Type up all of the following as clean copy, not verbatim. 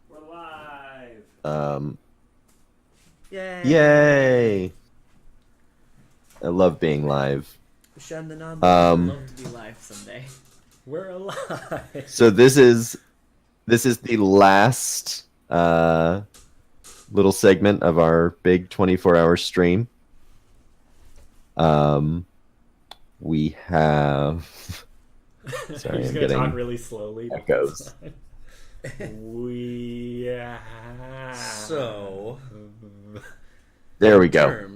We're live. Yay! Yay! I love being live. Shun the non I'd Um, love to be live someday. We're alive. so this is the last little segment of our big 24-hour stream. We have sorry, You're just I'm gonna talk getting really slowly. echoes. We So, There we go. terms.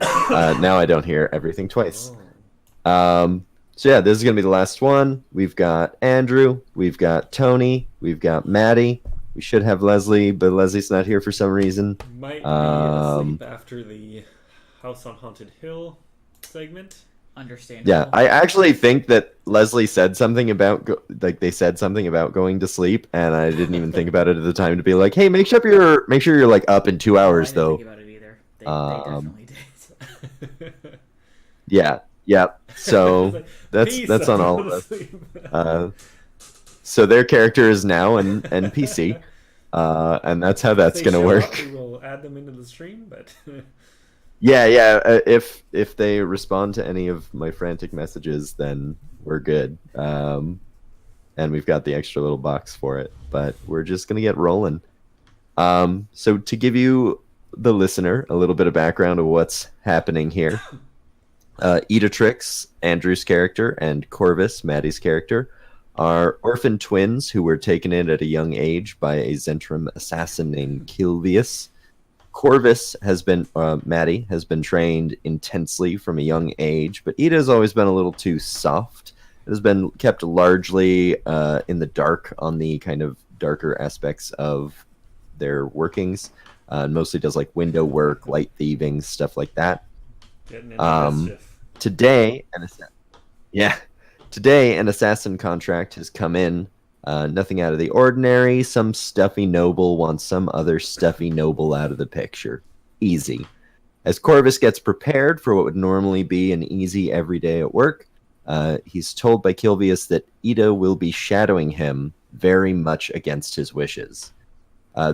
Now I don't hear everything twice. Oh. So yeah, this is gonna be the last one. We've got Andrew, we've got Tony, we've got Maddie. We should have Leslie, but Leslie's not here for some reason. Might be Um, asleep after the House on Haunted Hill segment. Understandable. Yeah, I actually think that Leslie said something about they said something about going to sleep, and I didn't even think about it at the time to be like, hey, make sure you're like up in 2 Oh, hours I didn't though. think about it either. They Um, definitely did. Yeah. So It's like, that's "Peace, that's I'll on all go of to us. sleep." So their character is now an NPC, and that's how If that's they gonna show work. up, we will add them into the stream, but Yeah. If they respond to any of my frantic messages, then we're good. And we've got the extra little box for it. But we're just gonna get rolling. So to give you the listener a little bit of background of what's happening here, Edatrix, Andrew's character, and Corvus, Maddie's character, are orphan twins who were taken in at a young age by a Zentrum assassin named Kilvius. Corvus Maddie has been trained intensely from a young age, but Ida has always been a little too soft. It has been kept largely in the dark on the kind of darker aspects of their workings. Mostly does like window work, light thieving, stuff like that. getting into Um, mischief. Today, today an assassin contract has come in. Nothing out of the ordinary. Some stuffy noble wants some other stuffy noble out of the picture. Easy. As Corvus gets prepared for what would normally be an easy everyday at work, he's told by Kilvius that Ida will be shadowing him very much against his wishes.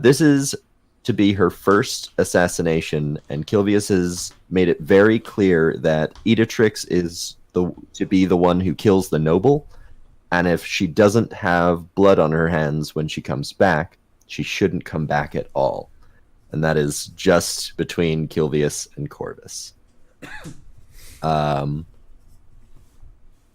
This is to be her first assassination, and Kilvius has made it very clear that Edatrix is to be the one who kills the noble, and if she doesn't have blood on her hands when she comes back, she shouldn't come back at all. And that is just between Kilvius and Corvus.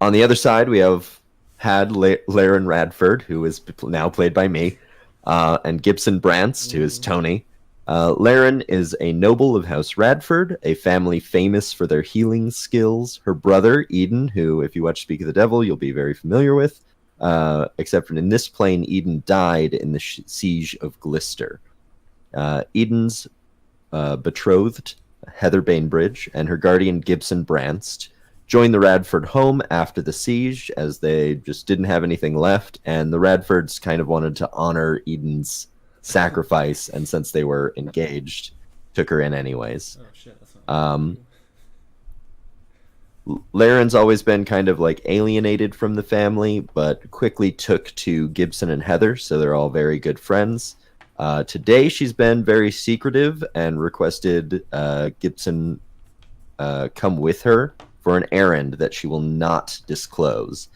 On the other side, we have Laren Radford, who is now played by me, and Gibson Brantst, who is Tony. Laren is a noble of House Radford, a family famous for their healing skills. Her brother, Eden, who, if you watch Speak of the Devil, you'll be very familiar with, except for in this plane, Eden died in the siege of Glister. Eden's betrothed, Heather Bainbridge, and her guardian, Gibson Brantst, joined the Radford home after the siege, as they just didn't have anything left, and the Radfords kind of wanted to honor Eden's sacrifice, and since they were engaged, took her in anyways. Oh shit, that's not Laren's always been kind of like alienated from the family, but quickly took to Gibson and Heather, so they're all very good friends. Today, she's been very secretive and requested Gibson come with her for an errand that she will not disclose.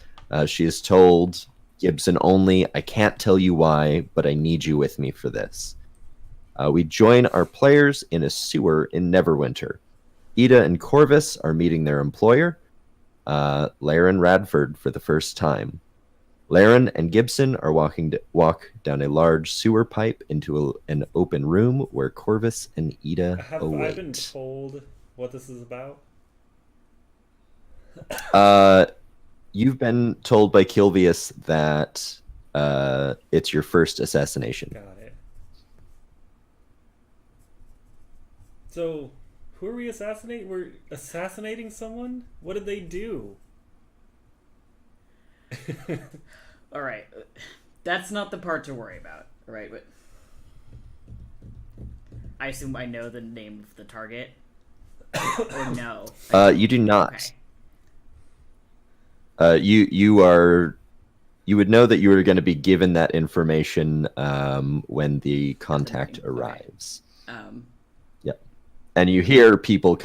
She has told Gibson only, I can't tell you why, but I need you with me for this. We join our players in a sewer in Neverwinter. Ida and Corvus are meeting their employer, Laren Radford, for the first time. Laren and Gibson are walk down a large sewer pipe into an open room where Corvus and Ida Have I await. been told what this is about? You've been told by Kilvius that it's your first assassination. Got it. So, who are we assassinating? We're assassinating someone? What did they do? All right, that's not the part to worry about. All right, but I assume I know the name of the target, or no? You do not. Okay. You You would know that you were going to be given that information when the contact Okay. arrives. Um, Yep. And you hear people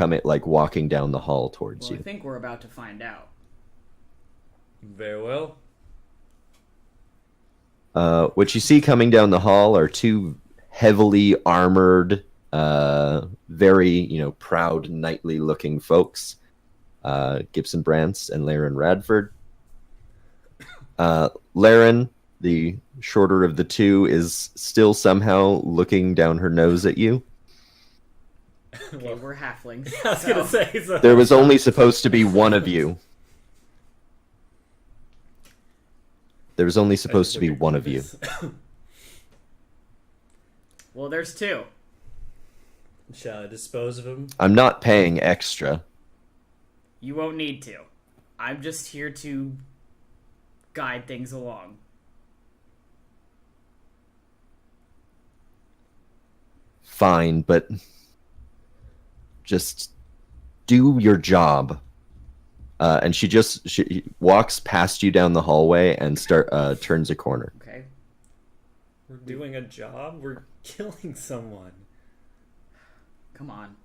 walking down the hall towards well, I you. think we're about to find out. Very well. What you see coming down the hall are two heavily armored, very proud, knightly-looking folks. Gibson Brance and Laren Radford. Laren, the shorter of the two, is still somehow looking down her nose at you. Okay, we're halflings. I was gonna say. So. There was only supposed to be one of you. There was only supposed to be one of you. Well, there's two. Shall I dispose of him? I'm not paying extra. You won't need to. I'm just here to guide things along. Fine, but just do your job. And she walks past you down the hallway and turns a corner. Okay. We're doing a job? We're killing someone. Come on.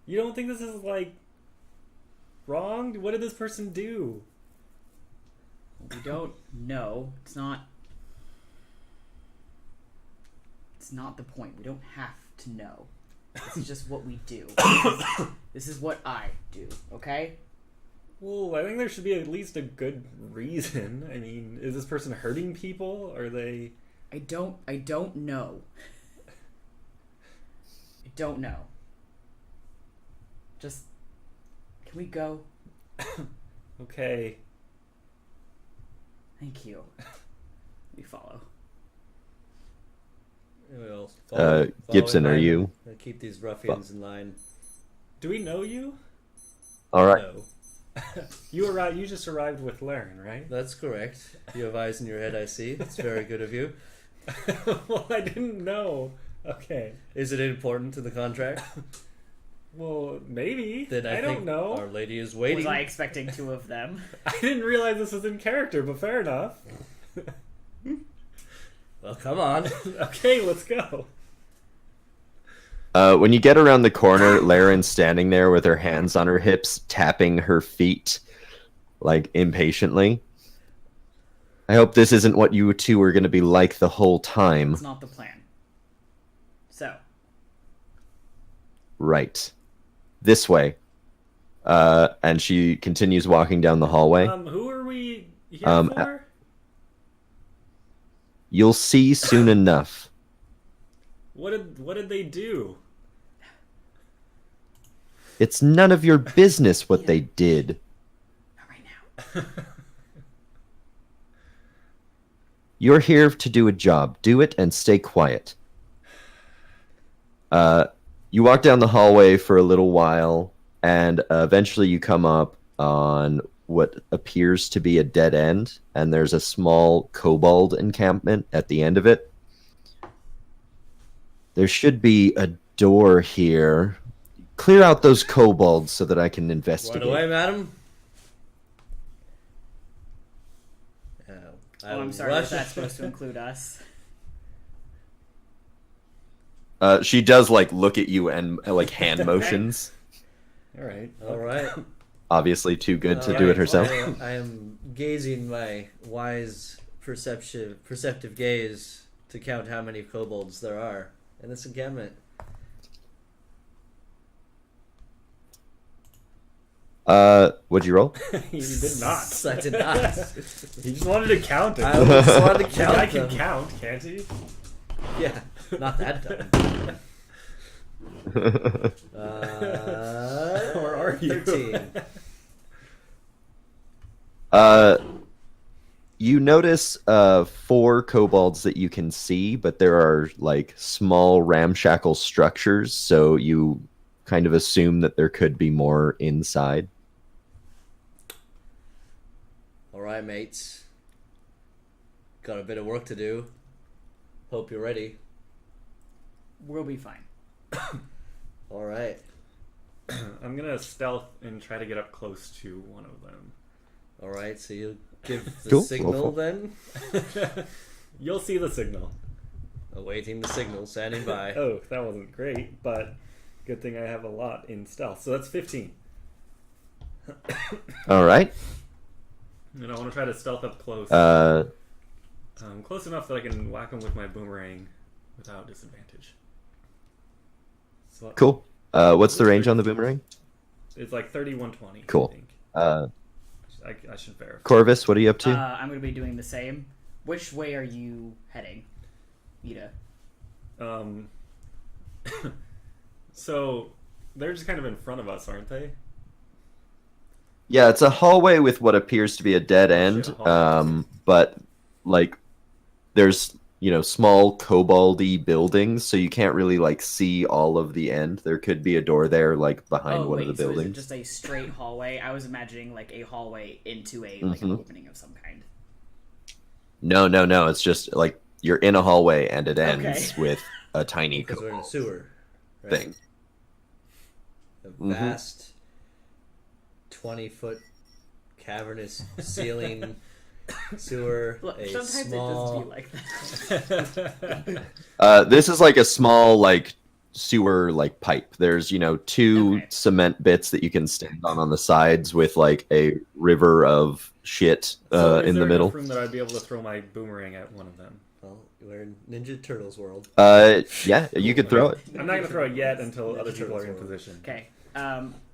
You don't think this is, wrong? What did this person do? We don't know. It's not the point. We don't have to know. This is just what we do. This is what I do, okay? Well, I think there should be at least a good reason. I mean, is this person hurting people? Are they... I don't know. I don't know. Just, can we go? Okay. Thank you. We follow. We'll Gibson, are you? Keep these ruffians in line. Do we know you? All right. No, You just arrived with Laren, right? that's correct. You have eyes in your head, I see. It's very good of you. Well, I didn't know. Okay. Is it important to the contract? Well, maybe. Then I don't think know. Our Lady is waiting. Was I expecting two of them? I didn't realize this was in character, but fair enough. Well, come on. Okay, let's go. When you get around the corner, Laren's standing there with her hands on her hips, tapping her feet, impatiently. I hope this isn't what you two are going to be like the whole time. It's not the plan. So. Right. This way. And she continues walking down the hallway. Who are we here Um, for? You'll see soon enough. What did they do? It's none of your business what they did. Not right now. You're here to do a job. Do it and stay quiet. You walk down the hallway for a little while, and eventually you come up on what appears to be a dead end, and there's a small kobold encampment at the end of it. There should be a door here. Clear out those kobolds so that I can investigate. Right away, madam. Oh, I'm sorry. Was that supposed to include us? She does look at you and hand motions. All right. All right. Obviously, too good to All do it right. herself. I am gazing my wise, perceptive gaze to count how many kobolds there are in this encampment. What'd you roll? You did not. I did not. He just wanted to count it. I just wanted to The count guy them. can count, can't he? Yeah, not that dumb. Or are you? 13. You notice 4 kobolds that you can see, but there are small ramshackle structures, so you kind of assume that there could be more inside. All right, mates. Got a bit of work to do. Hope you're ready. We'll be fine. All right. I'm gonna stealth and try to get up close to one of them. All right, so you give the Cool. signal then. You'll see the signal. Awaiting the signal, standing by. Oh, that wasn't great, but good thing I have a lot in stealth. So that's 15. All right. And I want to try to stealth up close. Close enough that I can whack him with my boomerang without disadvantage. So Cool. What's the range on the boomerang? it's like 3120. Cool. I think. I should verify. Corvus, what are you up to? I'm going to be doing the same. Which way are you heading, Ida? So they're just kind of in front of us, aren't they? Yeah, it's a hallway with what appears to be a dead end. shit, a hallway. But like, there's small koboldy buildings, so you can't really like see all of the end. There could be a door there, like behind one of the So is it buildings. just a straight hallway? I was imagining like a hallway into a like an opening of some kind. No. It's just like you're in a hallway and it ends Okay. with a tiny Because we're in a kobold sewer. Right? thing. A vast 20-foot cavernous ceiling sewer. Look, a sometimes small... it does be like that. This is like a small like sewer like pipe. There's two Okay. cement bits that you can stand on the sides with like a river of shit So is in there the middle. enough room that I'd be able to throw my boomerang at one of them? Well, we're in Ninja Turtles world. Yeah, you could throw it. I'm not gonna throw it yet until Yeah, other sure, people are in that's fine. position. Okay.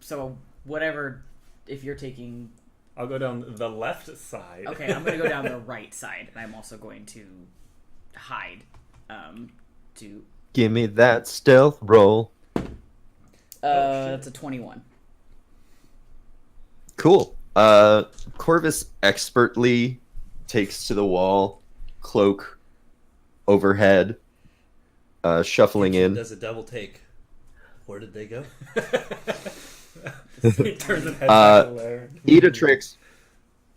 So whatever. If you're taking. I'll go down the left side. Okay, I'm gonna go down the right side, and I'm also going to hide. To. Give me that stealth roll. shit. That's a 21. Cool. Corvus expertly takes to the wall, cloak overhead, shuffling in. Does a double take. Where did they go? He turns his head back to Lair. Edatrix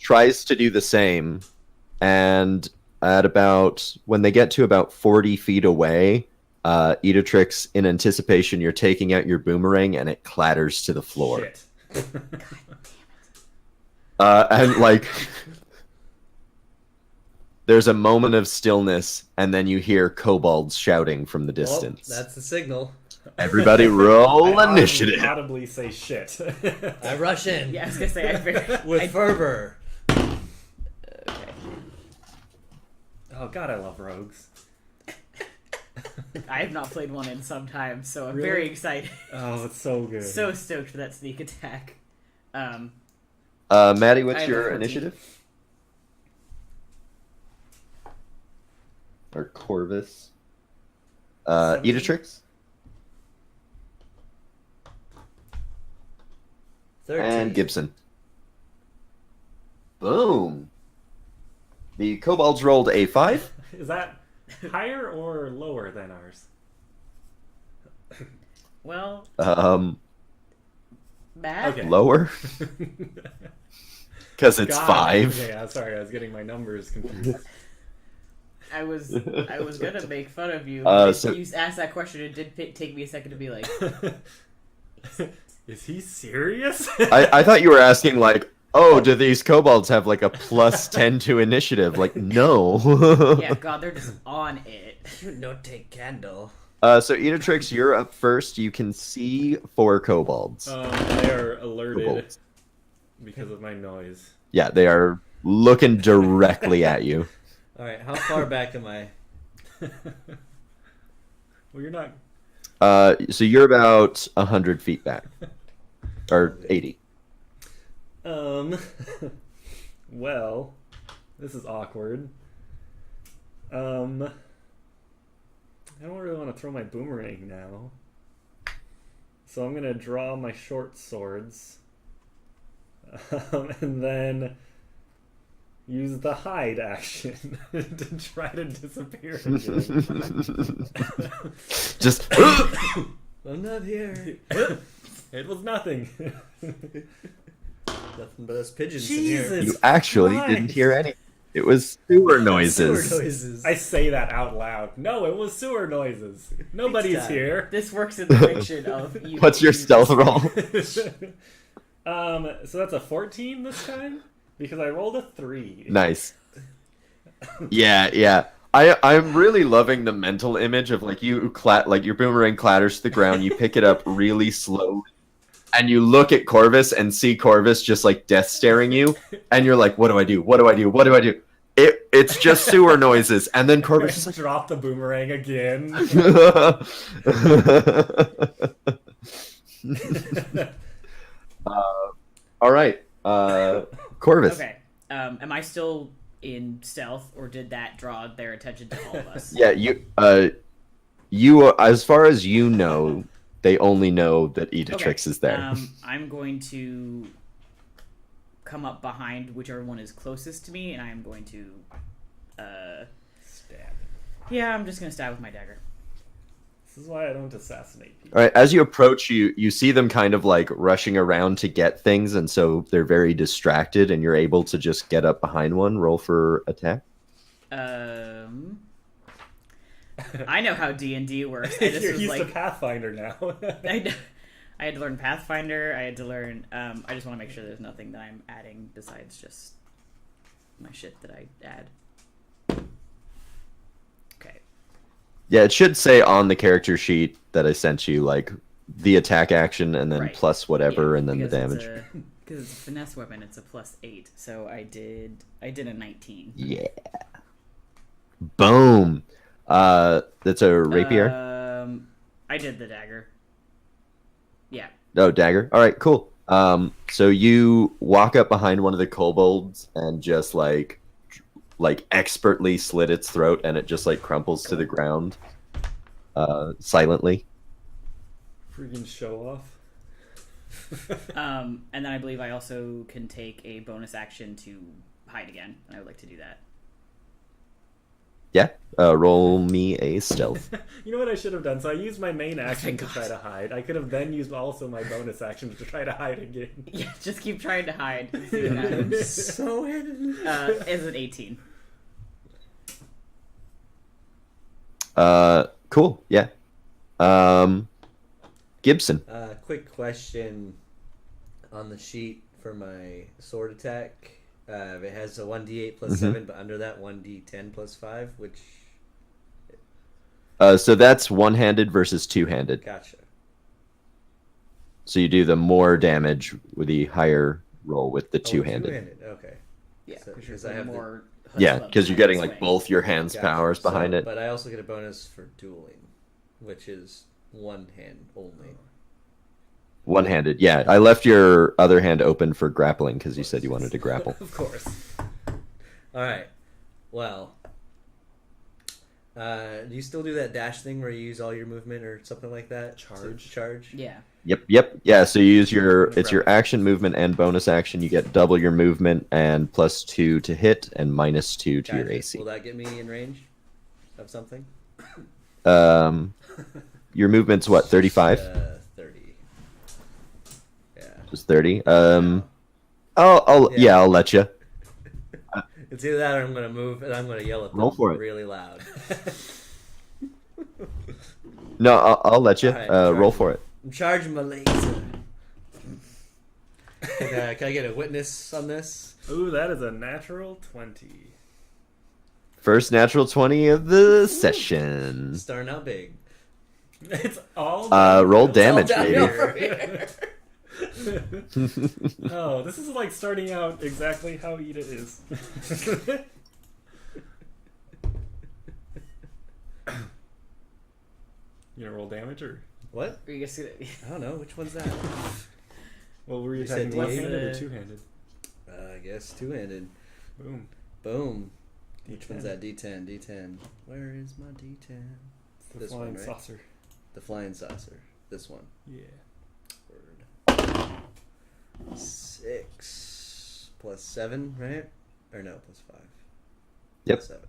tries to do the same, and when they get to about 40 feet away, Edatrix, in anticipation, you're taking out your boomerang and it clatters to the floor. Shit. And like, there's a moment of stillness, and then you hear kobolds shouting from the distance. Well, that's the signal. Everybody roll I initiative. audibly say shit. I rush in Yeah, I was gonna say with fervor. Okay. Oh god, I love rogues. I have not played one in some time, so I'm Really? very excited. Oh, it's so good. So stoked for that sneak attack. Maddie, I what's have your 14. initiative? Or Corvus? 17? Edatrix? 13. And Gibson. Boom. The kobolds rolled a 5. Is that higher or lower than ours? Well, Matt. Okay. Lower? Because it's God. 5. Okay, I'm sorry, I was getting my numbers confused. I was gonna make fun of you. So- You asked that question. It did take me a second to be like, Is he serious? I thought you were asking, like, oh, do these kobolds have, like, a plus 10 to initiative? Like, no. yeah, God, they're just on it. You no take candle. So, Edatrix, you're up first. You can see 4 kobolds. They are alerted Kobolds. because of my noise. Yeah, they are looking directly at you. All right, how far back am I? Well, you're not. So you're about 100 feet back. Or 80. Well, this is awkward. I don't really want to throw my boomerang now. So I'm gonna draw my short swords. And then use the hide action to try to disappear again. Just. I'm not here. It was nothing. Nothing but us pigeons Jesus. in here. You actually Christ. didn't hear any. It was sewer noises. Sewer noises. I say that out loud. No, it was sewer noises. Nobody's Next time. here. This works in the fiction of you. What's your stealth roll? So that's a 14 this time? because I rolled a 3. Nice. Yeah. I'm really loving the mental image of like like your boomerang clatters to the ground, you pick it up really slowly, and you look at Corvus and see Corvus just like death staring you, and you're like, what do I do? What do I do? What do I do? It's just sewer noises, and then Corvus just like drop the boomerang again. All right, Corvus. Okay. Am I still in stealth, or did that draw their attention to all of us? Yeah, you as far as you know, they only know that Edatrix is there. I'm going to come up behind whichever one is closest to me, and I am going to Stab. Yeah, I'm just gonna stab with my dagger. This is why I don't assassinate people. All right, as you approach, you see them kind of like rushing around to get things, and so they're very distracted, and you're able to just get up behind one. Roll for attack. I know how D&D works. I just You're was used like, to Pathfinder now. I had to learn Pathfinder. I had to learn. I just want to make sure there's nothing that I'm adding besides just my shit that I add. Okay. Yeah, it should say on the character sheet that I sent you, like the attack action and then Right. plus whatever, Yeah, and then the because damage. Because it's a finesse weapon, it's a +8. So I did a 19. Yeah. Boom. That's a rapier. I did the dagger. Yeah. Oh, dagger. All right, cool. So you walk up behind one of the kobolds and just like expertly slit its throat, and it just like crumples to the ground, silently. Freaking show off. And then I believe I also can take a bonus action to hide again, and I would like to do that. Yeah. Roll me a stealth. You know what I should have done? So I used my main action Thank to God. try to hide. I could have then used also my bonus action to try to hide again. Yeah, just keep trying to hide. And see what happens. So hidden. Is it 18? Cool. Yeah. Gibson. Quick question on the sheet for my sword attack. It has a 1d8 plus 7, but under that 1d10 plus 5, which... So that's one-handed versus two-handed. Gotcha. So you do the more damage with the higher roll with the two-handed. Two-handed, okay. Yeah, So- because 'cause I have the- more. Yeah, because you're getting like swing. both your hands' Gotcha. powers behind So- it. But I also get a bonus for dueling, which is one hand only. One-handed. Yeah, I left your other hand open for grappling because you said you wanted to grapple. Of course. All right. Well, do you still do that dash thing where you use all your movement or something like that? Charge. To charge? Yeah. Yep. Yeah, so you use it's your action, movement, and bonus action. You get double your movement and +2 to hit and -2 to your Gotcha. AC. Will that get me in range of something? Your movement's what, 35? 30. Yeah. Just 30. I'll let you. It's either that or I'm gonna move and I'm gonna yell at them Roll for it. really loud. No, I'll let you. All right, Roll for it. I'm charging my laser. Can I get a witness on this? Ooh, that is a natural 20. First natural 20 of the session. Starting out big. It's all Roll downhill. damage, It's all baby. downhill from here. Oh, this is like starting out exactly how Ida is. You gonna roll damage or? What? Are you guys gonna... I don't know. Which one's that? Well, were you You said attacking D8? left-handed or two-handed? I guess two-handed. Boom. Boom. Which D10. one's that? D10. D10. Where is my D10? It's the This flying one, right? saucer. The flying saucer. This one. Yeah. Word. 6 plus 7, right? Or no, plus 5. Yep. Plus 7.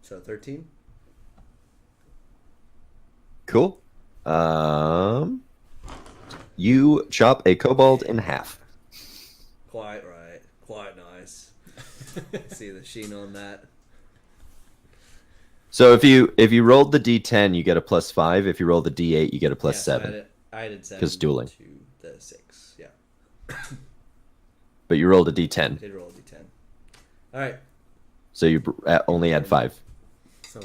So 13? Cool. You chop a kobold in half. Quite right. Quite nice. See the sheen on that. So if you rolled the d10, you get a +5. If you roll the d8, you get a +7. I did 7 'Cause dueling. to the 6. Yeah. but you rolled a d10. Did roll a d10. All right. So you only add 5. So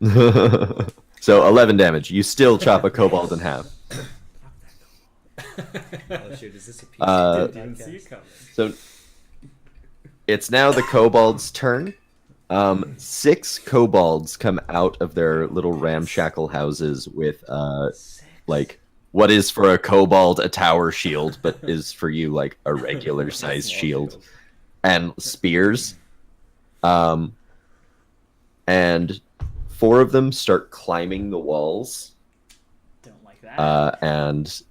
11. So 11 damage. You still chop a kobold in half. Oh shoot! Is this a PC? Didn't see it coming. So it's now the kobold's turn. 6 kobolds come out of their little ramshackle houses with like what is for a kobold a tower shield, but is for you like a regular sized shield, and spears. And 4 of them start climbing the walls. Don't like that. And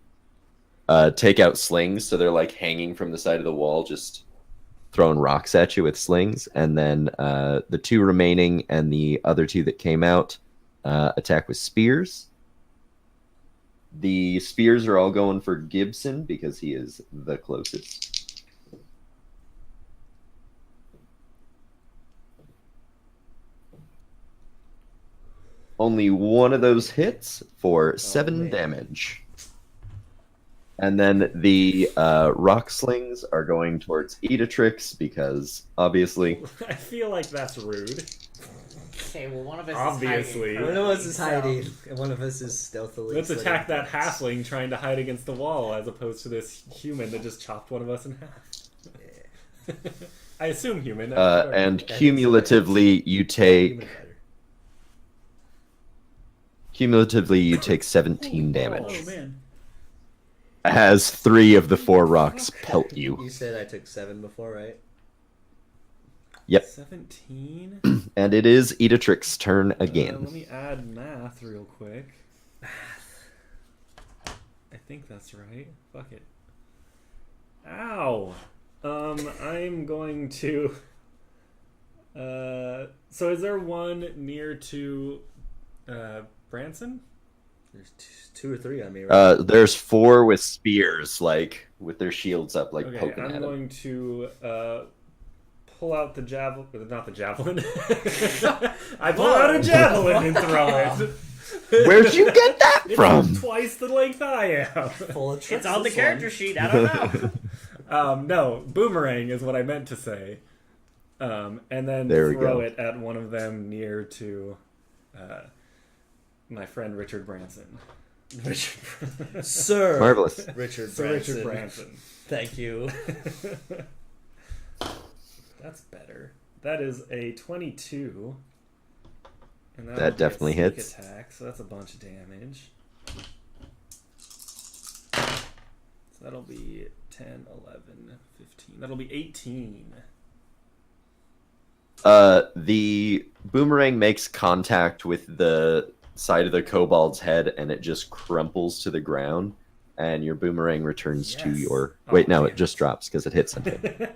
take out slings, so they're like hanging from the side of the wall, just throwing rocks at you with slings. And then the 2 remaining and the other 2 that came out attack with spears. The spears are all going for Gibson because he is the closest. Only one of those hits for 7 damage. And then the rock slings are going towards Edatrix because, obviously... I feel like that's rude. Okay, well, one of us Obviously. is hiding. One of us is hiding, and one of us is stealthily. Let's slitting attack that things. halfling trying to hide against the wall as opposed to this human that just chopped one of us in half. Yeah. I assume human. And cumulatively, you take... Cumulatively, you take 17 damage. Oh, man. As 3 of the 4 rocks pelt you. You said I took 7 before, right? Yep. 17? And it is Edatrix's turn again. Let me add math real quick. I think that's right. Fuck it. Ow! I'm going to... so is there one near to Branson? There's 2 or 3 on me, right? There's 4 with spears, like, with their shields up, like, Okay, poking I'm at him. going to pull out the javelin. Not the javelin. I pull out a javelin and throw it. Where'd you get that It's from? twice the length I am. Full of tricks, It's on the this character one. sheet. I don't know. No, boomerang is what I meant to say. And then There we throw go. it at one of them near to my friend Richard Branson. Sir Marvelous. Richard Sir Branson. Richard Branson. Thank you. That's better. That is a 22. And That would be a definitely sneak hits. Attack, so that's a bunch of damage. So that'll be 10, 11, 15. That'll be 18. The boomerang makes contact with the side of the kobold's head, and it just crumples to the ground, and your boomerang returns to Yes. your... Oh, Wait, no, damn it just drops because it hit something.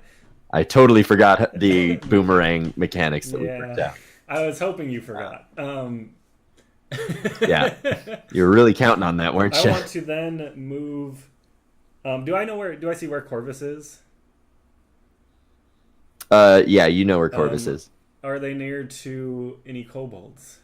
I forgot the boomerang mechanics that we worked out. I was hoping you forgot. Yeah. You were really counting on that, weren't I you? want to then move... do I see where Corvus is? Yeah, you know where Corvus is. Are they near to any kobolds?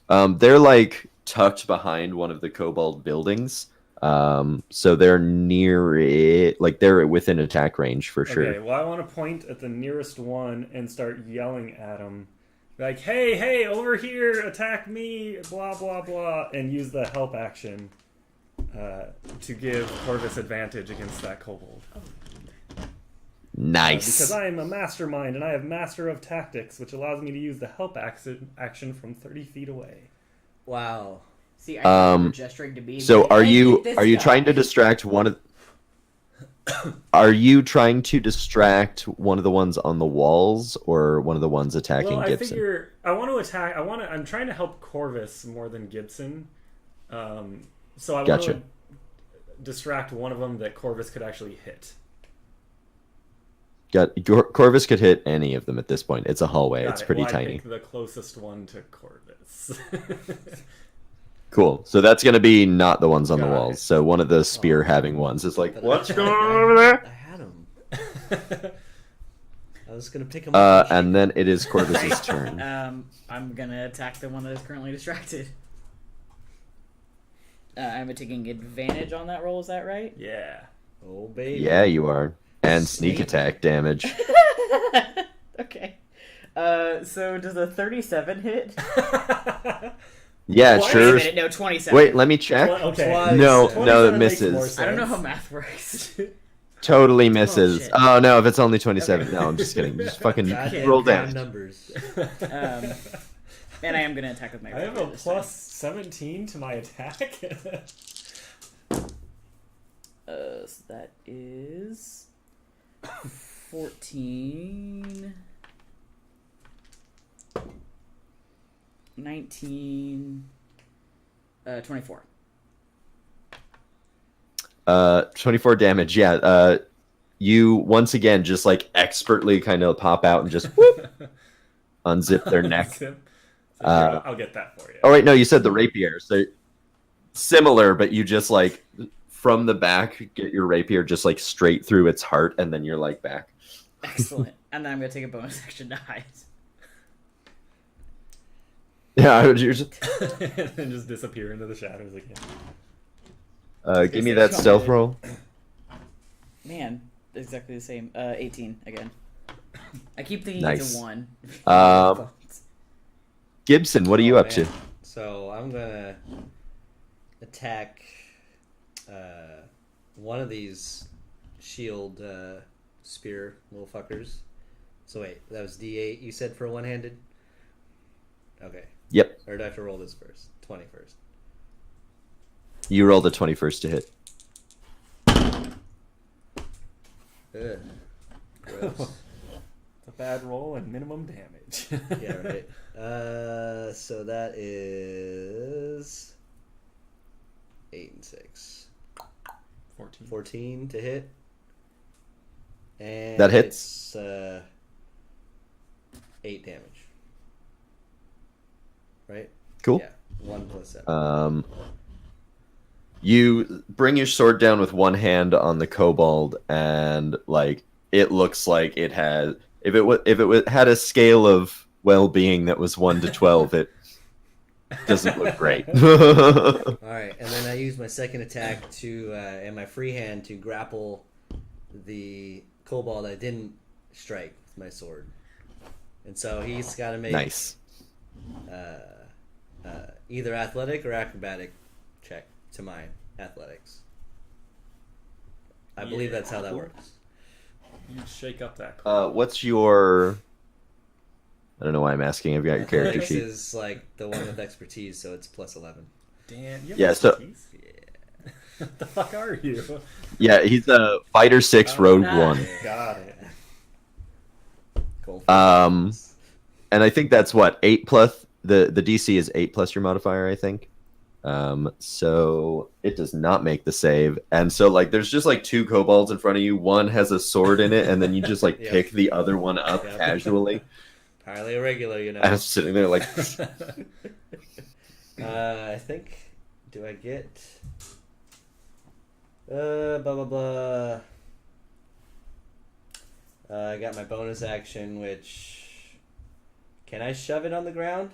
They're like tucked behind one of the kobold buildings. So they're near it, like they're within attack range for sure. Okay, well I want to point at the nearest one and start yelling at them. Like, hey, over here, attack me, blah, blah, blah, and use the help action to give Corvus advantage against that kobold. Nice. Because I am a mastermind and I have Master of Tactics, which allows me to use the help action from 30 feet away. Wow. See, I was gesturing to be. So are Hey, you this are you guy. trying to distract one of Are you trying to distract one of the ones on the walls or one of the ones attacking Well, I Gibson? figure I want to attack. I'm trying to help Corvus more than Gibson. So I want Gotcha. to distract one of them that Corvus could actually hit. Corvus could hit any of them at this point. It's a hallway. Got It's it. pretty Well, I tiny. pick the closest one to Corvus. Cool. So that's going to be not the ones on the Got walls. it. So one of the spear having ones is like, But what's I- going on over there? I had him. I was gonna pick him up. And then it is Corvus's turn. I'm gonna attack the one that is currently distracted. I'm taking advantage on that roll. Is that right? Yeah. Oh baby. Yeah, you are. And sneak attack damage. Okay. So does a 37 hit? Yeah, What? sure. Wait a minute, no, 27. Wait, let me check. Okay. Twice. No, 27 no, it makes more misses. I don't know sense. how math works. Totally misses. shit. Oh, no, if it's only 27. Okay. No, I'm just kidding. Just fucking Goddamn roll round down. numbers. And I am going to attack with my I have rapier a this plus 17 to my attack. time. So that is 14, 19, 24. 24 damage. Yeah. You once again just like expertly kind of pop out and just whoop, unzip their neck. So I'll get that for you. Oh wait, no, you said the rapier. So similar, but you just like from the back get your rapier just like straight through its heart, and then you're like back. Excellent. And then I'm going to take a bonus action to hide. Yeah, I would use. And just disappear into the shadows again. Give me that stealth roll. Man, exactly the same. 18 again. I keep thinking Nice. it's a 1. Gibson, what are you Oh, up to? man. So I'm gonna attack one of these shield spear little fuckers. So wait, that was D8 you said for one-handed? Okay. Yep, Or do I have to roll this first? 20 first. you rolled a 21st to hit. Ugh. Gross. It's a bad roll and minimum damage. Yeah, right. So that is 8 and 6. 14. 14 to hit. And That hits. It's 8 damage. Right? Cool. Yeah. 1 plus 7. You bring your sword down with one hand on the kobold, and like it looks like it has. If it had a scale of well-being that was 1 to 12, it doesn't look great. Alright, and then I use my second attack to and my free hand to grapple the kobold I didn't strike with my sword. And so he's got to make Nice. Either athletic or acrobatic check to my athletics. I believe that's how that works. You shake up that. What's your? I don't know why I'm asking. I've got your character Athletics sheet. is like the one with expertise, so it's plus 11. Damn. You have Yeah, so- expertise? What the fuck are you? Yeah, he's a fighter 6, Oh, rogue nice. 1. Got it. Cool. And I think that's what 8 plus the DC is 8 plus your modifier. I think. So it does not make the save, and so like there's just like 2 kobolds in front of you. One has a sword in it, and then you just like Yep. pick the other one up Yep. casually. Entirely irregular, you know. And I'm sitting there like, I think. Do I get? Blah blah blah. I got my bonus action, which can I shove it on the ground?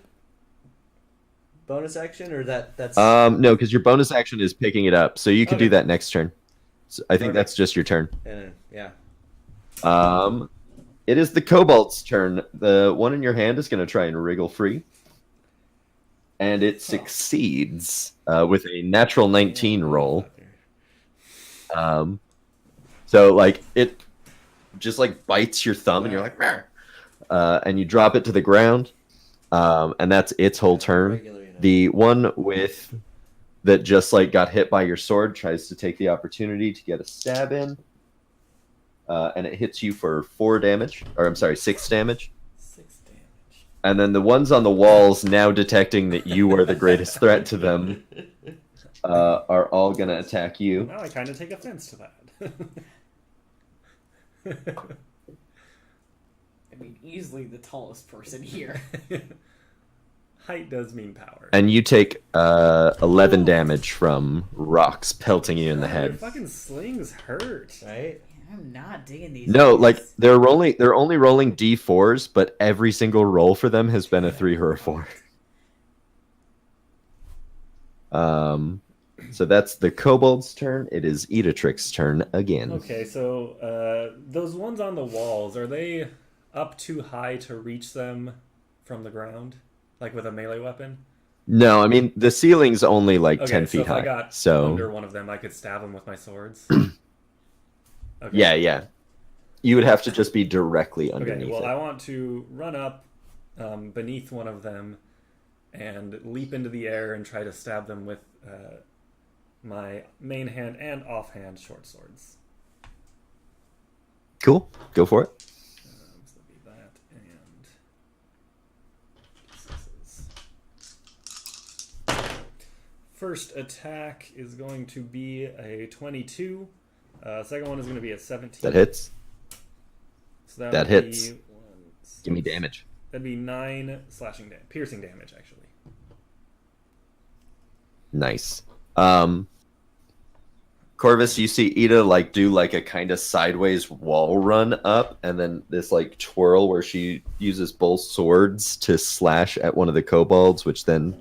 Bonus action, or that's no, because your bonus action is picking it up, so you can do Okay. that next turn. So I think Okay. that's just your turn. yeah. It is the kobold's turn. The one in your hand is going to try and wriggle free, and it succeeds with a natural 19 roll. So like it just like bites your thumb, and you're like, "Meow." And you drop it to the ground, and that's its whole turn. Regular, you know. The one with that just like got hit by your sword tries to take the opportunity to get a stab in, and it hits you for 4 damage, or I'm sorry, 6 damage. 6 damage. And then the ones on the walls, now detecting that you are the greatest threat to them, are all gonna attack you. Now I kind of take offense to that. I mean, easily the tallest person here. Height does mean power. And you take 11 damage from rocks pelting you in the Your head. fucking slings hurt. Right? I'm not digging these. No, like dice. they're only rolling d4s, but every single roll for them has been a 3 or a 4. So that's the kobold's turn. It is Edatrix's turn again. Okay, so those ones on the walls, are they up too high to reach them from the ground? Like with a melee weapon? No, I mean, the ceiling's only like Okay, 10 so feet if high. I got So, under one of them, I could stab them with my swords? Okay. yeah. You would have to just be directly underneath Okay, well, it. I want to run up beneath one of them and leap into the air and try to stab them with my main hand and offhand short swords. Cool. Go for it. So that'd be that and sixes. First attack is going to be a 22. Second one is going to be a 17. That hits. So That would hits. be Give me damage. That'd be 9 piercing damage, actually. Nice. Corvus, you see Ida like do like a kind of sideways wall run up, and then this like twirl where she uses both swords to slash at one of the kobolds, which then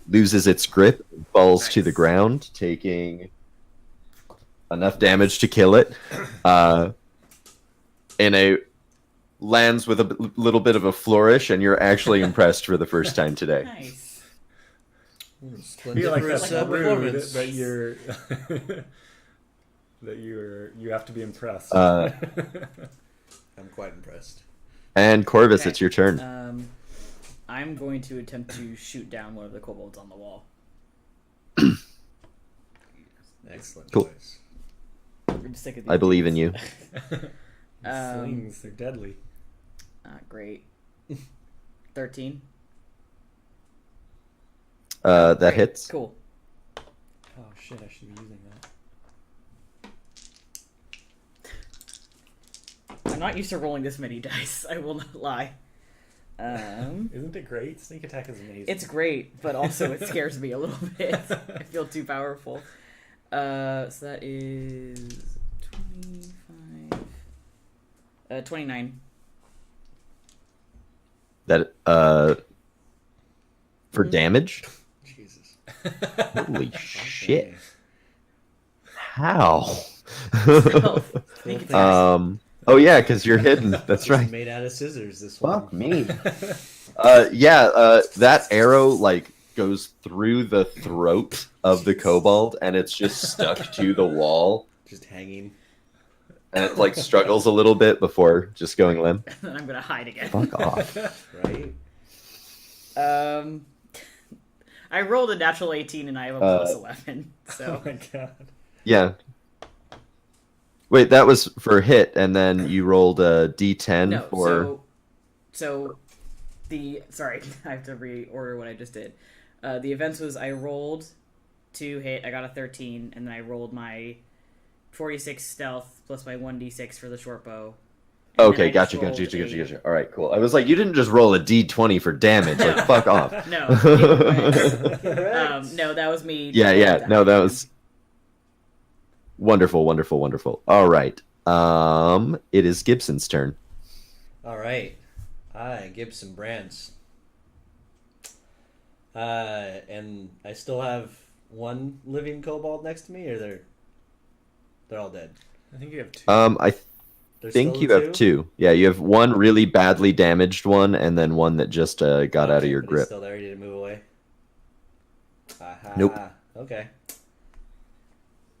loses its grip, and falls to the ground, taking enough damage to kill it. Lands with a little bit of a flourish, and you're actually impressed for the first time today. Nice. I feel like that's Splendiferous, rude performance. that you're you have to be impressed. I'm quite impressed. And Corvus, Okay. it's your turn. I'm going to attempt to shoot down one of the kobolds on the wall. Excellent Cool. choice. I'm sick of these I believe in you. Slings, they're deadly. Great. 13. That hits. Cool. Oh shit! I should be using that. I'm not used to rolling this many dice. I will not lie. Isn't it great? Sneak attack is amazing. It's great, but also it scares me a little bit. I feel too powerful. So that is 25. 29. That for damage. Jesus. Holy shit! How? Oh, sneak attack. Oh yeah, because you're hidden. That's It's right. made out of scissors. This one. Fuck me. That arrow like goes through the throat of the kobold, and it's just stuck to the wall, Just hanging. and it like struggles a little bit before just going limp. Then I'm gonna hide again. Fuck off. Right? I rolled a natural 18 and I have a plus 11. Oh So my god. Yeah. Wait, that was for hit, and then you rolled a d10 no. for. Sorry, I have to reorder what I just did. The events was I rolled to hit. I got a 13, and then I rolled my 46 stealth plus my 1d6 for the short bow. And then Okay, I just gotcha. rolled All right, cool. I was like, you didn't just roll a d20 for damage. Like, fuck off. No, no, that was me. Yeah. No, that was wonderful. All right. It is Gibson's turn. All right. Hi, Gibson Brands. And I still have one living kobold next to me, or they're all dead. I think you have 2. I There's think still you have 2. Yeah, you have one really badly damaged one, and then one that just got out of your but he's grip. still there, ready to move away. Aha. Nope. Okay.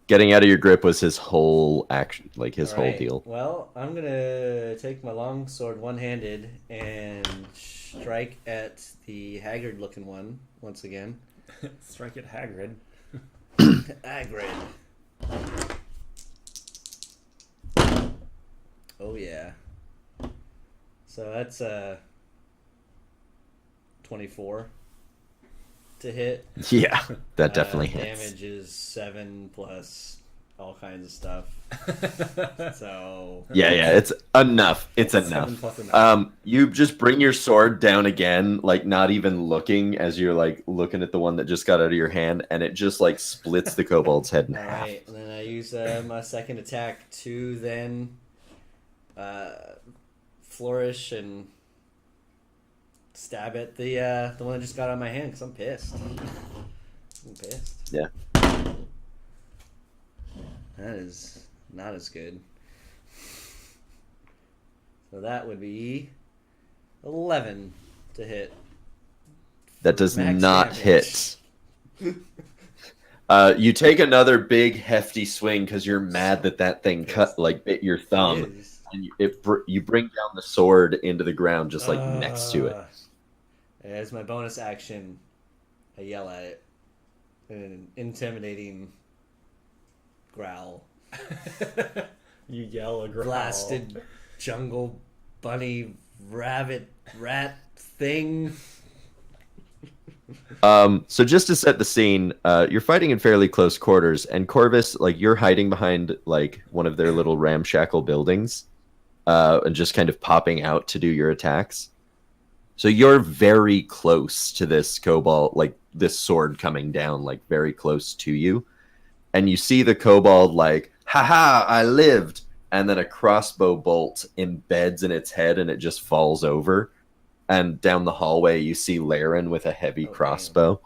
Getting out of your grip was his whole action, like his All whole right. deal. Well, I'm gonna take my long sword one-handed and strike at the haggard-looking one once again. Strike at Hagrid. Hagrid. Oh yeah. So that's 24 to hit. Yeah, that definitely hits. Damage is 7 plus all kinds of stuff. So Yeah, it's enough. It's 7 enough. plus enough. You just bring your sword down again, like not even looking as you're like looking at the one that just got out of your hand, and it just like splits the kobold's head in all half. right, and then I use my second attack to then flourish and stab at the one that just got on my hand because I'm pissed. I'm pissed. Yeah. That is not as good. So that would be 11 to hit. That does Max not damage. hit. You take another big hefty swing because you're mad that that thing bit your thumb, It is. and you bring down the sword into the ground just like next to it. As my bonus action, I yell at it in an intimidating growl. You yell a growl. Blasted jungle bunny rabbit rat thing. So just to set the scene, you're fighting in fairly close quarters, and Corvus, like, you're hiding behind like one of their little ramshackle buildings, and just kind of popping out to do your attacks. So you're very close to this kobold, like this sword coming down, like very close to you, and you see the kobold like, "Haha, I lived!" And then a crossbow bolt embeds in its head, and it just falls over. And down the hallway, you see Laren with a heavy crossbow.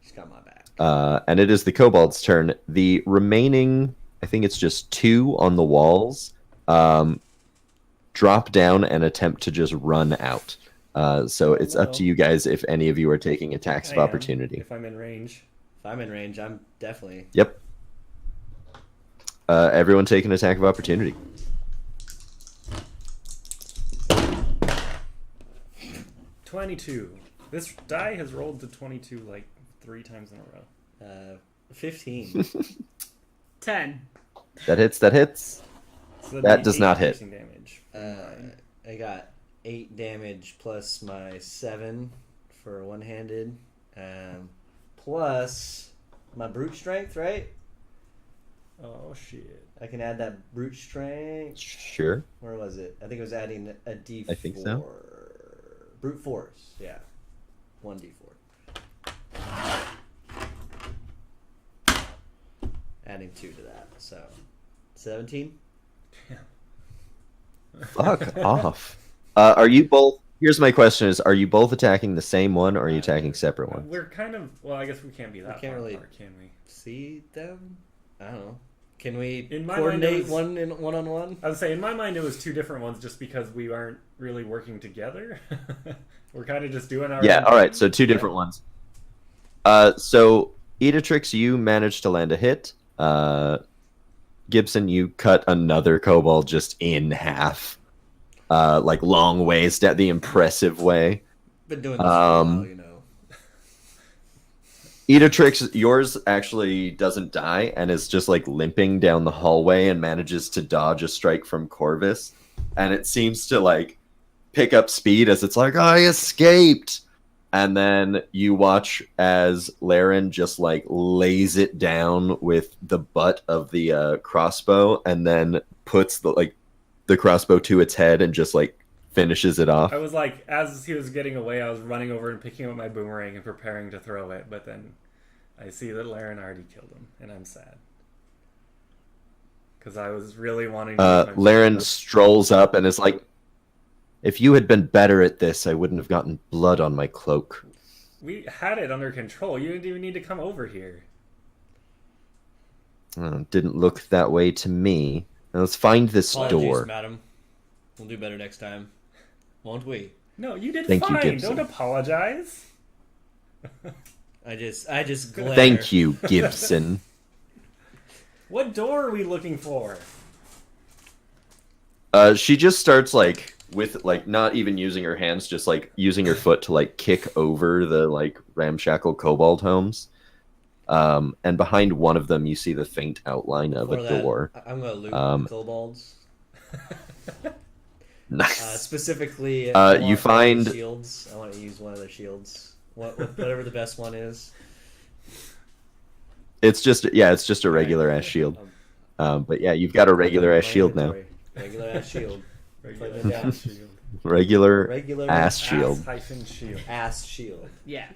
She's got my back. And it is the kobold's turn. The remaining, I think it's just 2 on the walls, drop down and attempt to just run out. So it's up to you guys if any of you are taking attacks of opportunity. If I'm in range. If I'm in range, I'm definitely. Yep. Everyone take an attack of opportunity. 22. This die has rolled to 22 like 3 times in a row. 15. 10. That hits. That hits. So That does not hit. Damage. I got 8 damage plus my 7 for one-handed, plus my brute strength, right? Oh shit. I can add that brute strength. Sure. Where was it? I think it was adding a D4. I think so. Brute force, yeah. 1d4. Adding 2 to that, so 17. Fuck off. Are you both? Here's my question: Are you both attacking the same one, or are you attacking separate ones? We're kind of. Well, I guess we can't be that can't far really- apart, can we? See them? I don't know. Can we In my coordinate mind, one-on-one? I would say in my mind it was 2 different ones, just because we aren't really working together. We're kind of just doing our. Yeah. own All right. thing. So 2 different ones. So Editrix, you managed to land a hit. Gibson, you cut another kobold just in half, like long ways down the impressive way. Been doing this for a while, you know. Editrix, yours actually doesn't die and is just like limping down the hallway and manages to dodge a strike from Corvus, and it seems to like pick up speed as it's like, I escaped. And then you watch as Laren just like lays it down with the butt of the crossbow, and then puts the crossbow to its head and just like finishes it off. I was like, as he was getting away, I was running over and picking up my boomerang and preparing to throw it, but then I see that Laren already killed him, and I'm sad. Because I was really wanting to use my Laren strolls up and is like, if you had been better at this, I wouldn't have gotten blood on my cloak. We had it under control. You didn't even need to come over here. Didn't look that way to me. Now let's find this Apologies, door. madam. We'll do better next time. Won't we? No, you did Thank you, fine. Gibson. Don't apologize. I just glare. Thank you, Gibson. What door are we looking for? She just starts like with like not even using her hands, just like using her foot to like kick over the like ramshackle kobold homes. And behind one of them, you see the faint outline of Before a that, door. I'm gonna loot the kobolds. Nice. Specifically, you find shields. I want to use one of their shields. Whatever the best one is. it's just a regular ass shield. But yeah, you've got a regular ass shield now. Regular ass shield. Regular ass shield. Regular ass shield. Ass-shield. Ass shield. Yeah.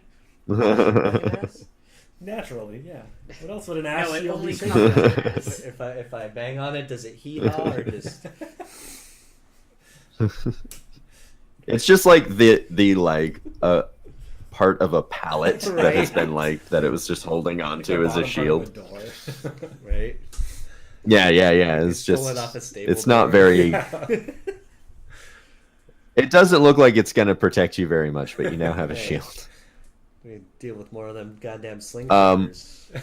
Naturally, yeah. What else would an ass No, it shield only be? covers. If I bang on it, does it heat on or just? It's just like the like part of a pallet that Right. has been like that it was just holding on to as a shield. Right? Yeah. It's Stole just it off a stable it's not door. very. Yeah. It doesn't look like it's going to protect you very much, but you now have a Right. shield. We deal with more of them goddamn sling Um, fuckers.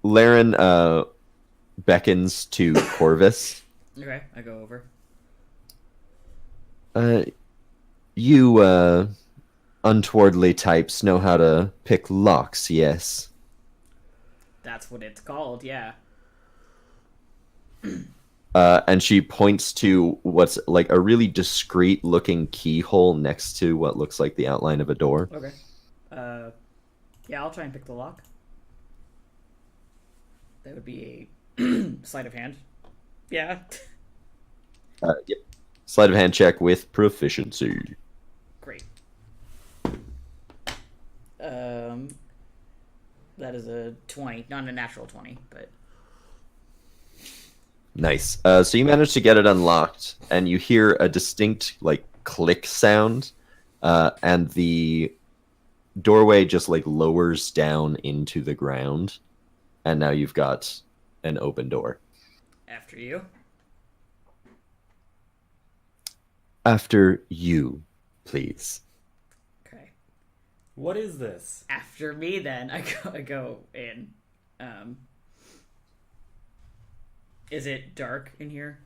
Laren beckons to Corvus. Okay, I go over. You untowardly types know how to pick locks, yes? That's what it's called, yeah. And she points to what's like a really discreet looking keyhole next to what looks like the outline of a door. Okay. Yeah, I'll try and pick the lock. That would be a sleight of hand. Yeah. Yep. Sleight of hand check with proficiency. Great. That is a 20, not a natural 20, but Nice. So you manage to get it unlocked, and you hear a distinct like click sound, and the doorway just like lowers down into the ground, and now you've got an open door. after you. After you, please. Okay. What is this? After me, then I go in. Is it dark in here?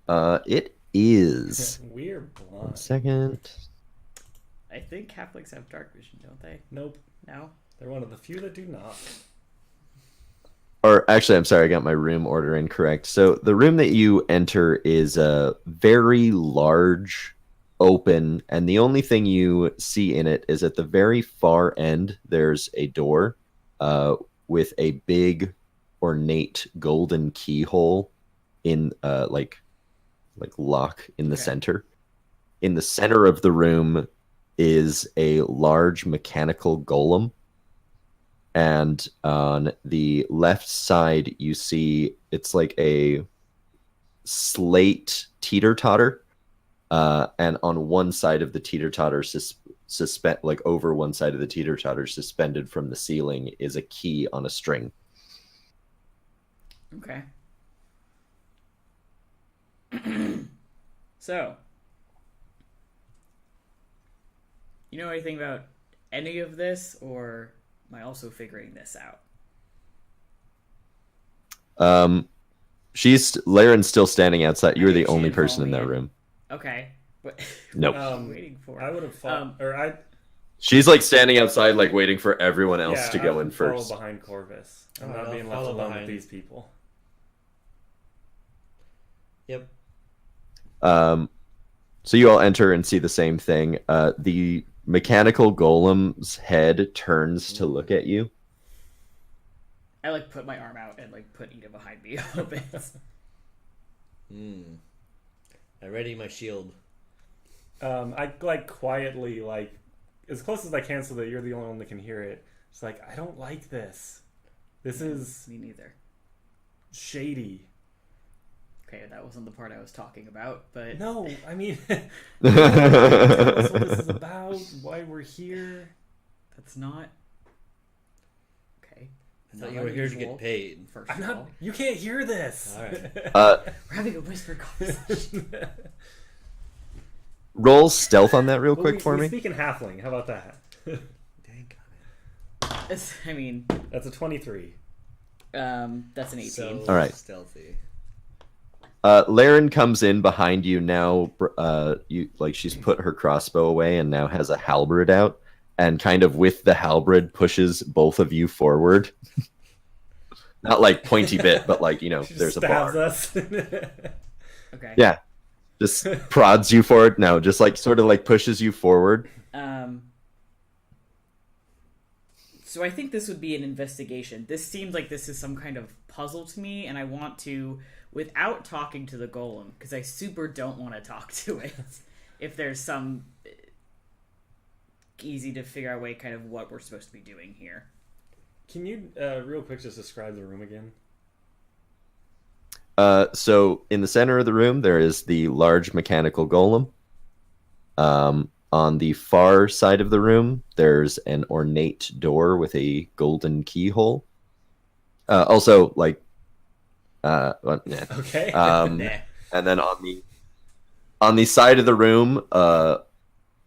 It is. We're One blind. second. I think Catholics have dark vision, don't they? Nope. No. They're one of the few that do not. Or actually, I'm sorry, I got my room order incorrect. So the room that you enter is a very large, open, and the only thing you see in it is at the very far end, there's a door with a big, ornate golden keyhole in like lock in the Okay. center. In the center of the room is a large mechanical golem. And on the left side, you see it's like a slate teeter-totter. And on one side of the teeter-totter, like over one side of the teeter-totter, suspended from the ceiling, is a key on a string. Okay. So, you know anything about any of this, or am I also figuring this out? Laren's still standing outside. You're I the think she only had person in fallen that in. room. Okay. What Nope. what am I waiting for? I would have fought, or I She's like standing outside, like waiting for everyone else yeah, to I go would in follow first. behind Corvus. I'm Alright, not I'll being left follow alone behind. with these people. Yep. So you all enter and see the same thing. The mechanical golem's head turns to look at you. I like put my arm out and like put Ida behind me a little bit. I ready my shield. I like quietly, like as close as I can, so that you're the only one that can hear it. It's like, I don't like this. This is Me neither. shady. Okay, that wasn't the part I was talking about, but No, I mean, tell us what this is about, why we're here. that's not okay. I thought Not you were here to unusual, get paid. First I'm of not. all, You can't hear this. All right. we're having a whispered conversation. Roll stealth on that real Well, quick we, for we me. speak in halfling. How about that? Dang on I mean, That's a 23. that's an 18. it. So All right. stealthy. Laren comes in behind you now. She's put her crossbow away and now has a halberd out, and kind of with the halberd pushes both of you forward. Not like pointy bit, but like She there's just a bar. stabs us. Okay. Yeah, just prods you forward. No, just like sort of like pushes you forward. So I think this would be an investigation. This seems like this is some kind of puzzle to me, and I want to, without talking to the golem, because I super don't want to talk to it. If there's some easy to figure out way, kind of what we're supposed to be doing here. Can you, real quick, just describe the room again? So in the center of the room, there is the large mechanical golem. On the far side of the room, there's an ornate door with a golden keyhole. Also, like, well, yeah. Okay. Nah. And then on the side of the room, a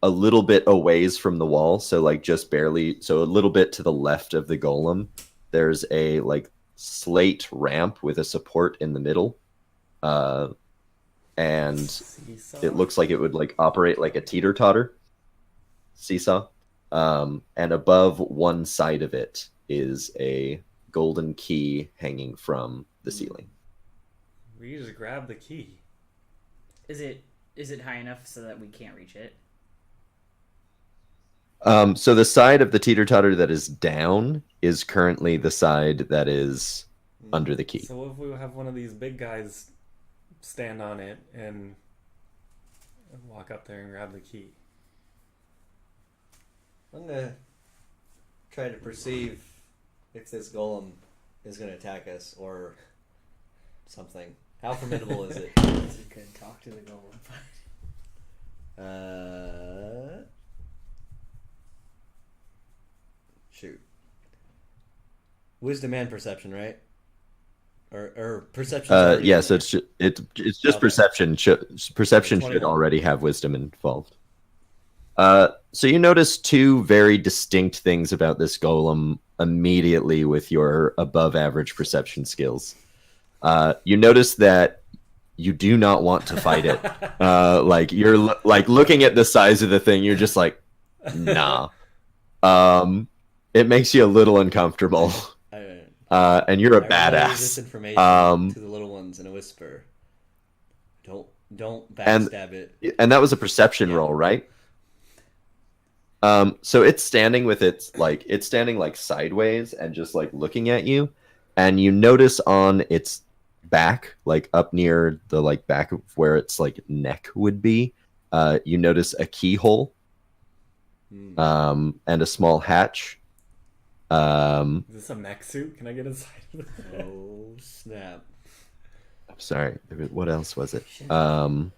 little bit a ways from the wall, so like just barely, so a little bit to the left of the golem, there's a like slate ramp with a support in the middle, and Seesaw? it looks like it would like operate like a teeter-totter seesaw. And above one side of it is a golden key hanging from the ceiling. We just grab the key. Is it high enough so that we can't reach it? So the side of the teeter-totter that is down is currently the side that is under the key. So what if we have one of these big guys stand on it and walk up there and grab the key? I'm gonna try to perceive if this golem is gonna attack us or something. How formidable is it? You could talk to the golem. Shoot. Wisdom and perception, right? Or perception. Yes, it's just Okay. perception. Perception should 21. already have wisdom involved. So you notice two very distinct things about this golem immediately with your above average perception skills. You notice that you do not want to fight it. Like you're like looking at the size of the thing, you're just like, nah. It makes you a little uncomfortable. And you're a I relay this badass. information to the little ones in a whisper. Don't backstab it. And that was a perception roll, right? So it's standing like sideways and just like looking at you, and you notice on its back, like up near the like back of where its like neck would be, you notice a keyhole, and a small hatch. Is this a mech suit? Can I get inside of it? Oh snap! I'm sorry. What else was it? Oh,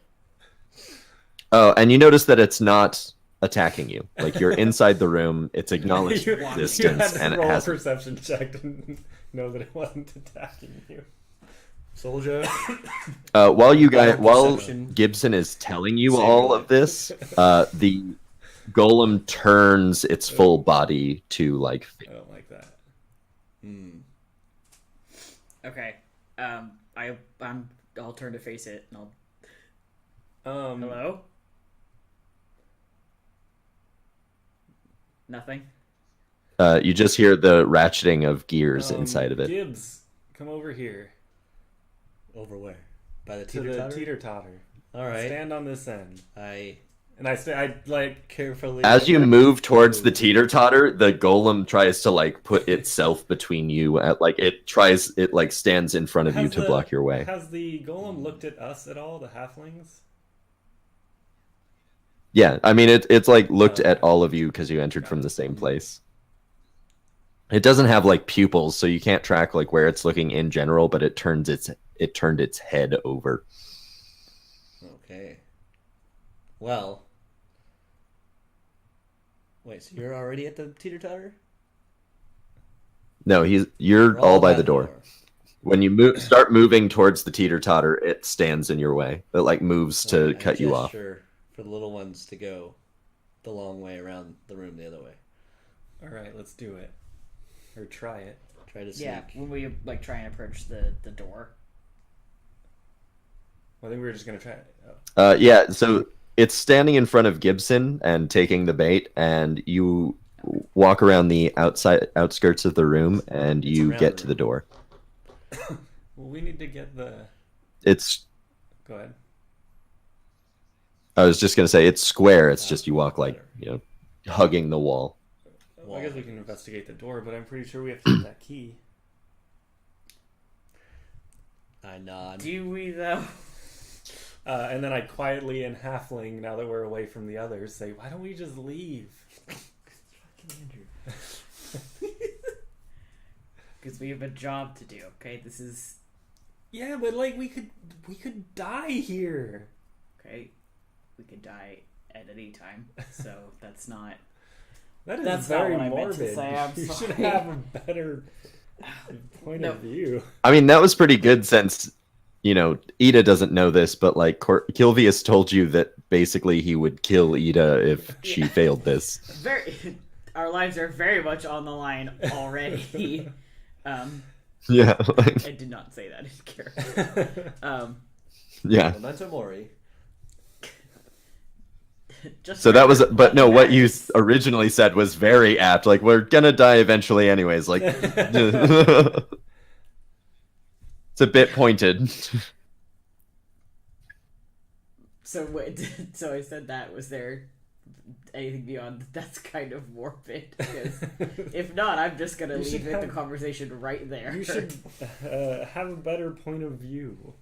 and you notice that it's not attacking you. Like you're inside the room. It's acknowledged you existence, had and to it roll a has. perception check to know that it wasn't attacking you. Soldier. While Perception. Gibson is telling you Save all your of life. this, the golem turns its full body to like. I don't like that. Okay. I'll turn to face it and I'll. Um, Hello. Nothing. You just hear the ratcheting of gears inside of it. Gibbs, come over here Over where? By the to the teeter-totter? teeter-totter. All right. Stand on this end. I And I like carefully. As you move towards the teeter-totter, the golem tries to like put itself between you. It like stands in front of you to block your way. Has the golem looked at us at all, the halflings? Yeah, I mean it's like looked at all of you because you entered from the same place. It doesn't have like pupils, so you can't track like where it's looking in general, but it turned its head over. Okay. Well. Wait, so you're already at the teeter-totter? No, you're We're all by the door. When you start moving towards the teeter-totter, it stands in your way. It like moves to I cut you off. gesture for the little ones to go the long way around the room the other way. All right, let's do it, or try it. Try to sneak. Yeah. When we like try and approach the door. I think we were just gonna try it. Oh. Yeah, so it's standing in front of Gibson and taking the bait, and you walk around the outskirts of the room, and you around get the to the door. Well, we need to get the. It's. Go ahead. I was just gonna say it's square. It's just you walk like hugging the wall. Well, I guess we can investigate the door, but I'm pretty sure we have to get that key. I nod. Do we though? And then I quietly in halfling, now that we're away from the others, say, "Why don't we just leave?" Because we have a job to do. Okay, this is Yeah, but like we could die here. okay. We could die at any time. So that's not. That is That's not very what I meant morbid. to say, I'm you sorry. should have a better point No. of view. I mean, that was pretty good since, you know, Ida doesn't know this, but like Kilvius told you that basically he would kill Ida if she failed this. Our lives are very much on the line already. Yeah. I did not say that in character. Yeah. Memento Mori. Just So that was, but no, what you matters. originally said was very apt. Like, we're gonna die eventually anyways. Like, it's a bit pointed. So wait, so I said that. Was there anything beyond that's kind of morbid? Because if not, I'm just gonna You should leave the have- conversation right there. You should have a better point of view.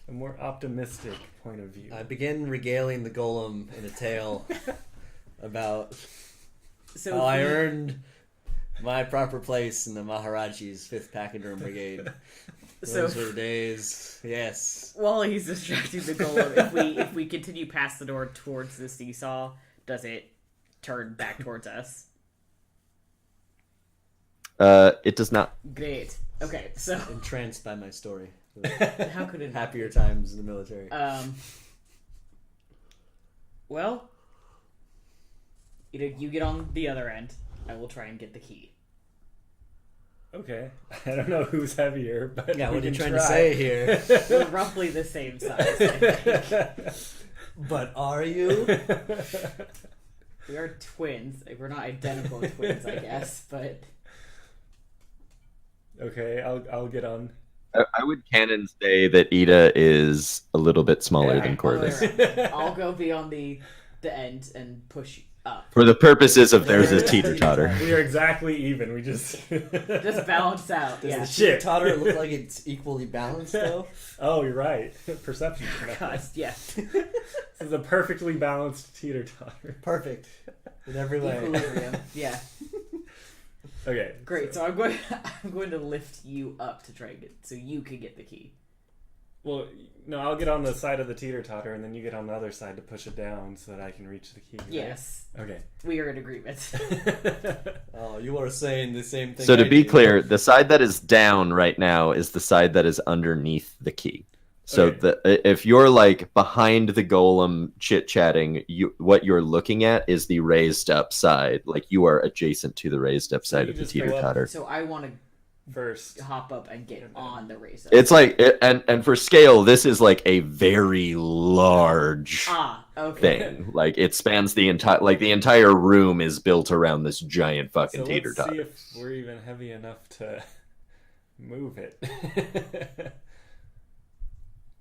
A more optimistic point of view. I begin regaling the golem in a tale about So how if I we- earned my proper place in the Maharaji's 5th Pachyderm Brigade. So- Those were the days. Yes. While he's distracting the golem, if we continue past the door towards the seesaw, does it turn back towards us? It does not. Great. Okay, so Entranced by my story. how could it not? Happier times in the military. Well, you get on the other end. I will try and get the key. Okay. I don't know who's heavier, but Yeah, we what are you can trying to try. say here? We're roughly the same size. I think. But are you? We are twins. We're not identical twins, I guess, but Okay, I'll get on. I would canon say that Ida is a little bit smaller Yeah, than I'll, Corvus. I'll go be on the end and push up. For the purposes of there's a teeter-totter. We are exactly even. We just Just balance out. Does Yeah. the Shit. teeter-totter look like it's equally balanced, though? Oh, you're right. Perception. God, yeah. This is a perfectly balanced teeter-totter. Perfect. In every way. Equilibrium. Yeah. Okay. Great. So I'm going to lift you up to try and get so you can get the key. Well, no, I'll get on the side of the teeter-totter, and then you get on the other side to push it down so that I can reach the key. Right? Yes. Okay. We are in agreement. Oh, you are saying the same thing. So to I be do. clear, the side that is down right now is the side that is underneath the key. So Okay. if you're like behind the golem chit-chatting, what you're looking at is the raised up side. Like you are adjacent to the raised up side you of the just go up teeter-totter. So I want to First. hop up and get on the razor. It's like, and for scale, this is like a very large Okay. thing. Like it spans the entire room is built around this giant fucking So let's see teeter-totter. if we're even heavy enough to move it.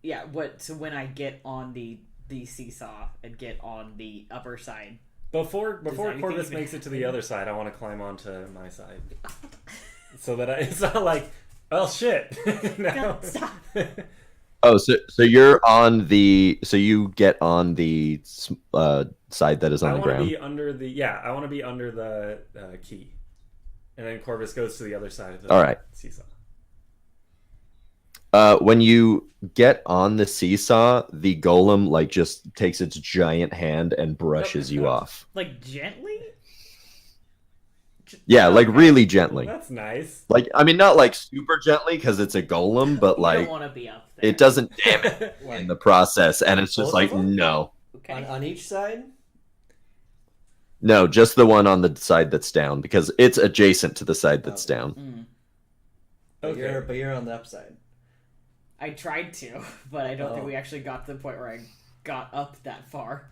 Yeah. So when I get on the seesaw and get on the upper side, Before anything Corvus even makes it to the other side, I want to climb onto my side. So that it's not like, well, shit. No. stop. Oh, so you're on the you get on the side that is on I the want to ground. be under the I want to be under the key, and then Corvus goes to the other side of the All right. seesaw. When you get on the seesaw, the golem like just takes its giant hand and brushes you off. Like gently. Yeah, like Okay. really gently. That's nice. Like I mean, not like super gently because it's a golem, but You like don't want to be up there. it doesn't damage in the process, and it's just Both like of them? no, Okay. On each side? no, just the one on the side that's down because it's adjacent to the side that's Oh. down. Mm. But Okay. you're on the upside. I tried to, but I don't think Oh. we actually got to the point where I got up that far.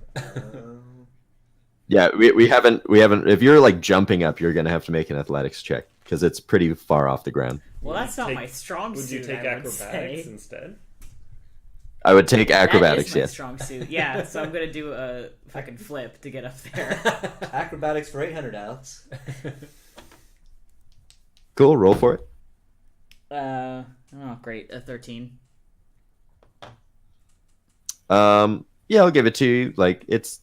Yeah, we haven't. If you're like jumping up, you're gonna have to make an athletics check because it's pretty far off the ground. Well, Would that's you not take- my strong Would suit. you take I would acrobatics say. instead? I would take acrobatics. That is my Yes. strong suit. Yeah, so I'm gonna do a fucking flip to get up there. Acrobatics for 800, Alex. Cool. Roll for it. Oh, great, a 13. Yeah, I'll give it to you. Like it's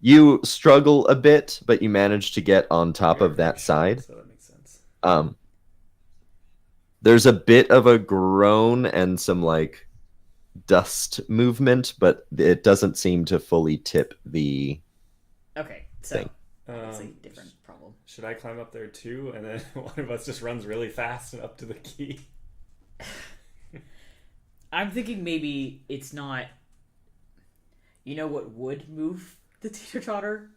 you struggle a bit, but you manage to get on top of that side. So that makes sense. There's a bit of a groan and some like dust movement, but it doesn't seem to fully tip the Okay, so Thing. it's a different problem. Should I climb up there too, and then one of us just runs really fast and up to the key? I'm thinking maybe it's not. You know what would move the teeter-totter?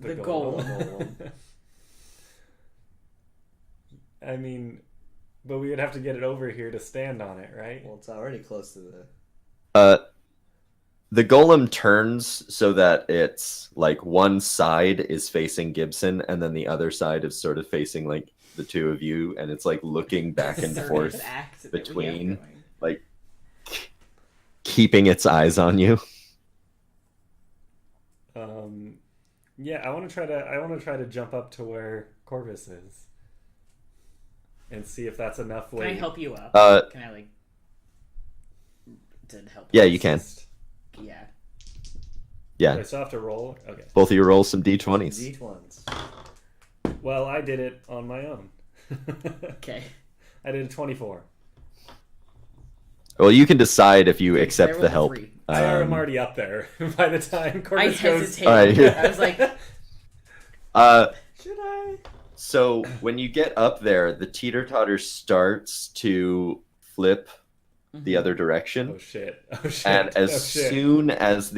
The golem. I mean, but we would have to get it over here to stand on it, right? Well, it's already close to the. The golem turns so that it's like one side is facing Gibson and then the other side is sort of facing like the two of you, and it's like looking back and Third forth, act that we have between- going. like keeping its eyes on you. Yeah, I want to try to jump up to where Corvus is, and see if that's enough Can weight. I help you up? Can I like to help? Yeah, you can. Yeah. Yeah, I still have to roll. Okay. both of you roll some d20s. D20s. Well, I did it on my own. Okay. I did a 24. Well, you can decide if you Okay, accept so I the rolled a help. 3. I'm already up there by the time I Corvus goes. hesitated. Alright. I was like, Should I? So when you get up there, the teeter-totter starts to flip the other direction. Oh shit! Oh shit! And oh, as shit. soon as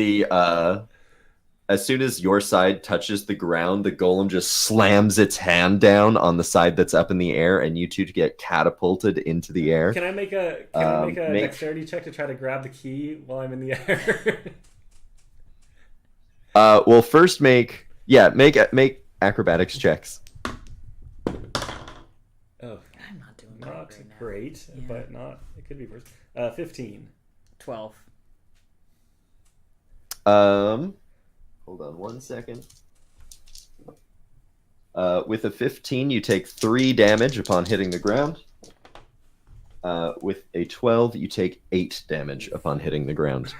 as soon as your side touches the ground, the golem just slams its hand down on the side that's up in the air, and you two get catapulted into the air. Can I make a dexterity check to try to grab the key while I'm in the air? Well, first make acrobatics checks. Oh, I'm not doing not right now. great, Yeah. but not. It could be worse. 15. 12. Hold on one second. With a 15, you take 3 damage upon hitting the ground. With a 12, you take 8 damage upon hitting the ground.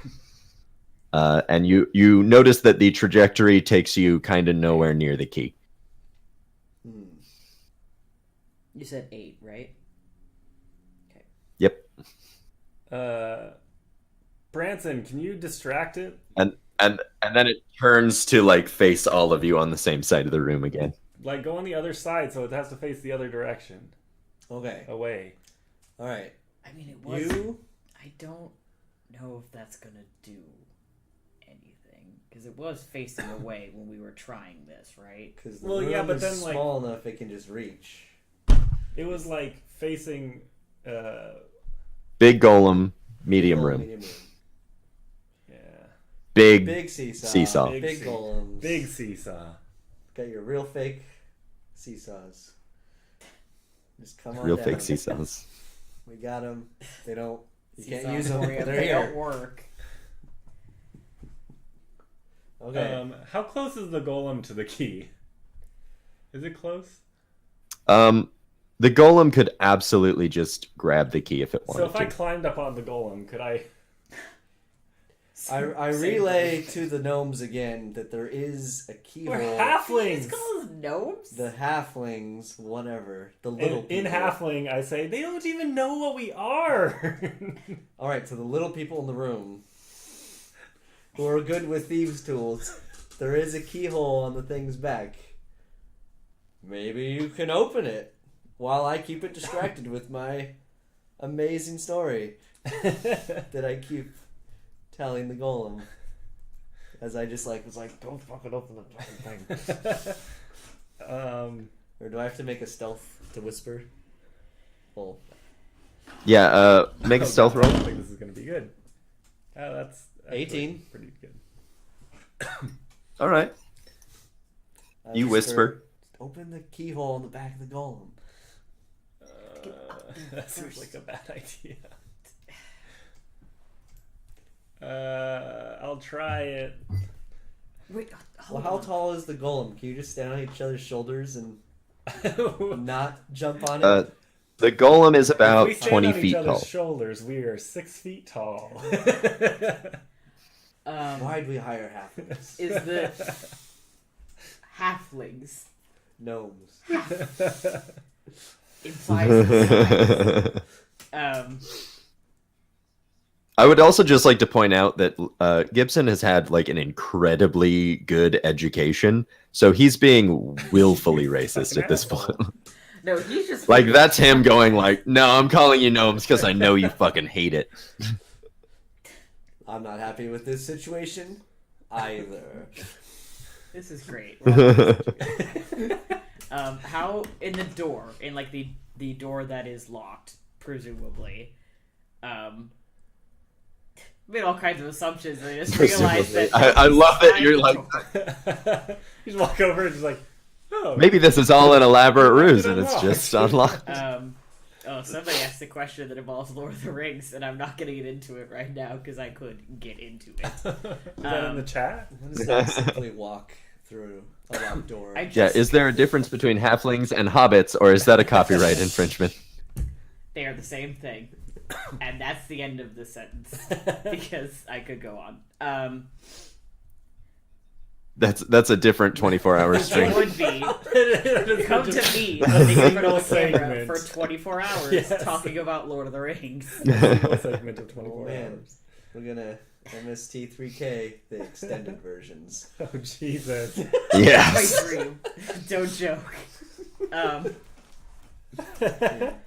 And you notice that the trajectory takes you kind of nowhere near the key. You said 8, right? Yep. Branson, can you distract it? And then it turns to like face all of you on the same side of the room again. Like, go on the other side so it has to face the other direction. Okay. Away. All right. I mean, it was. You. I don't know if that's gonna do anything because it was facing away when we were trying this, right? Because the Well, room yeah, but is then, like- small enough it can just reach. It was like facing. Big golem, medium Small, room. medium room. Yeah. Big Big seesaw. Seesaw. Big golems. Big seesaw. Got your real fake seesaws. Just come on real down. fake seesaws. We got them. They don't. You can't Seesaw use them. Gloria, They're they don't here. work. Okay. How close is the golem to the key? Is it close? The golem could absolutely just grab the key if it So wanted if I to. climbed up on the golem, could I? I Same relay thing. to the gnomes again that there is a keyhole. We're It's halflings. called gnomes. The halflings, whatever. The little In people. halfling, I say they don't even know what we are. All right, so the little people in the room who are good with thieves' tools, there is a keyhole on the thing's back. Maybe you can open it while I keep it distracted with my amazing story that I keep telling the golem. As I just was like, don't fucking open the fucking thing. Or do I have to make a stealth to whisper? Well, Yeah, make a Oh, stealth God, I roll. don't think this is gonna be good. That's 18. Pretty good. All right. I You whisper. Open the keyhole in the back of the golem. That seems like a bad idea. I'll try it. Wait, Well, hold how on. tall is the golem? Can you just stand on each other's shoulders and not jump on it? The golem is If about we stand 20 on each feet other's tall. shoulders, we are 6 feet tall. Why'd we hire halflings? Is the halflings Gnomes. implies the size. I would also just like to point out that Gibson has had like an incredibly good education, so he's being willfully racist Fucking at this asshole. point. No, he's just Like that's him going like, "No, I'm calling you gnomes because I know you fucking hate it." I'm not happy with this situation either. This is great. How in the door, in like the door that is locked, presumably. Made all kinds of assumptions, and I just realized that I love that you're like, You just walk over and just like, oh, maybe this is all an elaborate Why ruse did and I it's lock? just unlocked. Somebody asked a question that involves Lord of the Rings, and I'm not going to get into it right now because I could get into it. Is that in the chat? What does that simply walk through a locked door? I Yeah, just, is there a difference between halflings and hobbits, or is that a copyright infringement? They are the same thing, and that's the end of the sentence because I could go on. That's a different 24-hour It stream. would be. Come to me, A sitting in front single of the camera segment. for 24 hours Yes. talking about Lord of the Rings. Single segment of 24 Oh man, hours. we're gonna MST3K the extended versions. Oh Jesus. My Yes. dream. Don't joke. Much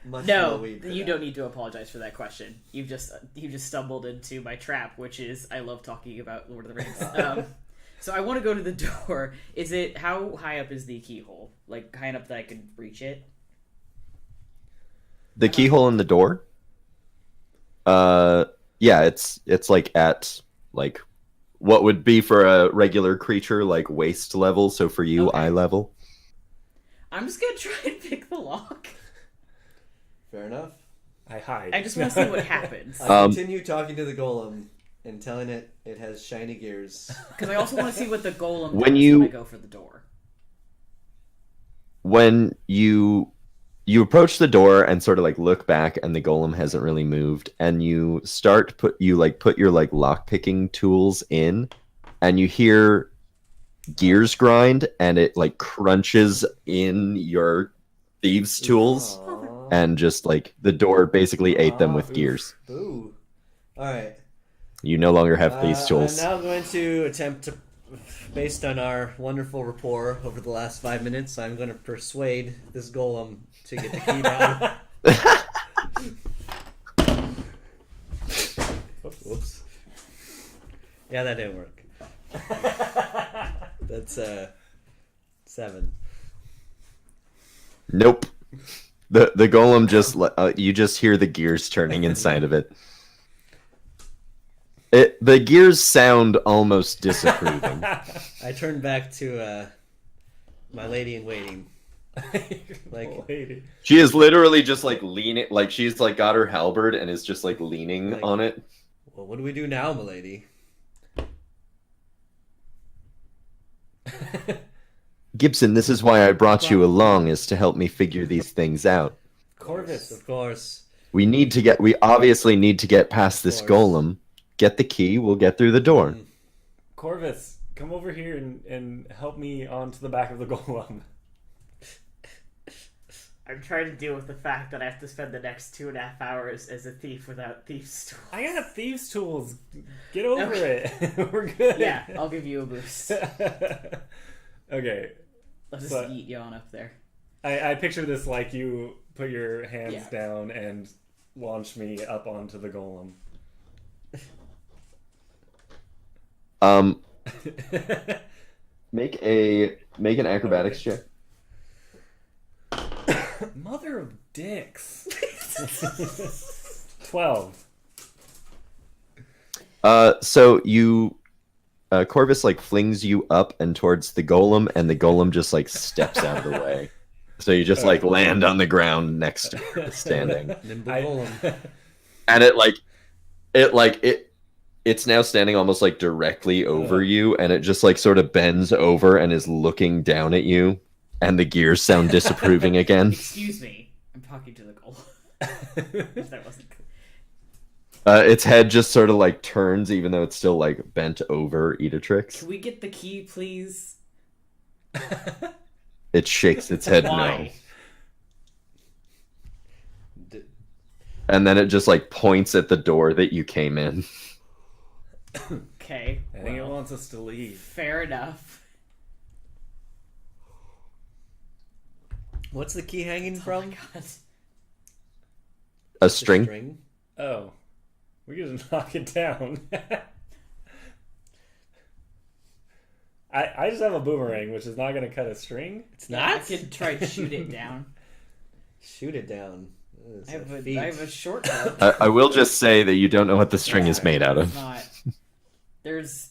more No, weed for you that. don't need to apologize for that question. You just stumbled into my trap, which is I love talking about Lord of the Rings. So I want to go to the door. Is it how high up is the keyhole? Like high enough that I could reach it? The keyhole in the door? Yeah, it's like at like what would be for a regular creature like waist level, so for you Okay. eye level. I'm just gonna try and pick the lock. Fair enough. I hide. I just want to see what happens. I continue talking to the golem and telling it has shiny gears. Because I also want to see what the golem When does you- when I go for the door. When you approach the door and sort of like look back and the golem hasn't really moved, and you put your like lock picking tools in, and you hear gears grind and it like crunches in your thieves tools, Aw. and just like the door basically ate them with Oof. gears. Boo. Alright. You no longer have thieves tools. I'm now going to attempt to, based on our wonderful rapport over the last 5 minutes, I'm going to persuade this golem to get the key down. Whoops. Yeah, that didn't work. That's 7. Nope. The golem just you just hear the gears turning inside of it. The gears sound almost disapproving. I turn back to my lady in waiting. Like- lady. She is literally just like leaning, like she's like got her halberd and is just like leaning Like- on it. Well, what do we do now, milady? Gibson, this is why I brought you along, is to help me figure these things out. Corvus. Of course. We obviously need to get past this Of course. golem. Get the key, we'll get through the door. Corvus, come over here and help me onto the back of the golem. I'm trying to deal with the fact that I have to spend the next 2.5 hours as a thief without thieves' tools. I got thieves' tools. Get over Okay. it. We're good. Yeah, I'll give you a boost. Okay. I'll just But- eat yawn up there. I picture this like you put your hands Yeah. down and launch me up onto the golem. Make an acrobatics check. Mother of dicks. 12. So you, Corvus like flings you up and towards the golem, and the golem just like steps out of the way. So you just like land on the ground next to her, standing, Nimble I- golem. and it's now standing almost like directly over you, and it just like sort of bends over and is looking down at you, and the gears sound disapproving again. Excuse me. I'm talking to the golem. If that wasn't clear. Its head just sort of like turns, even though it's still like bent over Eatrix. Can we get the key, please? It shakes its head no. Why? D- and then it just like points at the door that you came in. Okay. I think it wants us to leave. Fair enough. What's the key hanging from? Oh my god. A The string. Oh, we can just knock it down. I just have a boomerang, which is not going to cut a string. It's Yeah, I not. could try to shoot it down. Shoot it down. I have a short bow. I will just say that you don't know what the string is made out It's of. not. There's.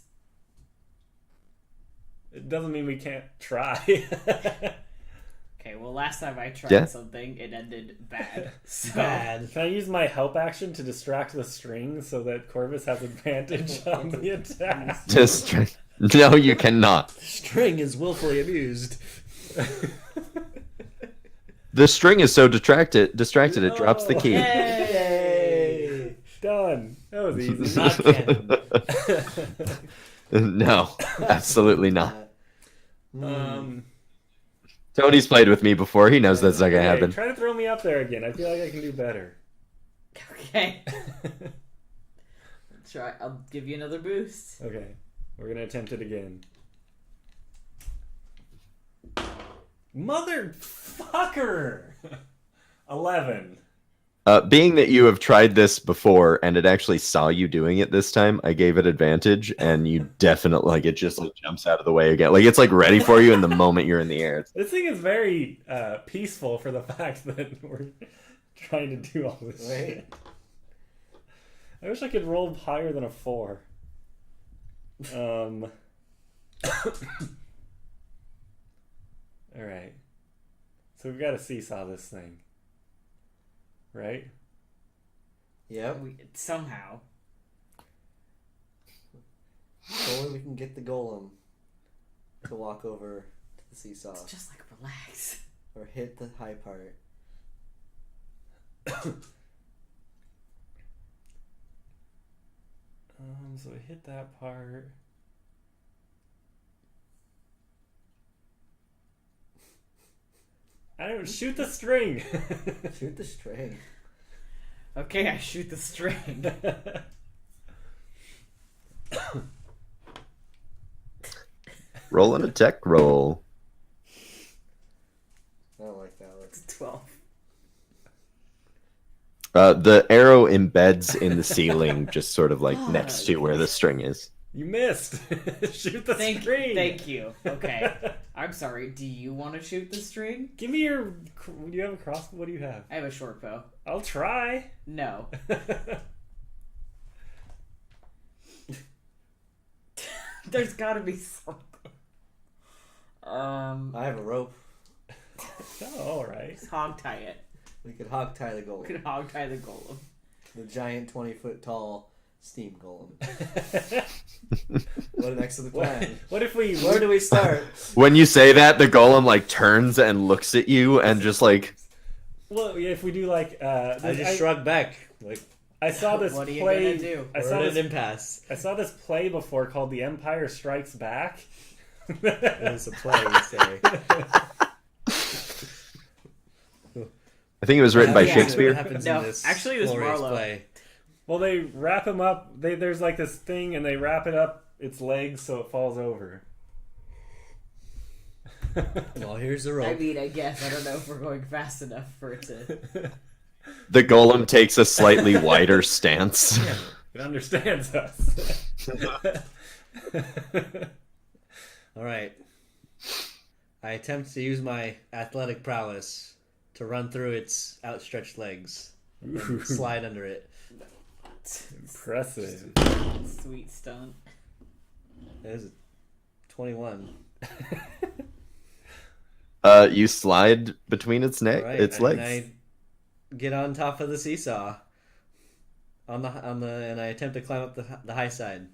It doesn't mean we can't try. Okay, well, last time I tried Yeah. something, it ended bad. So, Bad. Can I use my help action to distract the string so that Corvus has advantage on the attack? Just no, you cannot. String is willfully abused. The string is so distracted it drops the key. Yay! Done. That was easy. Not canon. No, absolutely not. Um, Tony's played with me before. He knows that's not gonna okay, happen. try to throw me up there again. I feel like I can do better. okay. Try. I'll give you another boost. Okay, we're gonna attempt it again. Motherfucker! 11. Being that you have tried this before and it actually saw you doing it this time, I gave it advantage, and you definitely like it just like jumps out of the way again. Like it's like ready for you in the moment you're in the air. This thing is very peaceful for the fact that we're trying to do all this Right. shit. I wish I could roll higher than a 4. All right. So we've got to seesaw this thing, right? Yep. Somehow. Only we can get the golem to walk over to the seesaw It's just like relax. or hit the high part. So I hit that part. I don't shoot the string. Shoot the string. Okay, I shoot the string. Roll an attack roll. I don't like that one. It's 12. The arrow embeds in the ceiling, just sort of like next to where the string is. You missed. Shoot the string. Thank you. Okay. I'm sorry. Do you want to shoot the string? Give me your. Do you have a crossbow? What do you have? I have a short bow. I'll try. No. There's got to be something. I have a rope. Oh, all right. Just hog tie it. We could hog tie the We golem. can hog tie the golem. The giant 20-foot tall steam golem. What an excellent plan. What if we? Where do we start? When you say that, the golem like turns and looks at you and just like Well, yeah, if we do like. I just shrug back. Like, I saw this What are you play. gonna do? I we're saw at an this. impasse. I saw this play before called The Empire Strikes Back. It's a play, you say. I think it was written by Yeah. Shakespeare. What happens No, in this actually it was glorious Marlowe. play. Well, they wrap him up. There's like this thing, and they wrap it up its legs so it falls over. Well, here's the I rope. mean, I guess. I don't know if we're going fast enough for it to... The golem takes a slightly wider stance. It understands us. All right. I attempt to use my athletic prowess to run through its outstretched legs and slide under it. Impressive. Sweet stunt. That is a 21. You slide between its neck, Right. its And legs. I get on top of the seesaw. And I attempt to climb up the high side.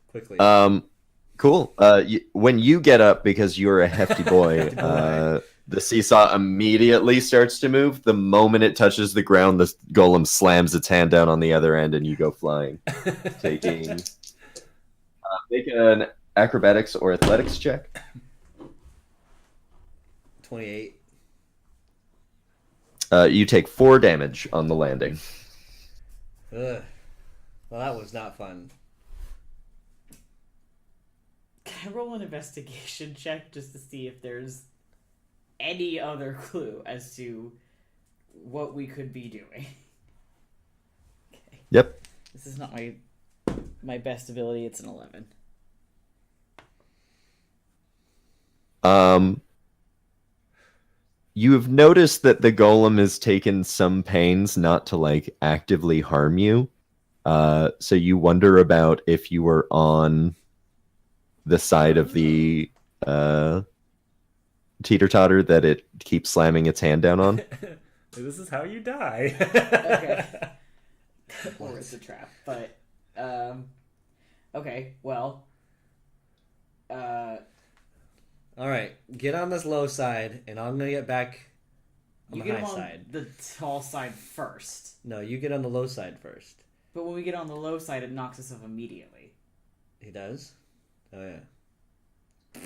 Quickly. Cool. When you get up, because you're a hefty boy, Hefty boy. the seesaw immediately starts to move. The moment it touches the ground, the golem slams its hand down on the other end, and you go flying. Taking make an acrobatics or athletics check. 28. You take 4 damage on the landing. Ugh. Well, that was not fun. Can I roll an investigation check just to see if there's any other clue as to what we could be doing? Okay. Yep. This is not my best ability. It's an 11. You have noticed that the golem has taken some pains not to like actively harm you. So you wonder about if you were on the side of the teeter-totter that it keeps slamming its hand down on. This is how you die. Okay. Or it's a trap, but okay. Well, All right, get on this low side, and I'm gonna get back on you the get high on side. the tall side first. No, you get on the low side first. But when we get on the low side, it knocks us off immediately. He does? Oh, yeah.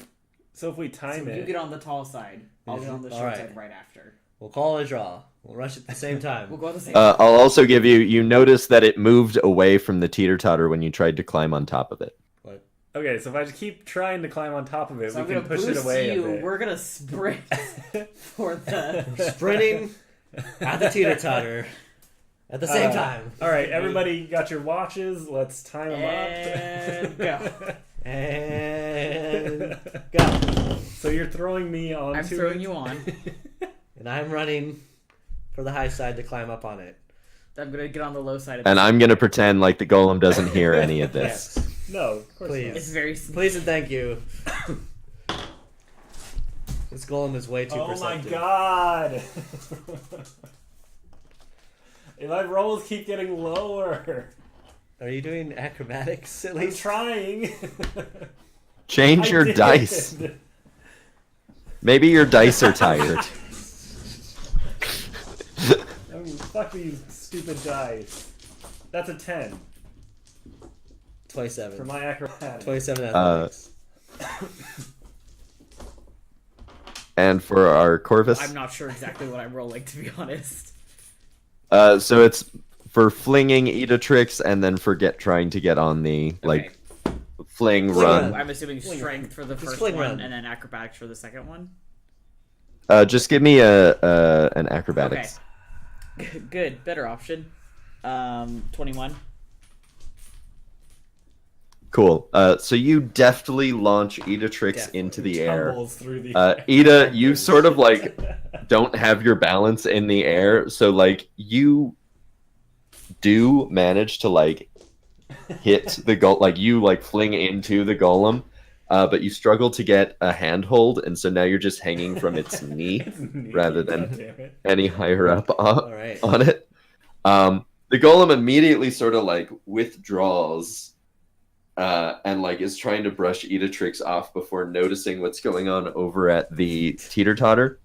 So if we time So it, you get on the tall side, I'll get on the short Alright. side right after. We'll call it a draw. We'll rush at the same time. We'll go at the same I'll also give you notice that it moved away from the teeter-totter when you tried to climb on top of it. What? okay, so if I just keep trying to climb on top of it, So we I'm can gonna push boost it away you. a bit. We're gonna sprint for the. Sprinting at the teeter-totter at the same time. All right, everybody got your watches. Let's time them And go. And go. So you're throwing me on. I'm throwing you on. And I'm running for the high side to climb up on it. I'm gonna get on the low side. And I'm going to pretend like the golem doesn't hear any of this. Yes. No, of course Please. It's very. Please and thank you. This golem is way too not. Oh my perceptive. god! If my rolls keep getting lower. Are you doing acrobatics at I'm least? trying. Change I your did. dice. Maybe your dice are tired. I mean, fuck these stupid dice. That's a 10 27. for my acrobatics. 27 athletics. And for our Corvus, I'm not sure exactly what I'm rolling, to be honest. so it's for flinging Edatrix and then for trying to get on the like fling run. I'm assuming strength for the Just first fling one, run. and then acrobatics for the second one. Just give me an acrobatics. Okay. Good. Better option. 21. Cool. So you deftly launch Edatrix Deftly. into the air. Tumbles through the Eda, you sort of like don't have your balance in the air, so like you do manage to like hit the goal, like you like fling into the golem, but you struggle to get a handhold, and so now you're just hanging from its knee rather than God damn it. any higher up All right. on it. The golem immediately sort of like withdraws and like is trying to brush Edatrix off before noticing what's going on over at the teeter-totter.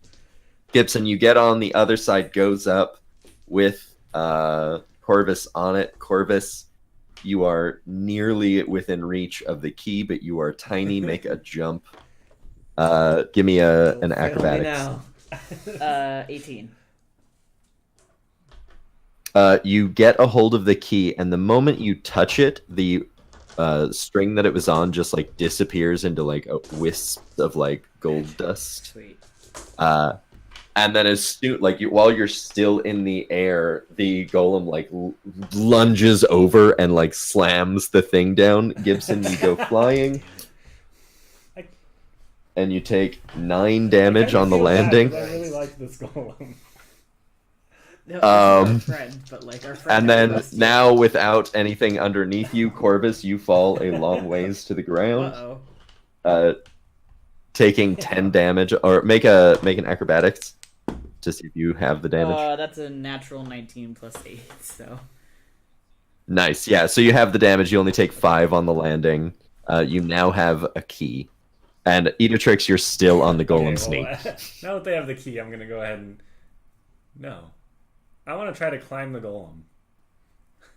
Gibson, you get on the other side, goes up with Corvus on it. Corvus, you are nearly within reach of the key, but you are tiny. Make a jump. Give me an Fail me acrobatics. now. 18. You get a hold of the key, and the moment you touch it, the string that it was on just like disappears into like a wisp of like gold dust. Sweet. And then as soon like while you're still in the air, the golem like lunges over and like slams the thing down. Gibson, you go flying, and you take 9 damage on the landing. I really like this golem. No, this is our friend, but like our friend. And then has now, without anything underneath you, Corvus, you fall a long ways to the ground, Uh-oh. taking 10 damage. Or make an acrobatics to see if you have the damage. That's a natural 19 plus 8, so. Nice, yeah. So you have the damage. You only take 5 on the landing. You now have a key, and Edatrix, you're still on the golem's knee. Now that they have the key, I'm gonna go ahead and I want to try to climb the golem.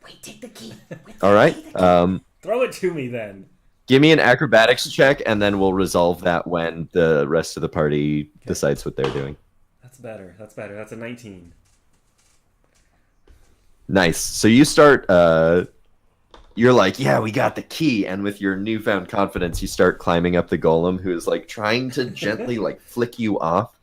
Wait, take the key. All right. Throw it to me then. Give me an acrobatics check, and then we'll resolve that when the rest of the party decides what they're doing. That's better. That's better. That's a 19. Nice. So you start. You're like, yeah, we got the key, and with your newfound confidence, you start climbing up the golem, who is like trying to gently like flick you off.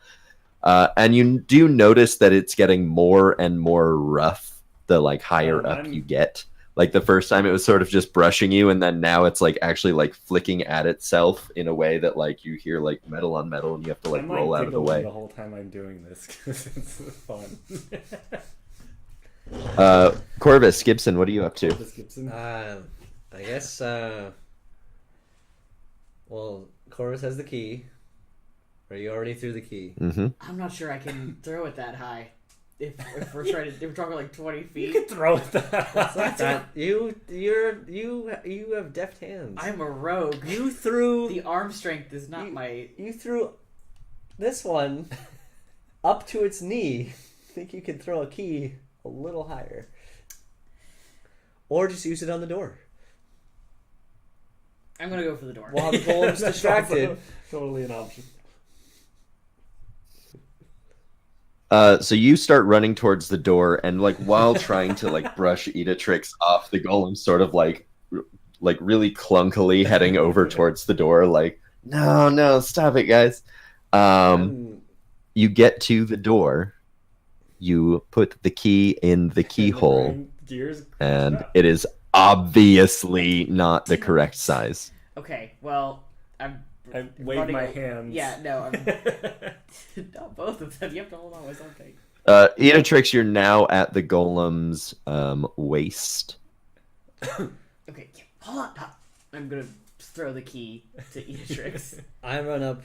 And you do notice that it's getting more and more rough the like higher up you get. Like the first time it was sort of just brushing you, and then now it's like actually like flicking at itself in a way that like you hear like metal on metal, and you have to like roll out of the way. The whole time I'm doing this because it's fun. Corvus Gibson, what are you up to? Corvus Gibson. I guess. Well, Corvus has the key. Or you already threw the key. Mm-hmm. I'm not sure I can throw it that high. If we're trying to, if we're talking like 20 feet, You can throw it that. You have deft hands. I'm a rogue. You threw The arm strength is not my. You threw this one up to its knee. I think you could throw a key a little higher, or just use it on the door. I'm gonna go for the door. While the golem's That's distracted. also totally an option. So you start running towards the door, and like while trying to like brush Editrix off, the golem sort of like really clunkily heading over towards the door, like no, stop it, guys. You get to the door, you put the key in the keyhole, and it is obviously not the correct size. Okay, well, I wave my hands. Yeah, no, I'm not both of them. You have to hold on with something. Editrix, you're now at the golem's waist. Okay, hold on. I'm gonna throw the key to Editrix. I run up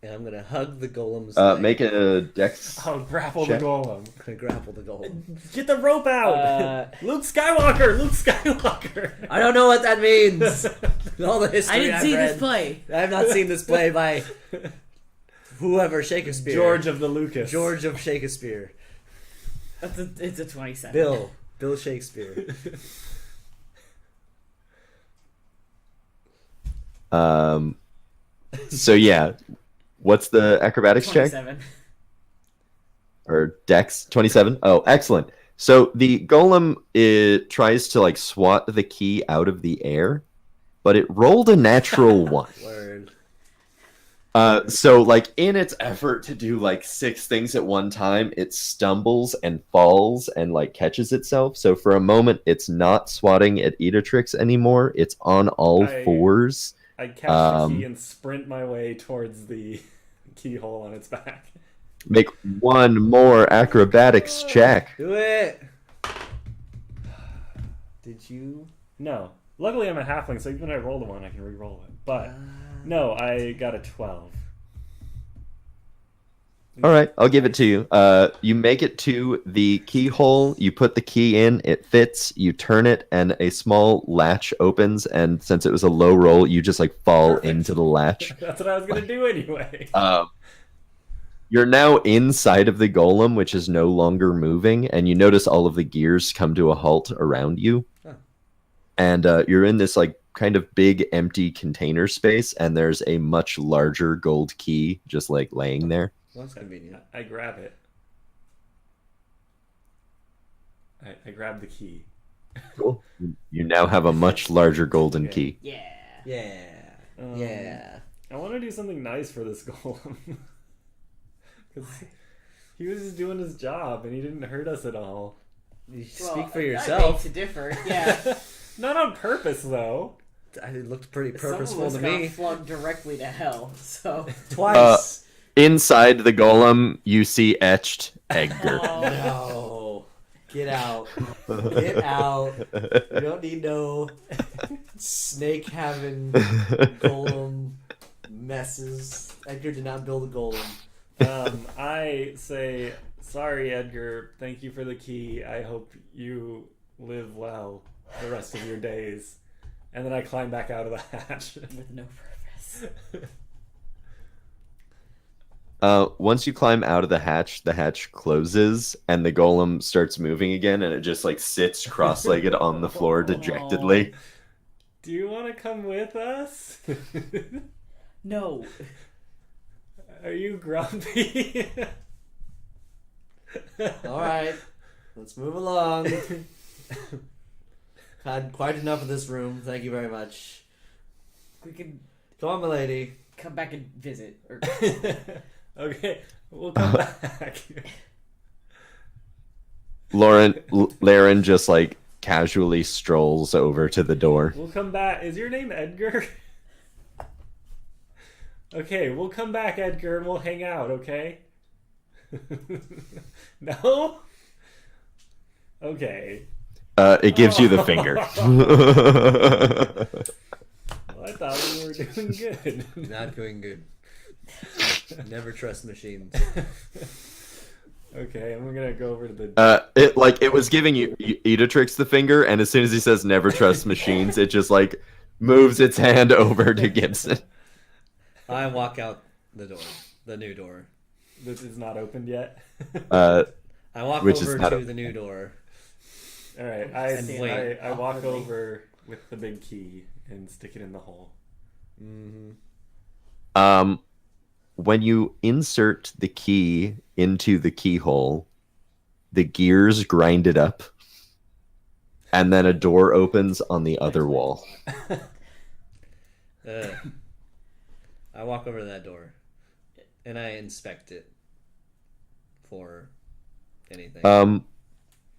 and I'm gonna hug the golem's. Make a dex. Oh, grapple check. the golem. I'm gonna grapple the golem. Get the rope out. Luke Skywalker. Luke Skywalker. I don't know what that means. All the history I didn't I've see read. this play. I have not seen this play by whoever Shakespeare. George of the Lucas. George of Shakespeare. It's a 27. Bill Shakespeare. So yeah, what's the acrobatics check? 27. Or dex? 27? Oh, excellent. So the golem, it tries to like swat the key out of the air, but it rolled a natural 1. Word. So like in its effort to do like 6 things at one time, it stumbles and falls and like catches itself. So for a moment, it's not swatting at Editrix anymore. It's on all fours. I catch the key and sprint my way towards the keyhole on its back. Make one more acrobatics check. Do it. Did you? No. Luckily, I'm a halfling, so even if I roll the 1, I can re-roll it. But no, I got a 12. All right, I'll give it to you. You make it to the keyhole. You put the key in. It fits. You turn it, and a small latch opens. And since it was a low roll, you just like fall into the latch. That's what I was gonna do anyway. You're now inside of the golem, which is no longer moving, and you notice all of the gears come to a halt around you. Huh. And you're in this like kind of big empty container space, and there's a much larger gold key just like laying there. Well, that's convenient. I grab it. I grab the key. Cool. You now have a much larger golden key. Yeah. Yeah. Yeah. I want to do something nice for this golem. Because he was just doing his job, and he didn't hurt us at all. You Well, speak for I yourself. beg to differ. Yeah. Not on purpose, though. It looked pretty Some of purposeful us to got me. Plugged directly to hell. So. Twice. Inside the golem, you see etched Edgar. No. Get out. Get out. You don't need no snake having golem messes. Edgar did not build a golem. I say, sorry, Edgar. Thank you for the key. I hope you live well the rest of your days. And then I climb back out of the hatch. With no purpose. Once you climb out of the hatch closes, and the golem starts moving again, and it just like sits cross-legged on the floor dejectedly. Do you want to come with us? No. Are you grumpy? All right. Let's move along. Had quite enough of this room. Thank you very much. We can Come on, milady. come back and visit. Or Okay, we'll come back. Laren just like casually strolls over to the door. We'll come back. Is your name Edgar? Okay, we'll come back, Edgar, and we'll hang out, okay? No? Okay. It gives you the finger. Well, I thought we were doing good. Not going good. Never trust machines. Okay, and we're gonna go over to the. It was giving you Editrix the finger, and as soon as he says "never trust machines," it just like moves its hand over to Gibson. I walk out the door, the new door. This is not opened yet. I walk Which is over not to open. the new door. All right, Wait. I walk Awkwardly. over with the big key and stick it in the hole. When you insert the key into the keyhole, the gears grind it up, and then a door opens on the other wall. I walk over to that door, and I inspect it for anything.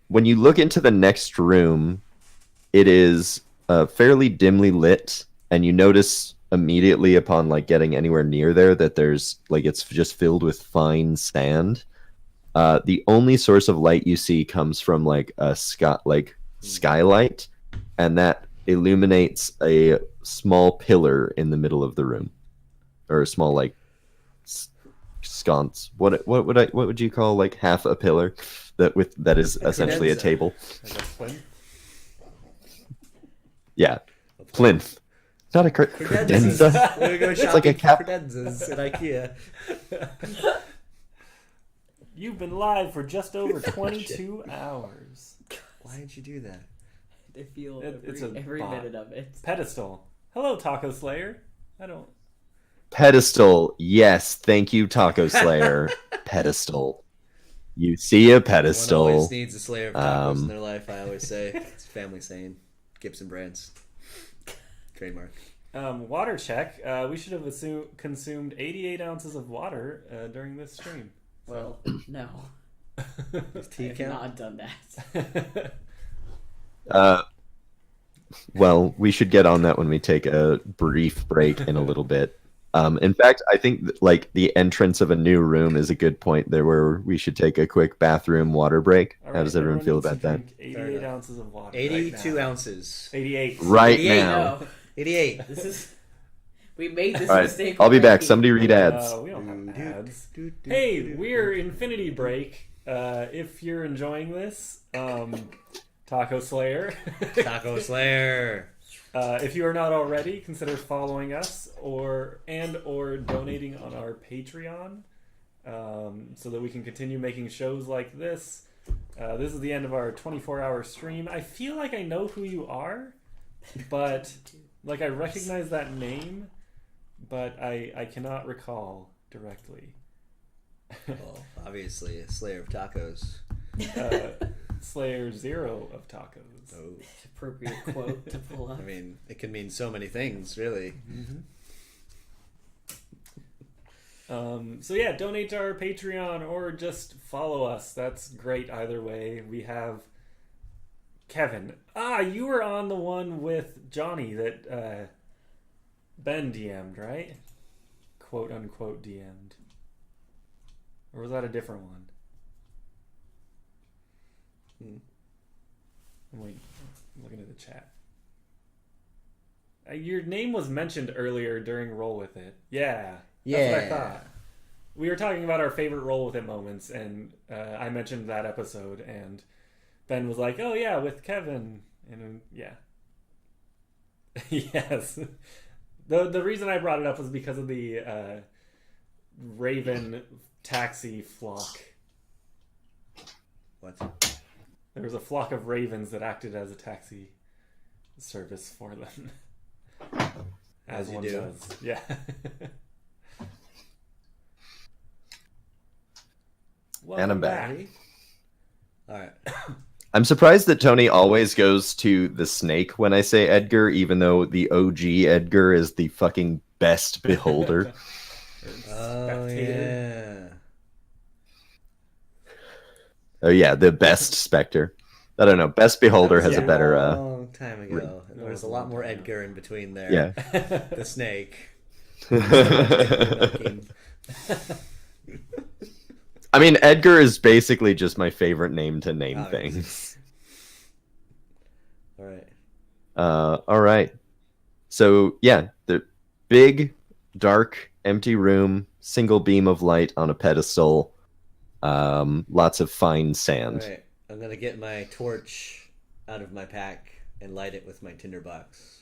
When you look into the next room, it is fairly dimly lit, and you notice immediately upon like getting anywhere near there that there's like it's just filled with fine sand. The only source of light you see comes from like a skylight, and that illuminates a small pillar in the middle of the room, or a small like sconce. What would you call like half a pillar that is essentially a Credenza. table? I guess Flynn? Yeah, plinth. Not a credenza. We're gonna go It's shopping like a for cap. credenzas at IKEA. You've been live for just over 22 hours. Why did you do that? I feel It's every a bot. minute of it. Pedestal. Hello, Taco Slayer. I don't. Pedestal. Yes, thank you, Taco Slayer. Pedestal. You see a One pedestal. always needs a slayer of tacos in Um, their life. I always say it's a family saying. Gibson Brands. Trademark. Water check. We should have consumed 88 ounces of water during this stream. Well, no. Does tea I've count? not done that. Well, we should get on that when we take a brief break in a little bit. In fact, I think like the entrance of a new room is a good point there where we should take a quick bathroom water break. All How does everyone feel about that? 88 ounces of water. 82 right now. ounces. 88. Right 88 now. No, 88. this is. We made this All right, mistake. I'll be back. already. Somebody read ads. We don't have ads. Hey, we're Infinity Break. If you're enjoying this, Taco Slayer. Taco Slayer. If you are not already, consider following us or donating on our Patreon, so that we can continue making shows like this. This is the end of our 24-hour stream. I feel like I know who you are, but like I recognize that name, but I cannot recall directly. Well, obviously, a slayer of tacos. Slayer Zero of Tacos. Oh. Appropriate quote to pull up. I mean, it can mean so many things, really. So yeah, donate to our Patreon or just follow us. That's great either way. We have Kevin. You were on the one with Johnny that Ben DM'd, right? Quote unquote DM'd. Or was that a different one? I'm looking at the chat. Your name was mentioned earlier during Roll With It. Yeah. That's what I thought. We were talking about our favorite Roll With It moments, and I mentioned that episode, and Ben was like, "Oh yeah, with Kevin," and yeah, yes. The reason I brought it up was because of the Raven taxi flock. What? There was a flock of ravens that acted as a taxi service for them. As you one do. does. Yeah. And I'm back. All right. I'm surprised that Tony always goes to the snake when I say Edgar, even though the OG Edgar is the fucking best beholder. Oh Spectator. yeah. Oh yeah, the best Spectre. I don't know. Best beholder has a Yeah. better. Long time ago. That There's was a a lot long more time Edgar in between there. Yeah. The snake. Edgar milking. I mean, Edgar is basically just my favorite name to name Oh, things. All right. All right. So yeah, the big, dark, empty room, single beam of light on a pedestal. Lots of fine All sand. right. I'm gonna get my torch out of my pack and light it with my tinderbox.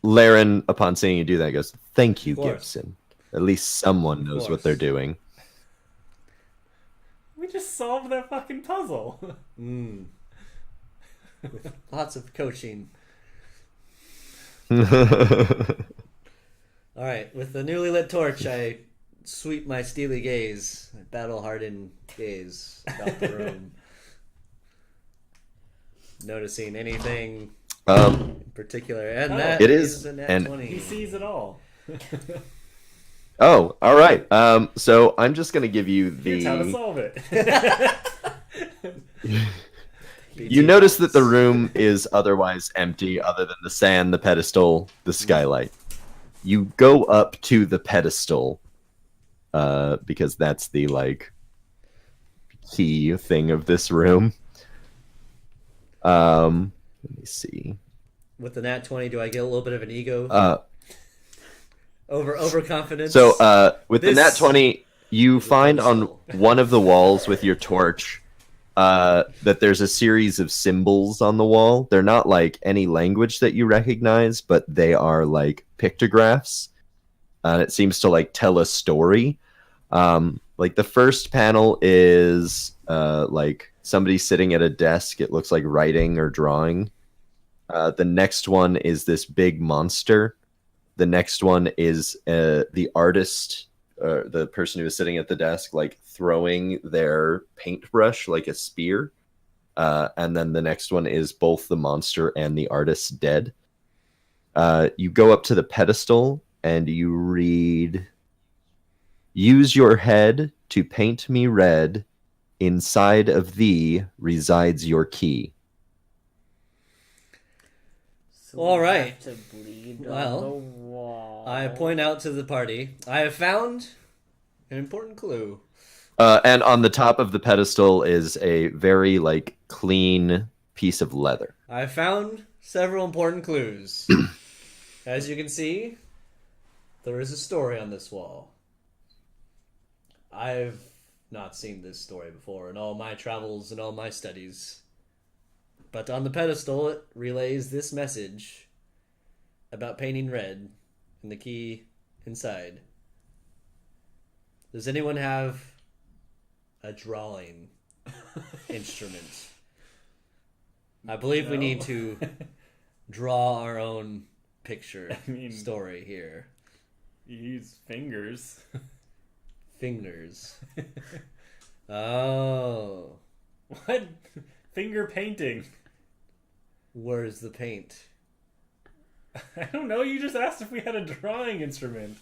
Laren, upon seeing you do that, goes, "Thank you, Of course. Gibson. At least someone knows what they're doing." We just solved that fucking puzzle. With lots of coaching. All right. With the newly lit torch, I sweep my steely gaze, my battle-hardened gaze about the room, noticing anything in particular. And Oh, that it is is a nat an- 20. He sees it all. Oh, all right. So I'm just gonna give you Here's how to the. solve it. You notice that the room is otherwise empty, other than the sand, the pedestal, the skylight. You go up to the pedestal, because that's the key thing of this room. Let me see. With the nat 20, do I get a little bit of an ego? Uh, Overconfidence? So, with the This nat 20, you is a find on pedestal. one of the walls with your torch that there's a series of symbols on the wall. They're not like any language that you recognize, but they are like pictographs. And it seems to like tell a story. Like the first panel is like somebody sitting at a desk. It looks like writing or drawing. The next one is this big monster. The next one is the artist, the person who is sitting at the desk, like throwing their paintbrush like a spear. And then the next one is both the monster and the artist dead. You go up to the pedestal and you read, "Use your head to paint me red. Inside of thee resides your key." So All we right. have to bleed Well, on the wall. I point out to the party, I have found an important clue. And on the top of the pedestal is a very clean piece of leather. I found several important clues. As you can see, there is a story on this wall. I've not seen this story before in all my travels and all my studies. But on the pedestal, it relays this message about painting red and the key inside. Does anyone have a drawing instrument? I believe we No. need to draw our own picture I mean- story here. You use fingers. Fingers. Oh. What? Finger painting. Where's the paint? I don't know. You just asked if we had a drawing instrument.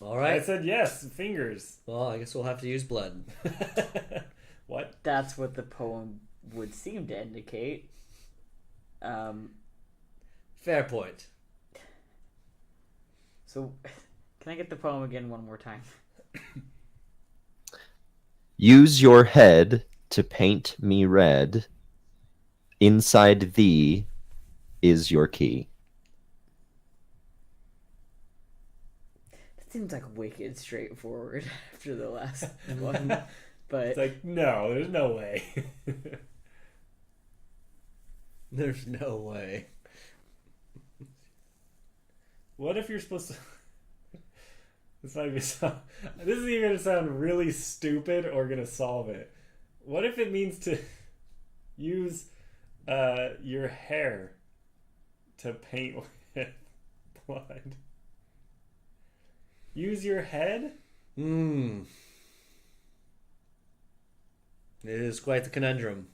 All I right. said yes. Fingers. Well, I guess we'll have to use blood. What? That's what the poem would seem to indicate. Fair point. So, can I get the poem again one more time? "Use your head to paint me red. Inside thee is your key." That seems like wicked straightforward after the last one. But It's like, no, there's no way. There's no way. What if you're supposed to... This might be this is either going to sound really stupid or going to solve it. What if it means to use your hair to paint with blood? Use your head? It is quite the conundrum.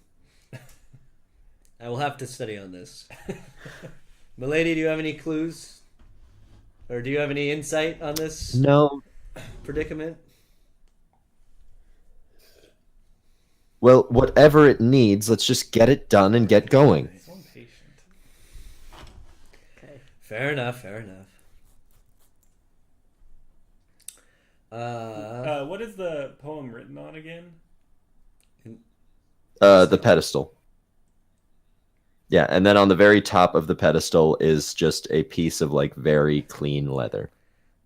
I will have to study on this. Milady, do you have any clues? Or do you have any insight on this No. predicament? Well, whatever it needs, let's just get it done and get going. So impatient. Okay. Fair enough, fair enough. What is the poem written on again? The pedestal. Yeah, and then on the very top of the pedestal is just a piece of like very clean leather.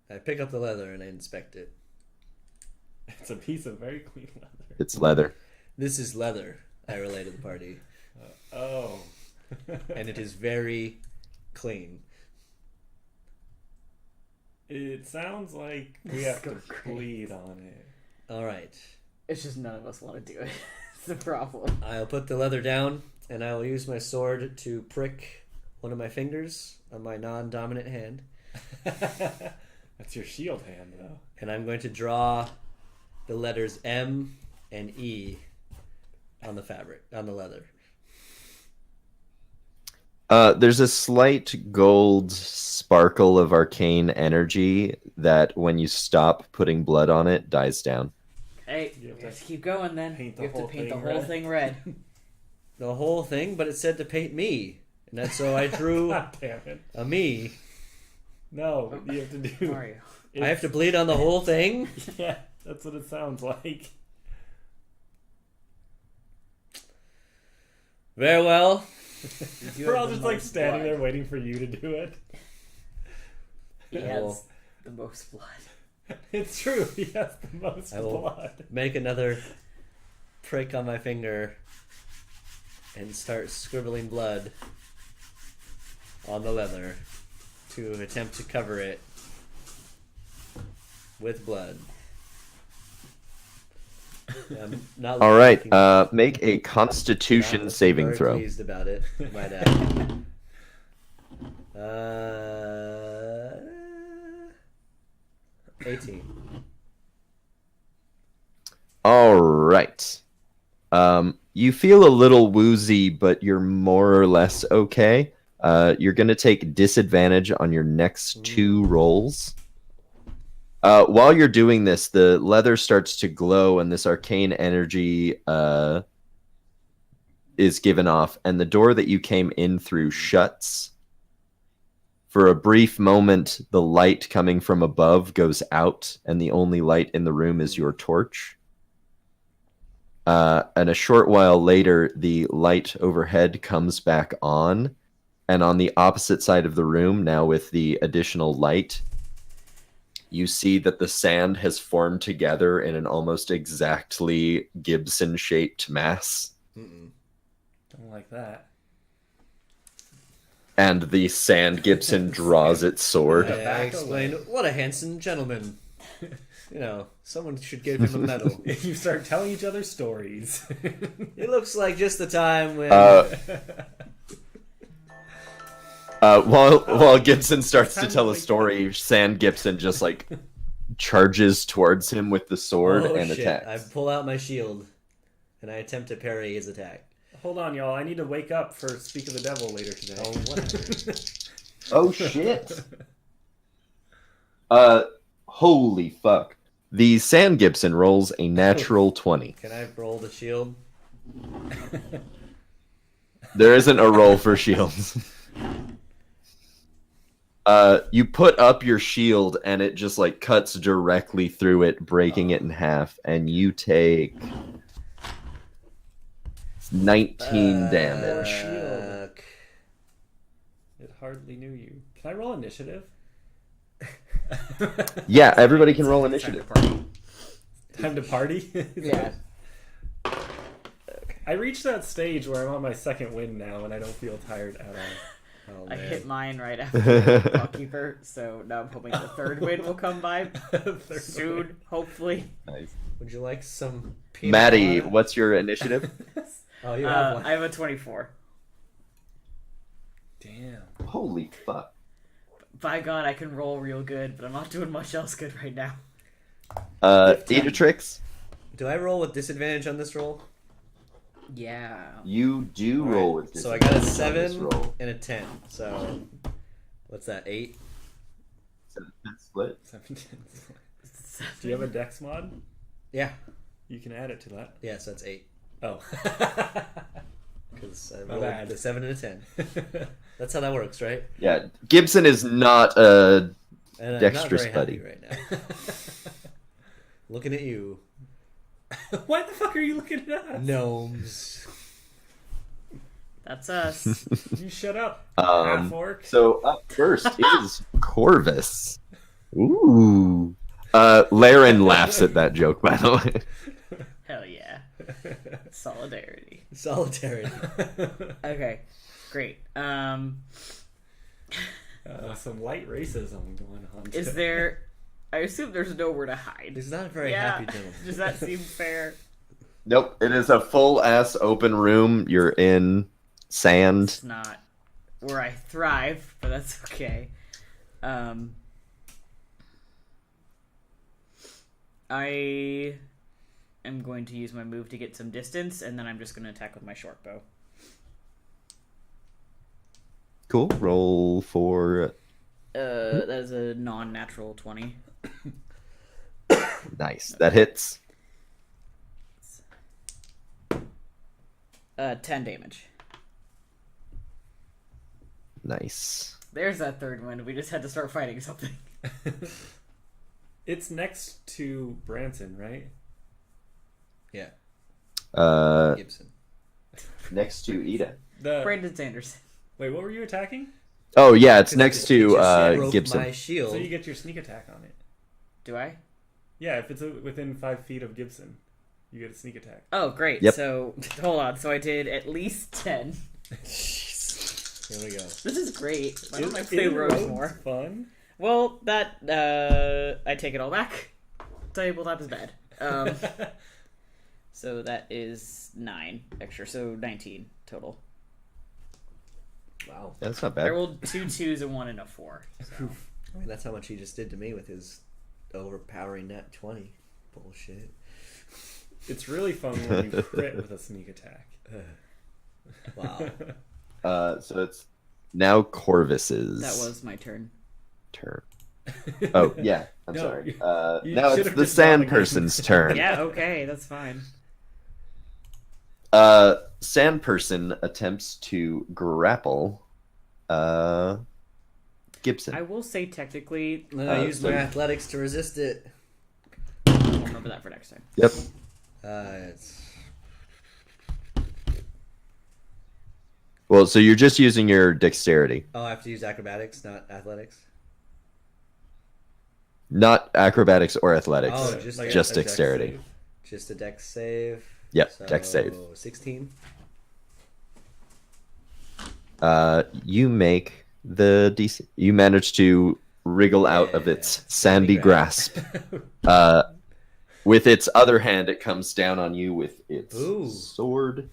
I pick up the leather and I inspect it. It's a piece of very clean leather. It's leather. This is leather, I relay to the party. Oh. And it is very clean. It sounds like we have to Go great. bleed on it. Alright. It's just none of us want to do it. It's the problem. I'll put the leather down and I will use my sword to prick one of my fingers on my non-dominant hand. That's your shield hand, though. And I'm going to draw the letters M and E on the fabric, on the leather. There's a slight gold sparkle of arcane energy that, when you stop putting blood on it, dies down. Hey, You have we to have to keep going then. paint the We have to whole paint the thing whole red. thing red. The whole thing, but it said to paint me. And that's so I drew God damn it. a me. No, you have to do... Mario. I have to bleed on the whole thing? Yeah, that's what it sounds like. Very well. We're all just like standing there waiting for you to do it. He I will has the most blood. It's true, he has the most I will blood. make another prick on my finger and start scribbling blood on the leather to attempt to cover it with blood. I'm not All right, looking- make a Constitution not saving very throw. Pleased about it, might add. 18. All right. You feel a little woozy, but you're more or less okay. You're going to take disadvantage on your next 2 rolls. While you're doing this, the leather starts to glow and this arcane energy is given off, and the door that you came in through shuts. For a brief moment, the light coming from above goes out, and the only light in the room is your torch. And a short while later, the light overhead comes back on, and on the opposite side of the room, now with the additional light, you see that the sand has formed together in an almost exactly Gibson-shaped mass. Mm-mm. Don't like that. And the sand Gibson draws its sword. I back explained, what a handsome gentleman. You know, someone should give him a medal. You start telling each other stories. It looks like just the time when... While Gibson starts to Time tell to a wake story, Sand Gibson just like charges towards him with the sword oh, and shit. attacks. I pull out my shield and I attempt to parry his attack. Hold on, y'all. I need to wake up for Speak of the Devil later today. Oh, whatever. Oh shit! Holy fuck! The Sand Gibson rolls a natural 20. Can I roll the shield? There isn't a roll for shields. You put up your shield and it just like cuts directly through it, breaking it in half, and you take 19 damage. Fuck. It hardly knew you. Can I roll initiative? Yeah, everybody can roll initiative. Time to party? Yeah. I reached that stage where I'm on my second win now and I don't feel tired at all. Oh, I man. hit mine right after the Clockkeeper, so now I'm hoping the third win will come by Third soon, win. hopefully. Nice. Would you like some peanut Maddie, butter? what's your initiative? Oh, you have one. I have a 24. Damn. Holy fuck. By God, I can roll real good, but I'm not doing much else good right now. Editrix? Do I roll with disadvantage on this roll? Yeah. You do All roll right, with so I got a disadvantage on this 7 roll. and a 10. So what's that? 8. So that's split. 17. Do you have a dex mod? Yeah. You can add it to that. Yeah. So that's 8. Oh. Because I My rolled bad. the 7 and a 10. That's how that works, right? Yeah, Gibson is not a And I'm dexterous not very buddy. happy right now. Looking at you, Why the fuck are you looking at us? gnomes. That's us. You shut up, half orc. So up first is Corvus. Ooh. Laren laughs at that joke, by the way. Hell yeah. Solidarity. Solidarity. Okay, great. Some light racism going on. Is there? I assume there's nowhere to hide. He's not a very Yeah. happy gentleman. Does that seem fair? Nope, it is a full ass open room. You're in sand. It's not where I thrive, but that's okay. I am going to use my move to get some distance, and then I'm just going to attack with my short bow. Cool. Roll for That is a non-natural 20. nice. That hits. 10 damage. Nice. There's that third one. We just had to start fighting something. It's next to Branson, right? Yeah, Gibson. Next to Ida. Brandon Sanderson. Wait, what were you attacking? Oh yeah, it's next It to just broke Gibson. my shield. So you get your sneak attack on it. Do I? Yeah, if it's within 5 feet of Gibson, you get a sneak attack. Oh, great. Yep. So, hold on. So I did at least 10. Here we go. This is great. Why don't I play rogues more? Fun. Well, that, I take it all back. Tabletop is bad. So that is 9 extra, so 19 total. Wow. That's not I bad. rolled 2 2s and 1 and a 4. So. I mean, that's how much he just did to me with his overpowering nat 20 bullshit. It's really fun when you crit with a sneak attack. Wow. So it's now Corvus's That was my turn. turn. Oh yeah, I'm No, sorry. you Now it's should've the just sand gone again. person's turn. Yeah, okay, that's fine. Sand person attempts to grapple Gibson. I will say technically, I used so- my athletics to resist it. I'll remember that for next time. Yep. It's Well, so you're just using your dexterity, I have to use acrobatics, not athletics. not acrobatics or athletics. Oh, just Like just a dex dexterity. save. Just a dex save. Yep, dex save. 16. You make the decent. You manage to wriggle out of its sandy grasp. With its other hand, it comes down on you with its Ooh. sword,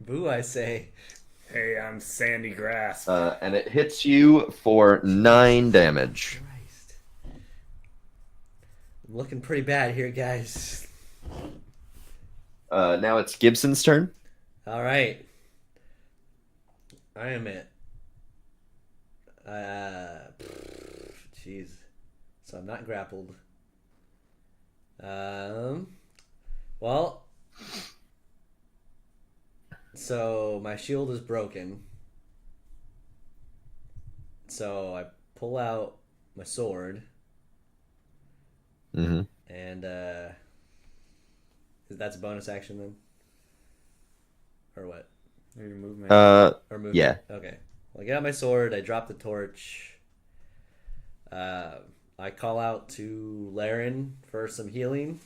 Boo, I say. Hey, I'm Sandy Grass. and it hits you for 9 damage. Christ. I'm looking pretty bad here, guys. Now it's Gibson's turn. All right. I am it. Jeez. So I'm not grappled. Well. So my shield is broken. So I pull out my sword Mm-hmm. and that's a bonus action then? Or what? Your movement. Or movement? Yeah. Okay. Well, I get out my sword. I drop the torch. I call out to Laren for some healing.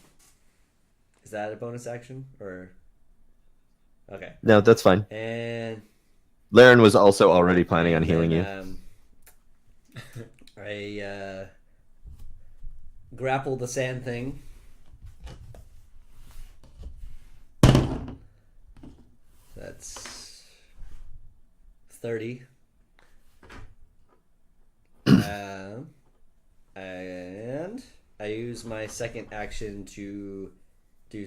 Is that a bonus action or? Okay. No, that's fine. And Laren was also already planning on healing you. I grapple the sand thing. That's 30. And I use my second action to do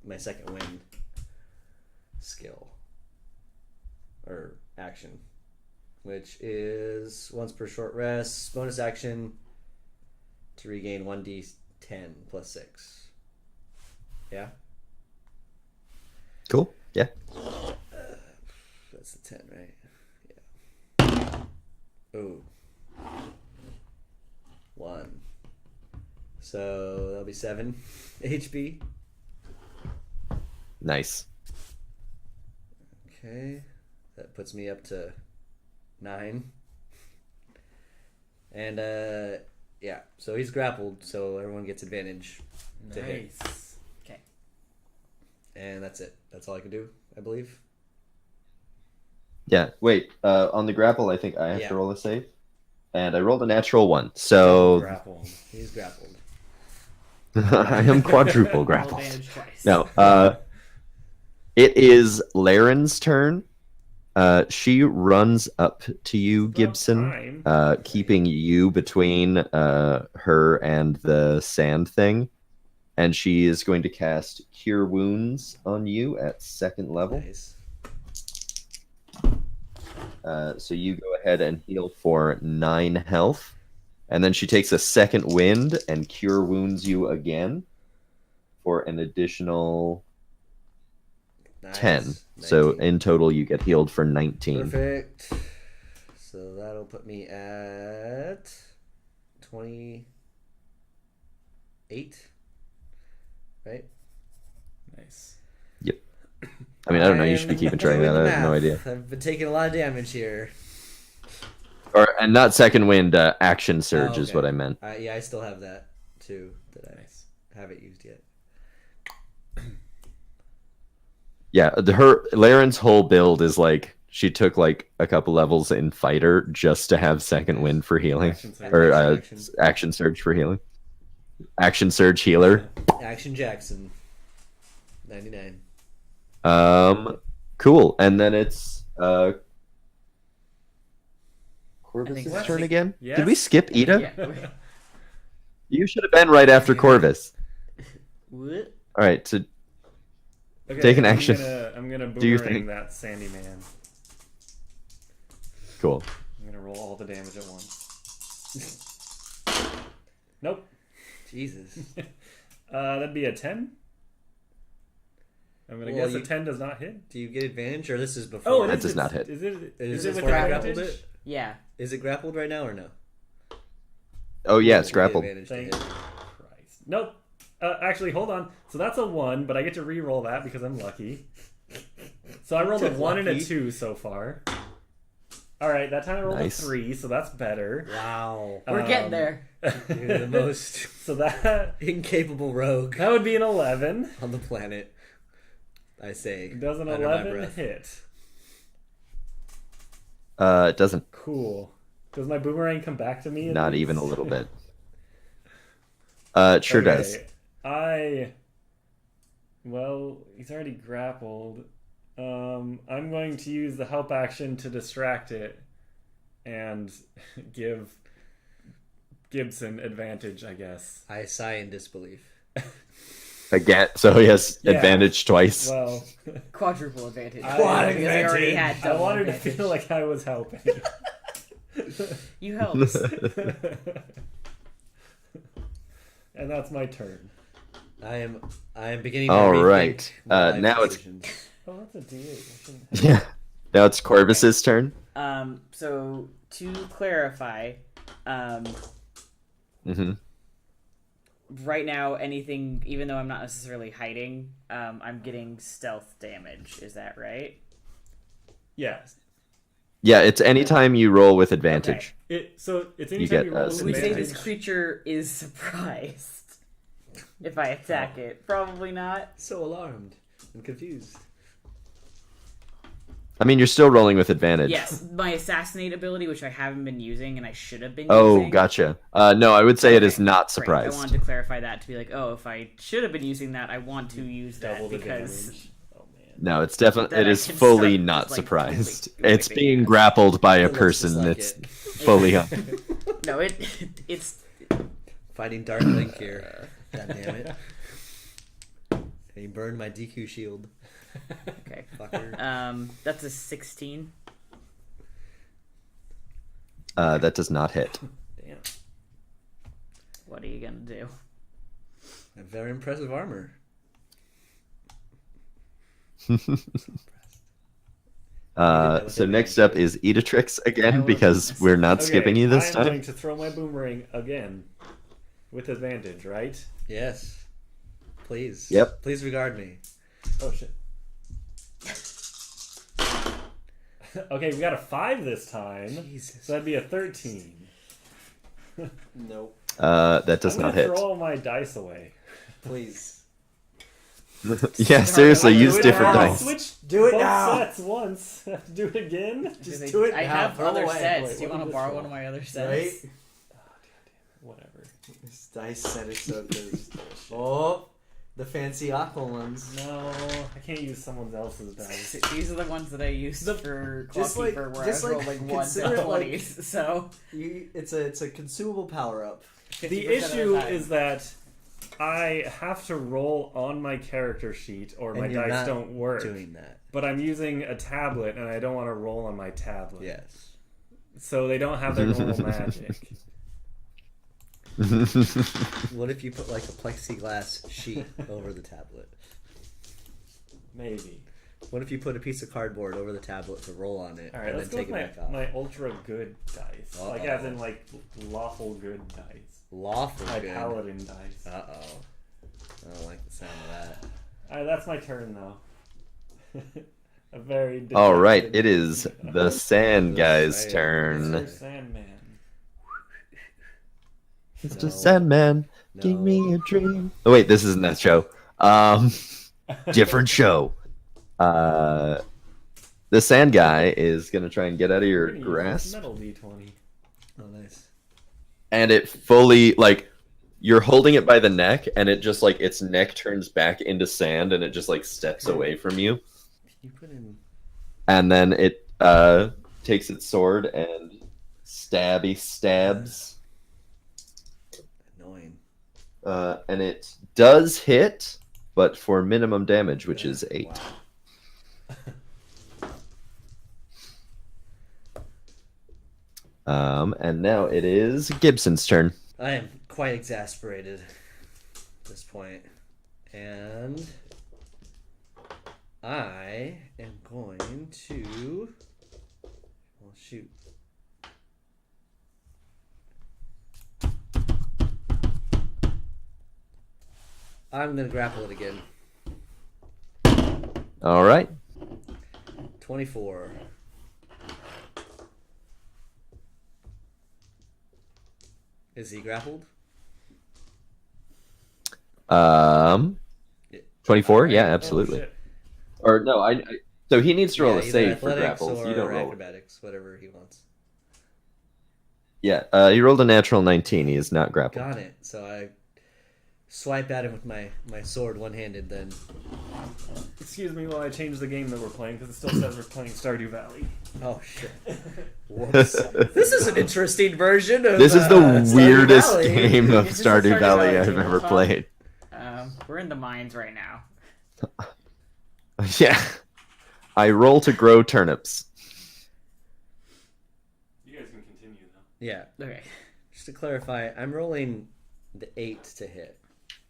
my second wind. skill or action, which is once per short rest, bonus action to regain 1d10 plus 6. Yeah? Cool. Yeah. That's the 10, right? Yeah. Ooh. 1. So that'll be 7 HP. Nice. Okay. That puts me up to 9. And yeah, so he's grappled, so everyone gets advantage to hit. Nice. Okay. And that's it. That's all I can do, I believe. Yeah. Wait. On the grapple, I think I have Yeah. to roll a save, and I rolled a natural 1. So Grapple. He's grappled. I am quadruple Roll grappled. advantage twice. No. It is Laren's turn. She runs up to you, About Gibson, time. keeping you between her and the sand thing. And she is going to cast Cure Wounds on you at 2nd level. Nice. So you go ahead and heal for 9 health. And then she takes a second wind and Cure Wounds you again for an additional 10. Nice. So 19. in total, you get healed for 19. Perfect. So that'll put me at 28. Right? Nice. I mean, I don't know. You should be keeping track of that. I have no idea. I've been taking a lot of damage here. And not second wind, action surge is okay. what I meant. Yeah, I still have that too. That I Nice. haven't used yet. Yeah, Laren's whole build is like she took like a couple levels in fighter just to have second wind for healing, Action surge. or Action. action surge for healing. Action surge healer. Action Jackson. 99. Cool. And then it's I Corvus' think turn so. again. Yes. Did we skip Ida? Yeah. You should have been right after Corvus. What? All right, so Okay, Take an action. I'm gonna Do your boomerang thing. that Sandy Man. cool. I'm gonna roll all the damage at once. Nope. Jesus. That'd be a 10. I'm gonna Well, guess you- a 10 does not hit. Do you get advantage, or this is before? Oh, That it does is. not hit. Is it? Is Is it it with before I advantage? grappled it? Yeah. Is it grappled right now or no? Oh yeah, it's Get grappled. advantage to Thank hit. Christ. Nope. Actually, hold on. So that's a 1, but I get to re-roll that because I'm lucky. So I rolled a 1 and a Lucky. 2 so far. All right, that time I rolled Nice. a 3, so that's better. Wow. We're getting there. You're the most So that incapable rogue would be an 11. on the planet. I say. Does an under my 11 breath. hit? It doesn't. Cool. Does my boomerang come back to me? at Not least? even a little bit. It sure does. Well, he's already grappled. I'm going to use the help action to distract it and give Gibson advantage, I guess. I sigh in disbelief. Again, so he has Yeah. advantage twice. Well, Quadruple advantage. Quad Because I already had I double wanted to advantage. feel like I was helping. You helped. Uh, And that's my turn. I am beginning to All rethink right. my life Now it's- decisions. Oh, that's a D8. I shouldn't have- Yeah. Now it's Corvus's turn. So to clarify, hmm right now anything, even though I'm not necessarily hiding, I'm getting stealth damage. Is that right? Yeah. Yeah, it's anytime you roll with advantage. So it's You anytime get, you roll uh, with some We say advantage. this creature is surprised if I attack it. Probably not. So alarmed and confused. I mean, you're still rolling with advantage. Yes, my assassinate ability, which I haven't been using and I should have been Oh, using. gotcha. No, I would say it is Okay, not great. surprised. I wanted to clarify that to be like, oh, if I should have been using that, I want to use that Double the because damage. Oh man. No, it's definitely That it I is can fully start, not like, surprised. totally It's wiping being ass. grappled by a It looks person just like that's it. fully on. no, it's Fighting Dark Link here. God damn it. And you burned my DQ shield. Okay. Fucker. That's a 16. That does not hit. Damn. What are you gonna do? A very impressive armor. So next up is Edatrix I again will- because we're not Okay, skipping you this I'm time. going to throw my boomerang again with advantage, right? Yes. Please. Yep. Please regard me. Oh shit. Okay, we got a 5 this time. Jesus. So that'd be a 13. Nope. That does I'm not gonna hit. throw all my dice away. Please. Yeah, seriously, I'll use do it different now. dice. Switch Do it both now. sets once. Have to do it again. Just They- do it I now. have Throw other away. sets. Wait, Do you what want to did this borrow roll? one of my other sets? Right? Whatever. This dice set is so good. Oh, the fancy aqua ones. No, I can't use someone else's dice. These are the ones that I used for just like- Clockkeeper, where just I was like, rolling ones consider and it like- 20s. So It's a consumable power up. The 50% of issue time. is that I have to roll on my character sheet or my And you're dice not don't work. Doing that. But I'm using a tablet and I don't want to roll on my tablet. Yes. So they don't have their normal magic. What if you put like a plexiglass sheet over the tablet? Maybe. What if you put a piece of cardboard over the tablet to roll on it Alright, and let's then go take with it back off? my ultra good dice. Like Uh-oh. as in like lawful good dice. Lawful My good. paladin dice. Uh-oh. I don't like the sound of that. Alright, that's my turn though. A very All right, dejected- it is the Sand Guy's Sand. turn. Mr. Sandman. Mr. No. Sandman, give No. me a dream. Oh wait, this isn't that show. Different show. The Sand Guy is gonna try and get out of your We're gonna use grasp, Metal D20. Oh, nice. and it fully like you're holding it by the neck, and it just like its neck turns back into sand, and it just like steps away from you, Can you put in... and then it takes its sword and stabs. Annoying. And it does hit, but for minimum damage, which is 8. Wow. And now it is Gibson's turn. I am quite exasperated at this point. And I am going to... Well, shoot. I'm going to grapple it again. All right. 24. Is he grappled? 24. Yeah, Oh, absolutely. shit. Or no, so he needs to roll a either save for athletics grapples. or You don't roll. acrobatics, whatever he wants. Yeah, he rolled a natural 19. He is not grappled. Got it. So I swipe at him with my sword one-handed then. Excuse me while I change the game that we're playing because it still says we're playing Stardew Valley. Oh, shit. Whoops. This is an interesting version of This is the Stardew weirdest Valley. game of This is Stardew Stardew Valley Valley I've game. ever played. we're in the mines right now. Yeah. I roll to grow turnips. You guys can continue though. Yeah. Okay. Just to clarify, I'm rolling the 8 to hit.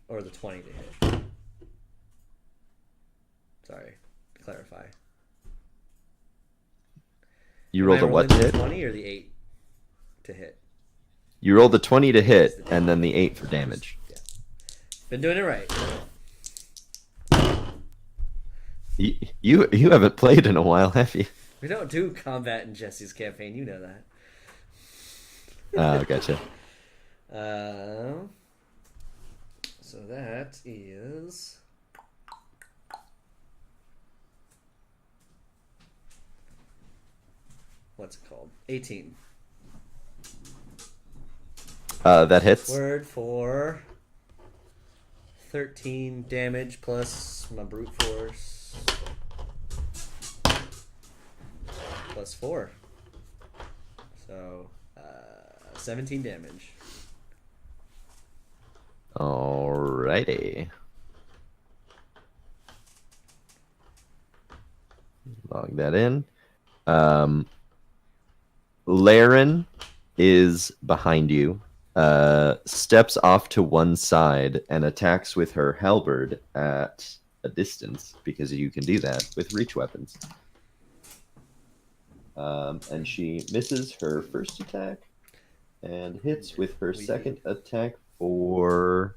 Or the 20 to hit. Sorry. To clarify. You Am rolled I a what rolling to the hit? 20 or the 8 to hit? You rolled the 20 to hit, and then the 8 for damage. Yeah. Been doing it right. You haven't played in a while, have you? We don't do combat in Jesse's campaign, you know that. Oh, gotcha. So that is... What's it called? 18. That hits. Word for 13 damage plus my brute force plus 4. So 17 damage. Alrighty. Log that in. Laren is behind you, steps off to one side and attacks with her halberd at a distance, because you can do that with reach weapons. And she misses her first attack and hits with her second attack for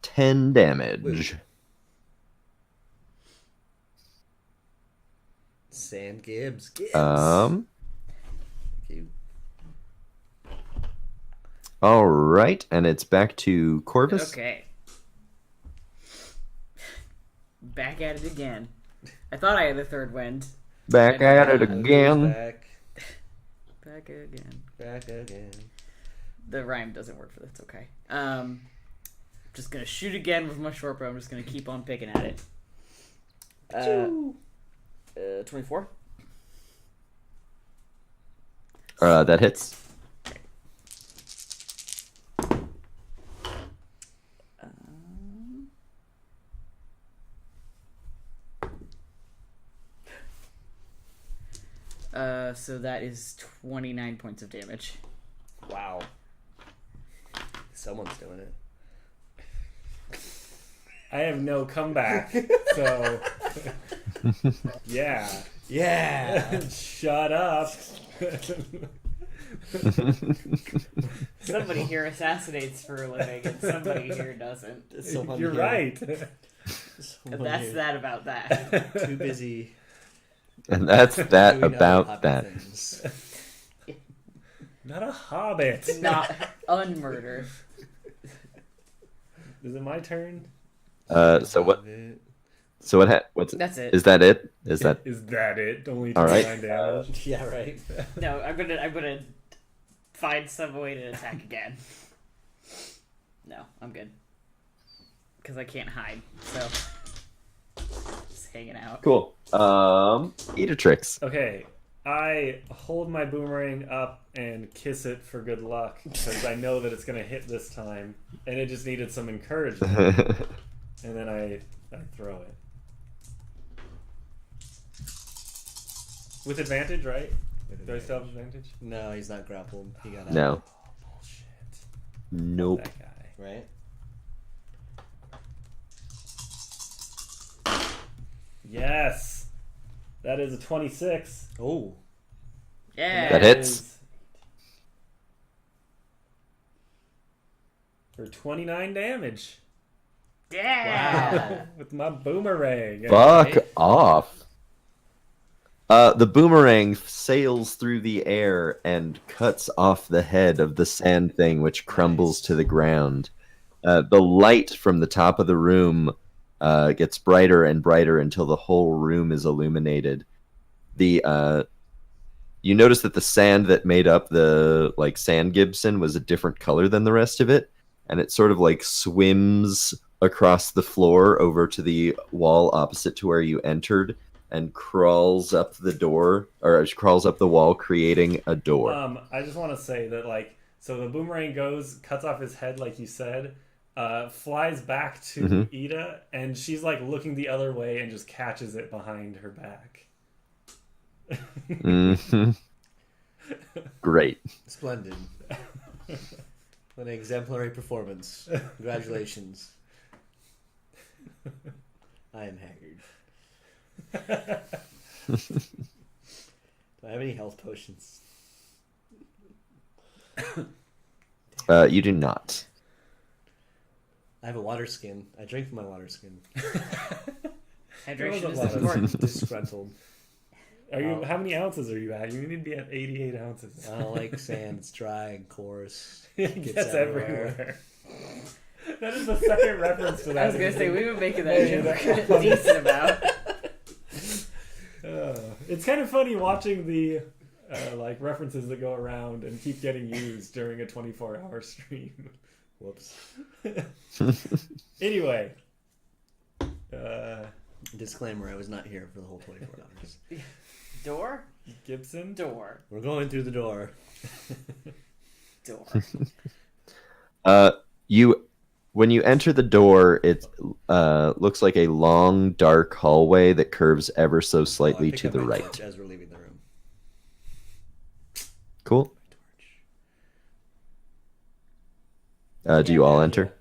10 damage. Sand Gibbs. You. All right, and it's back to Corvus. Okay. Back at it again. I thought I had the third wind. Back at it again. Back again. Back again. The rhyme doesn't work for this. Okay. Just gonna shoot again with my short bow. I'm just gonna keep on picking at it. 24. That hits. So that is 29 points of damage. Wow. Someone's doing it. I have no comeback, so yeah. Yeah. Shut up. Somebody here assassinates for a living, and somebody here doesn't. Someone You're here- right. And that's that about that. Too busy. And that's that doing other about hobby that. things. Not a hobbit. Not unmurder. Is it my turn? So what? So what's? That's it. Is that it? Is that? Is that it? Only All right. 29 damage. Yeah, right. No, I'm gonna find some way to attack again. No, I'm good. Because I can't hide, so just hanging out. Cool. Eatertrix. Okay, I hold my boomerang up and kiss it for good luck because I know that it's gonna hit this time, and it just needed some encouragement. And then I throw it with advantage, right? Do I still have advantage? No, he's not grappled. He got out. No. Oh, bullshit. Nope. That guy. Right? Yes, that is a 26. Oh. Yeah. That hits. is For 29 damage Yeah. with my boomerang. Fuck Okay. off. The boomerang sails through the air and cuts off the head of the sand thing, which crumbles to the ground. The light from the top of the room gets brighter and brighter until the whole room is illuminated. You notice that the sand that made up the sand Gibson was a different color than the rest of it, and it sort of swims across the floor over to the wall opposite to where you entered and crawls up the door, or crawls up the wall, creating a door. I just want to say that so the boomerang cuts off his head like you said, flies back to Ida, and she's looking the other way and just catches it behind her back. Mhm. Great. Splendid. What an exemplary performance. Congratulations. I am haggard. Do I have any health potions? You do not. I have a water skin. I drink from my water skin. Hydration is That was a lot of- important. Disgruntled. How many ounces are you at? You need to be at 88 ounces. I don't like sand. It's dry and coarse. It Gets gets everywhere. everywhere. That is the second reference to that. I was gonna say we've been making that joke a decent amount. It's kind of funny watching the references that go around and keep getting used during a 24-hour stream. Whoops. Anyway, Disclaimer, I was not here for the whole 24 hours. Door? Gibson. Door. We're going through the door. Door. when you enter the door, it looks like a long, dark hallway that curves ever so slightly to the right. As we're leaving the room. Cool. Do you all enter?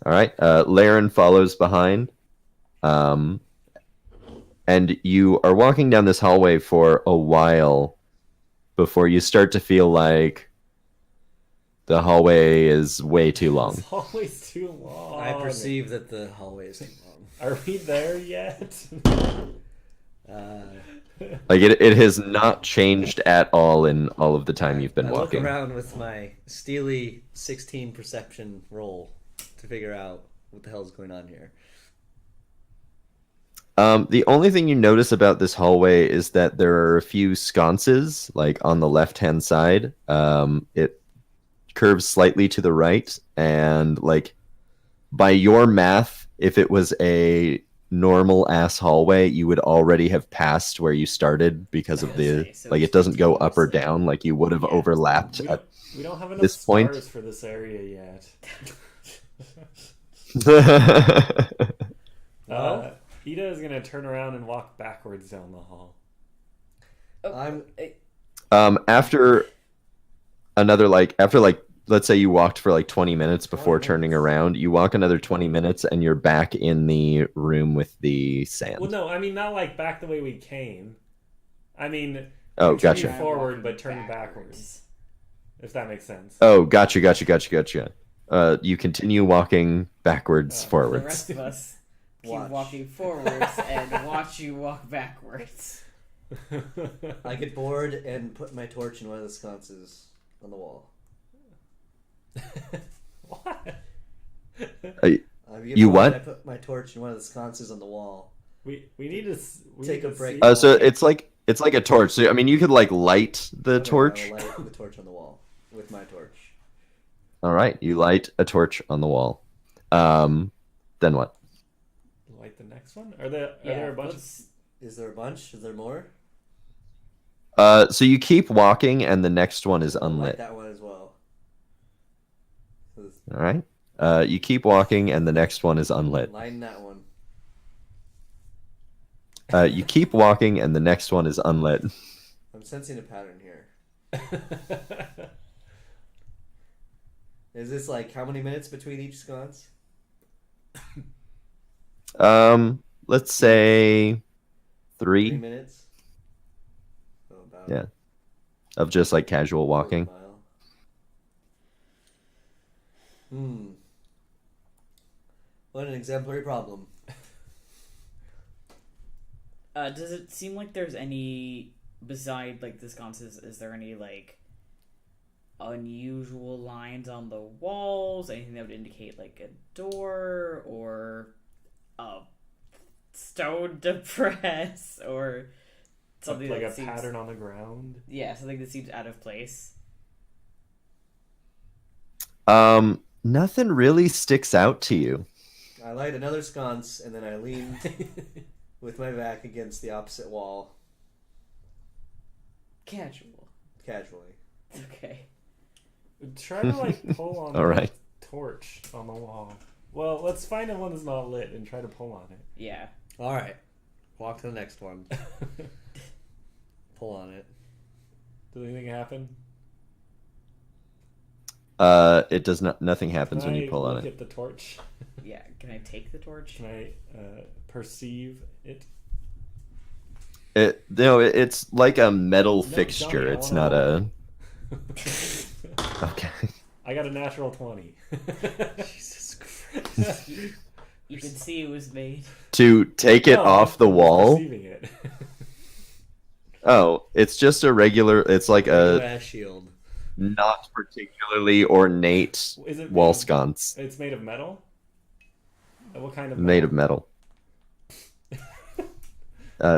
All right. Laren follows behind. And you are walking down this hallway for a while before you start to feel like the hallway is way too long. This hallway's too long. I perceive that the hallway is too long. Are we there yet? Like it has not changed at all in all of the time you've been I walking. look around with my steely 16 perception roll to figure out what the hell is going on here. The only thing you notice about this hallway is that there are a few sconces, like on the left-hand side. It curves slightly to the right, and like by your math, if it was a normal ass hallway, you would already have passed where you started because of the So like it doesn't go up or down, like you would have overlapped at We don't have enough this stars point. for this area yet. Ida is gonna turn around and walk backwards down the hall. After let's say you walked for like 20 minutes before turning around, you walk another 20 minutes and you're back in the room with the sand. Well, no, I mean not like back the way we came. I mean, Oh, continue gotcha. forward but turning backwards. If that makes sense. Oh, gotcha. You continue walking backwards, The forwards. rest of us keep Watch. walking forwards and watch you walk backwards. I get bored and put my torch in one of the sconces on the wall. What? I get You bored what? and I put my torch in one of the sconces on the wall. We need to Take a break. So it's like a torch. So I mean, you could like light the Okay, torch. I will light the torch on the wall with my torch. All right, you light a torch on the wall. Then what? Like the next one? Are there a bunch of... Is there a bunch? Is there more? So you keep walking, and the next one is I'll light unlit. that one as well. All right. You keep walking, and the next one is unlit. Lighten that one. You keep walking, and the next one is unlit. I'm sensing a pattern here. Is this like how many minutes between each sconce? Let's say 3 3. minutes. So about Yeah. Of just like casual a walking. mile. What an exemplary problem. Does it seem like there's any, beside like the sconces, is there any like unusual lines on the walls? Anything that would indicate like a door or a stone to press or something like that a seems, pattern on the ground? Yeah, something that seems out of place. Nothing really sticks out to you. I light another sconce and then I lean with my back against the opposite wall Casual. casually. Okay. Try to like pull on All right. the torch on the wall. Well, let's find a one that's not lit and try to pull on it. Yeah. All right. Walk to the next one. Pull on it. Does anything happen? It does not. Nothing happens when you pull on look it. at the torch? Yeah. Can I take the torch? Can I perceive it? It's like a metal No, fixture. Johnny, I It's wanna not a. roll. Okay. I got a natural 20. Jesus Christ. You can see it was made. To take it No, off the I'm wall. perceiving it. Oh, it's just a regular. It's like a Ash shield. not particularly ornate Is it wall made- sconce It's made of metal? What kind of made of metal.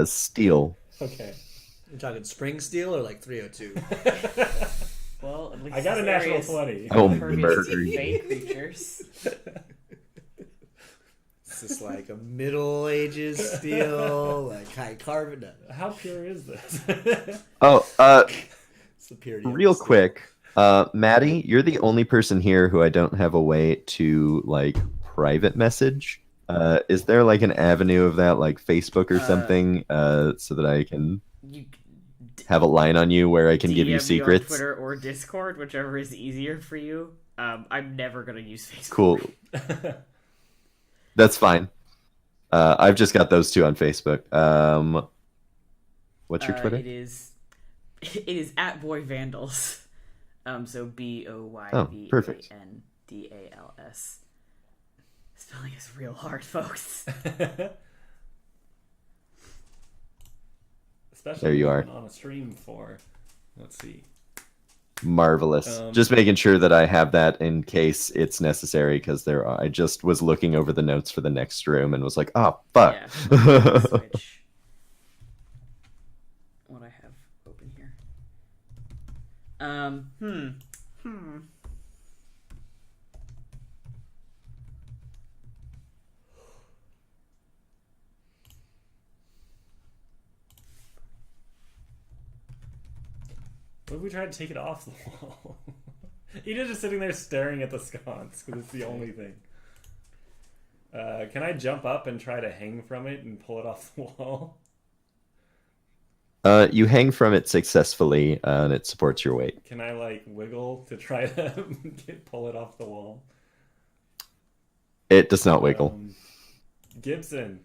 Steel. Okay. You're talking spring steel or like 302? Well, at least I got a this natural area is 20. Oh, impervious murder to you. fake creatures. Is this like a Middle Ages steel, like high carbon? No. How pure is this? Oh, It's the purity. of real the steel. quick. Maddie, you're the only person here who I don't have a way to like private message. Is there like an avenue of that, like Facebook or something, so that I can You have a line on you where I can give you DM me on secrets? Twitter or Discord, whichever is easier for you. I'm never gonna use Facebook. Cool. That's fine. I've just got those two on Facebook. What's your Twitter? It is at Boy Vandals. So BOYVANDALS. Spelling is real hard, folks. Especially There you are. on a stream for. Let's see. Marvelous. Just making sure that I have that in case it's necessary, because I just was looking over the notes for the next room and was like, oh, fuck. Yeah. Switch what I have open here. What if we try to take it off the wall? Edith's just sitting there staring at the sconce because it's the only thing. Can I jump up and try to hang from it and pull it off the wall? You hang from it successfully, and it supports your weight. Can I like wiggle to try to pull it off the wall? It does not wiggle. Gibson,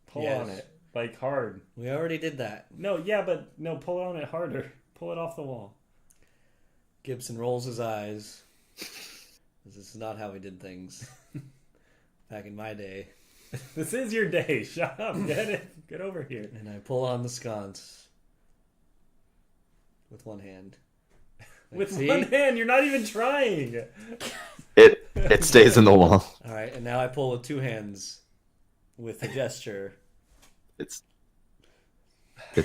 pull Yes. on it like hard. We already did that. No, yeah, but no, pull on it harder. Pull it off the wall. Gibson rolls his eyes. This is not how we did things back in my day. This is your day. Shut up. Get it. Get over here. And I pull on the sconce with one hand. With See? one hand, you're not even trying. It stays in the wall. All right, and now I pull with two hands with a gesture. It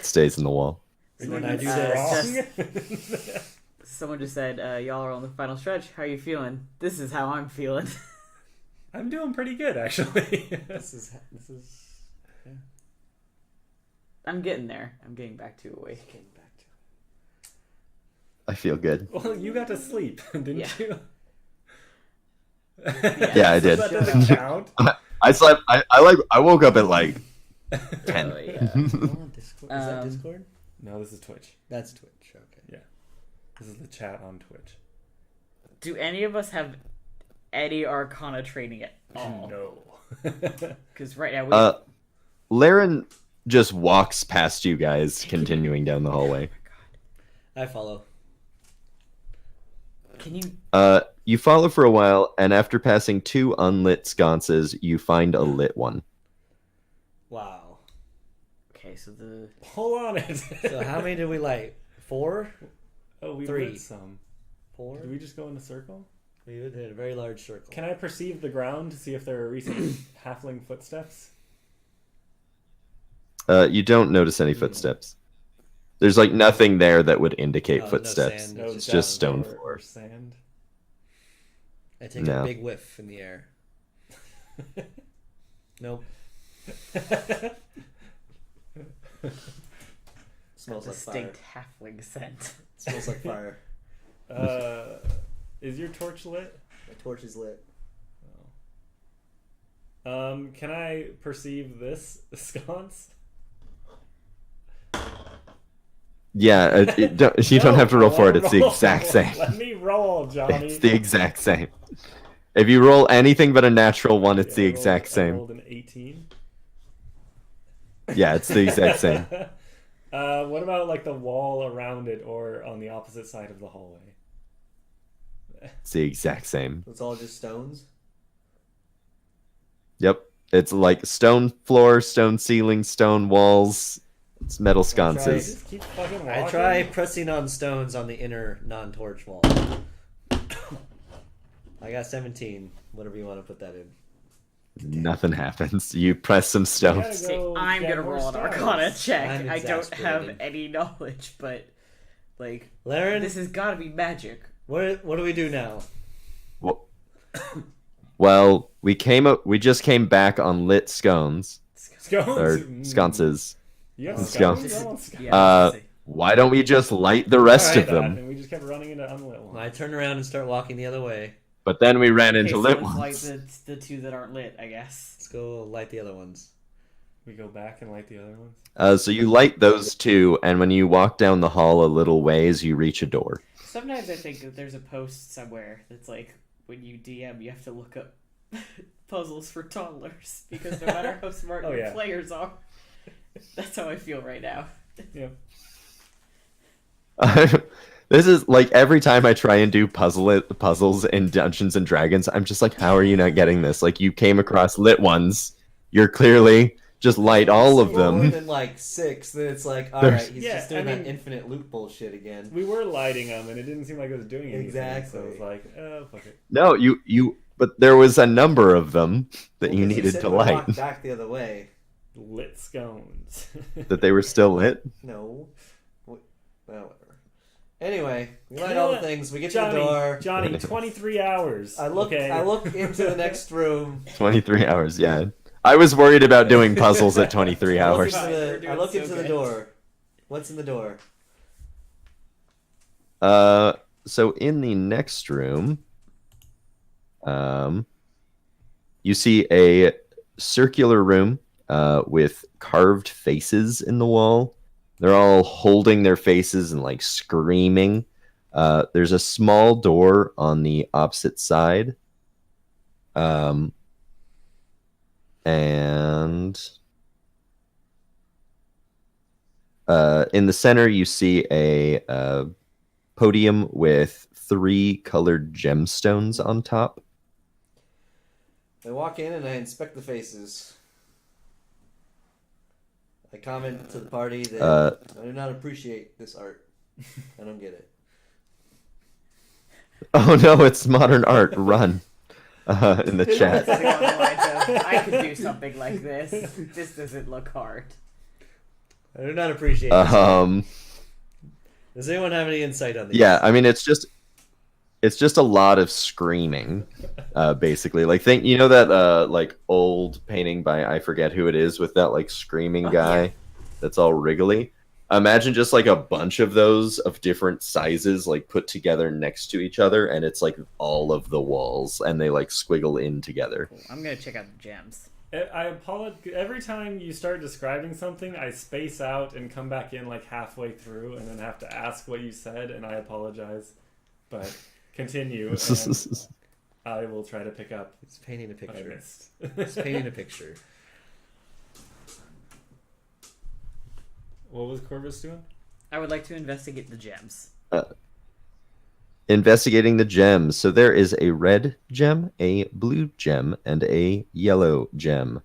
stays in the wall. And then I do this. Someone just said, y'all are on the final stretch. How you feeling? This is how I'm feeling. I'm doing pretty good, actually. This is. Yeah. I'm getting there. I'm getting back to awake. Getting back to it. I feel good. Well, you got to sleep, didn't Yeah. you? Yeah, I did. That doesn't count. I slept. I woke up at like 10. Oh, yeah. Are you on Discord? Is that Discord? No, this is Twitch. That's Twitch. Okay. Yeah. This is the chat on Twitch. Do any of us have any Arcana training at all? No. Because right now we... Laren just walks past you guys, continuing down the hallway. I follow. Can you... You follow for a while, and after passing 2 unlit sconces, you find a lit one. Wow. Okay, so the... Pull on it. So how many did we light? 4? Oh, we 3. lit some. 4? Did we just go in a circle? We did a very large circle. Can I perceive the ground to see if there are recent halfling footsteps? You don't notice any footsteps. There's like nothing there that would indicate No footsteps. sand. No, It's just stone or floor. sand. I take No. a big whiff in the air. Nope. Smells like fire. distinct halfling scent. Smells like fire. Is your torch lit? My torch is lit. Can I perceive this sconce? Yeah, you don't have to roll for it. It's the exact same. Let me roll, Johnny. It's the exact same. If you roll anything but a natural one, it's the exact I same. rolled an 18. Yeah, it's the exact same. What about like the wall around it or on the opposite side of the hallway? It's the exact same. It's all just stones? Yep. It's like stone floor, stone ceiling, stone walls. It's metal sconces. Just keep fucking I walking. try pressing on stones on the inner non-torch wall. I got 17. Whatever you want to put that in. Nothing happens. You press some You stones. gotta See, go I'm get gonna more roll an stones. Arcana check. I'm I don't have exasperated. any knowledge, but like Laren, this has got to be magic. what do we do now? Well, we just came back on lit scones Scones? or sconces. You have Let's scones? go. I want scones. Yeah, Uh, let's see. Why don't we just light the rest of them? And we just kept running into unlit ones. I turn around and start walking the other way. But then we ran Okay, into so lit let's light ones. the two that aren't lit, I guess. Let's go light the other ones. We go back and light the other ones. So you light those two, and when you walk down the hall a little ways, you reach a door. Sometimes I think that there's a post somewhere that's like, when you DM, you have to look up puzzles for toddlers, because no matter how smart your players are, that's how I feel right now. Yeah. This is like every time I try and do puzzles in Dungeons and Dragons, I'm just like, how are you not getting this? Like, you came across lit ones, you're clearly just light all of them. More than like 6, then it's like, alright, he's just doing that infinite loop bullshit again. We were lighting them, and it didn't seem like it was doing anything. Exactly. So it was like, oh, fuck it. No, but there was a number of them that you needed to light. Walk back the other way. Lit scones. That they were still lit? No. Well, whatever. Anyway, we light all the things. We get to the door. Johnny, 23 hours. I look into the next room. 23 hours, yeah. I was worried about doing puzzles at 23 hours. I look into the door. What's in the door? So in the next room, you see a circular room with carved faces in the wall. They're all holding their faces and like screaming. There's a small door on the opposite side. And in the center, you see a podium with 3 colored gemstones on top. I walk in and I inspect the faces. I comment to the party that I do not appreciate this art. I don't get it. Oh no, it's modern art. Run. In the chat. I could do something like this. This doesn't look hard. I do not appreciate this. Does anyone have any insight on this? Yeah, I mean it's just a lot of screaming, basically. Like that like old painting by I forget who it is with that like screaming guy that's all wriggly. Imagine just like a bunch of those of different sizes like put together next to each other, and it's like all of the walls, and they like squiggle in together. Cool. I'm gonna check out the gems. I apologize. Every time you start describing something, I space out and come back in like halfway through, and then have to ask what you said, and I apologize. But continue, and I will try to pick up. It's painting a picture. It's painting a picture. What was Corvus doing? I would like to investigate the gems. Investigating the gems. So there is a red gem, a blue gem, and a yellow gem.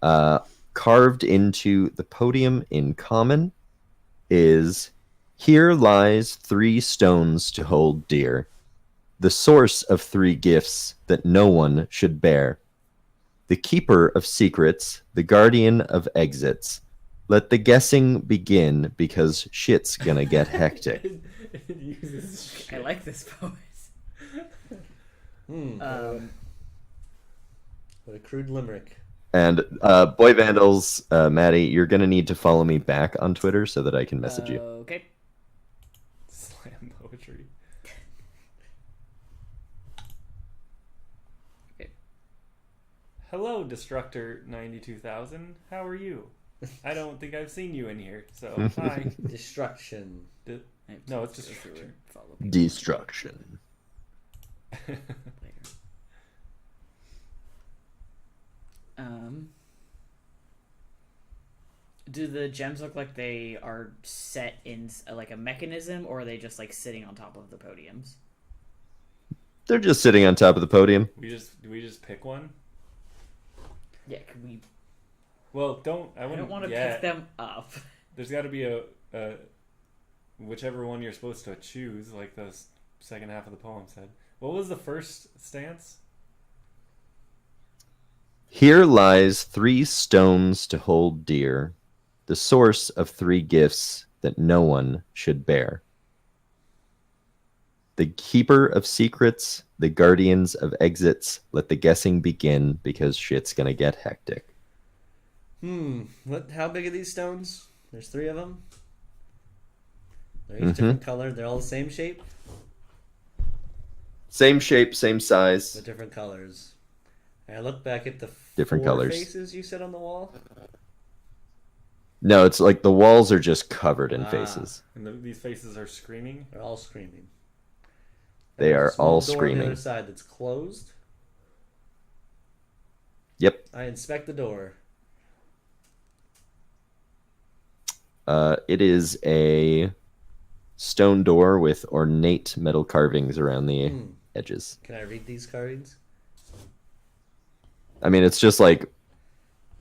Carved into the podium in common is, "Here lies 3 stones to hold dear, the source of 3 gifts that no one should bear, the keeper of secrets, the guardian of exits. Let the guessing begin, because shit's gonna get hectic." It uses I like this poem. What a crude limerick. And Boy Vandals, Maddie, you're gonna need to follow me back on Twitter so that I can message you. Okay. slam poetry. Okay. Hello, Destructor 92,000. How are you? I don't think I've seen you in here, so hi. Destruction. No, it's Destruction. Follow me Destruction. later. Do the gems look like they are set in like a mechanism, or are they just like sitting on top of the podiums? They're just sitting on top of the podium. Do we just pick one? Yeah, could we? Well, I don't want to pick them up. There's got to be a whichever one you're supposed to choose, like the second half of the poem said. What was the first stance? Here lies 3 stones to hold dear, the source of 3 gifts that no one should bear. The keeper of secrets, the guardians of exits, let the guessing begin, because shit's gonna get hectic. How big are these stones? There's 3 of them? They're each different color. They're all the same shape, Same shape, same size. but different colors. I look back at the Different four colors. faces you said on the wall. No, it's like the walls are just covered in Ah. faces. And these faces are screaming. They're all screaming. They There's are a small all door on screaming. the other side that's closed. Yep. I inspect the door. It is a stone door with ornate metal carvings around the edges. Can I read these cards? I mean, it's just like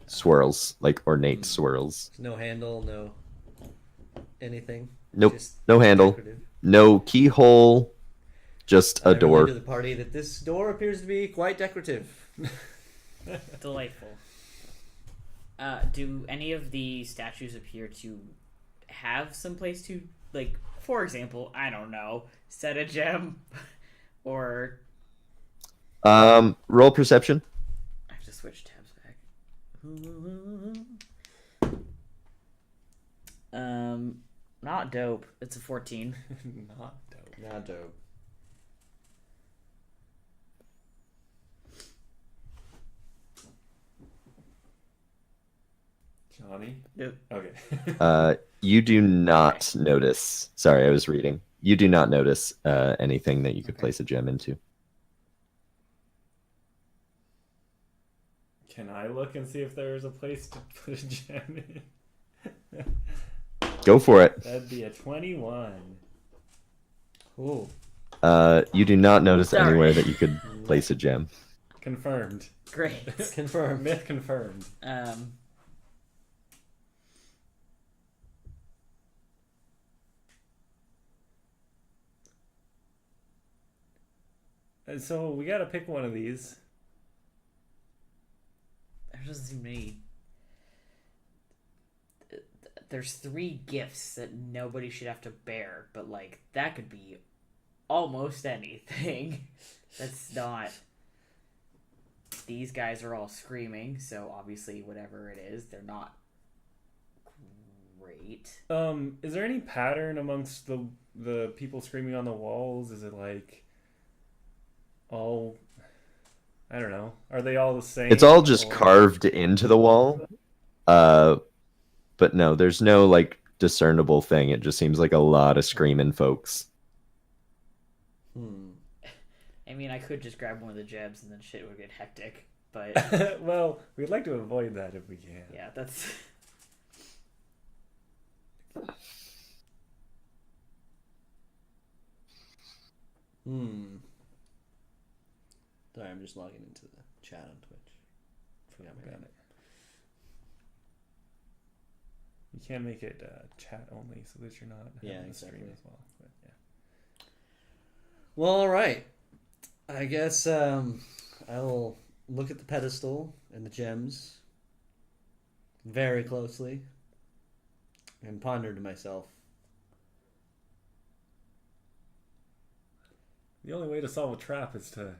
swirls, like ornate swirls. There's no handle, no anything. Nope, Just no handle, decorative. no keyhole, just a I relate door. to the party that this door appears to be quite decorative. Delightful. Do any of the statues appear to have some place to, like, for example, I don't know, set a gem, or Roll perception. I have to switch tabs back. Not dope. It's a 14. Not dope. Not dope. Johnny? Nope. Okay. You do not notice. Sorry, I was reading. You do not notice anything that you could place a gem into. Can I look and see if there's a place to put a gem in? Go for it. That'd be a 21. Ooh. You do not notice Sorry. anywhere that you could place a gem. Confirmed. Great. Confirmed. Myth confirmed. And so we gotta pick one of these. There doesn't seem any. There's 3 gifts that nobody should have to bear, but like that could be almost anything. That's not. These guys are all screaming, so obviously whatever it is, they're not great. Is there any pattern amongst the people screaming on the walls? Is it like all, I don't know. Are they all the same? It's all just or- carved into the wall. But no, there's no like discernible thing. It just seems like a lot of screaming folks. I mean, I could just grab one of the gems and then shit would get hectic, but Well, we'd like to avoid that if we can. yeah, that's. Sorry, I'm just logging into the chat on Twitch. Forgot my Got name. it. You can make it chat only so that you're not Yeah, having the stream exactly. as well. But, yeah. Well, all right. I guess I'll look at the pedestal and the gems very closely and ponder to myself. The only way to solve a trap is to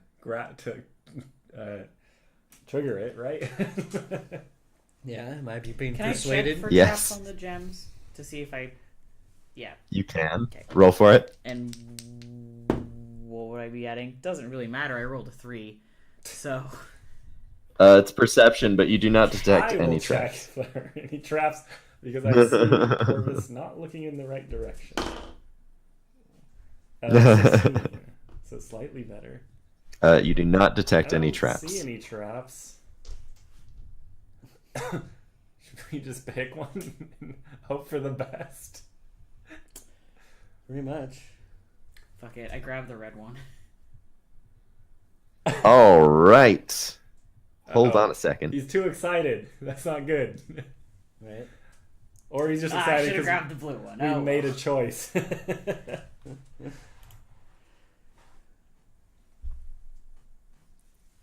trigger it, right? Yeah, am I being Can I persuaded? check for Yes. traps on the gems to see if I? Yeah, You can. Okay. Roll for it. and what would I be adding? Doesn't really matter. I rolled a 3, so It's perception, but you do not detect I will any check traps. for any traps because I see Corvus not looking in the right direction. 16, so slightly better. You do not I detect any don't traps. see any traps. Should we just pick one and hope for the best? Pretty much. fuck it. I grabbed the red one. All right. Hold Uh-oh. on a second. He's too excited. That's not good. Right? Or he's just I excited should have because grabbed the blue one. we Oh, made well. a choice.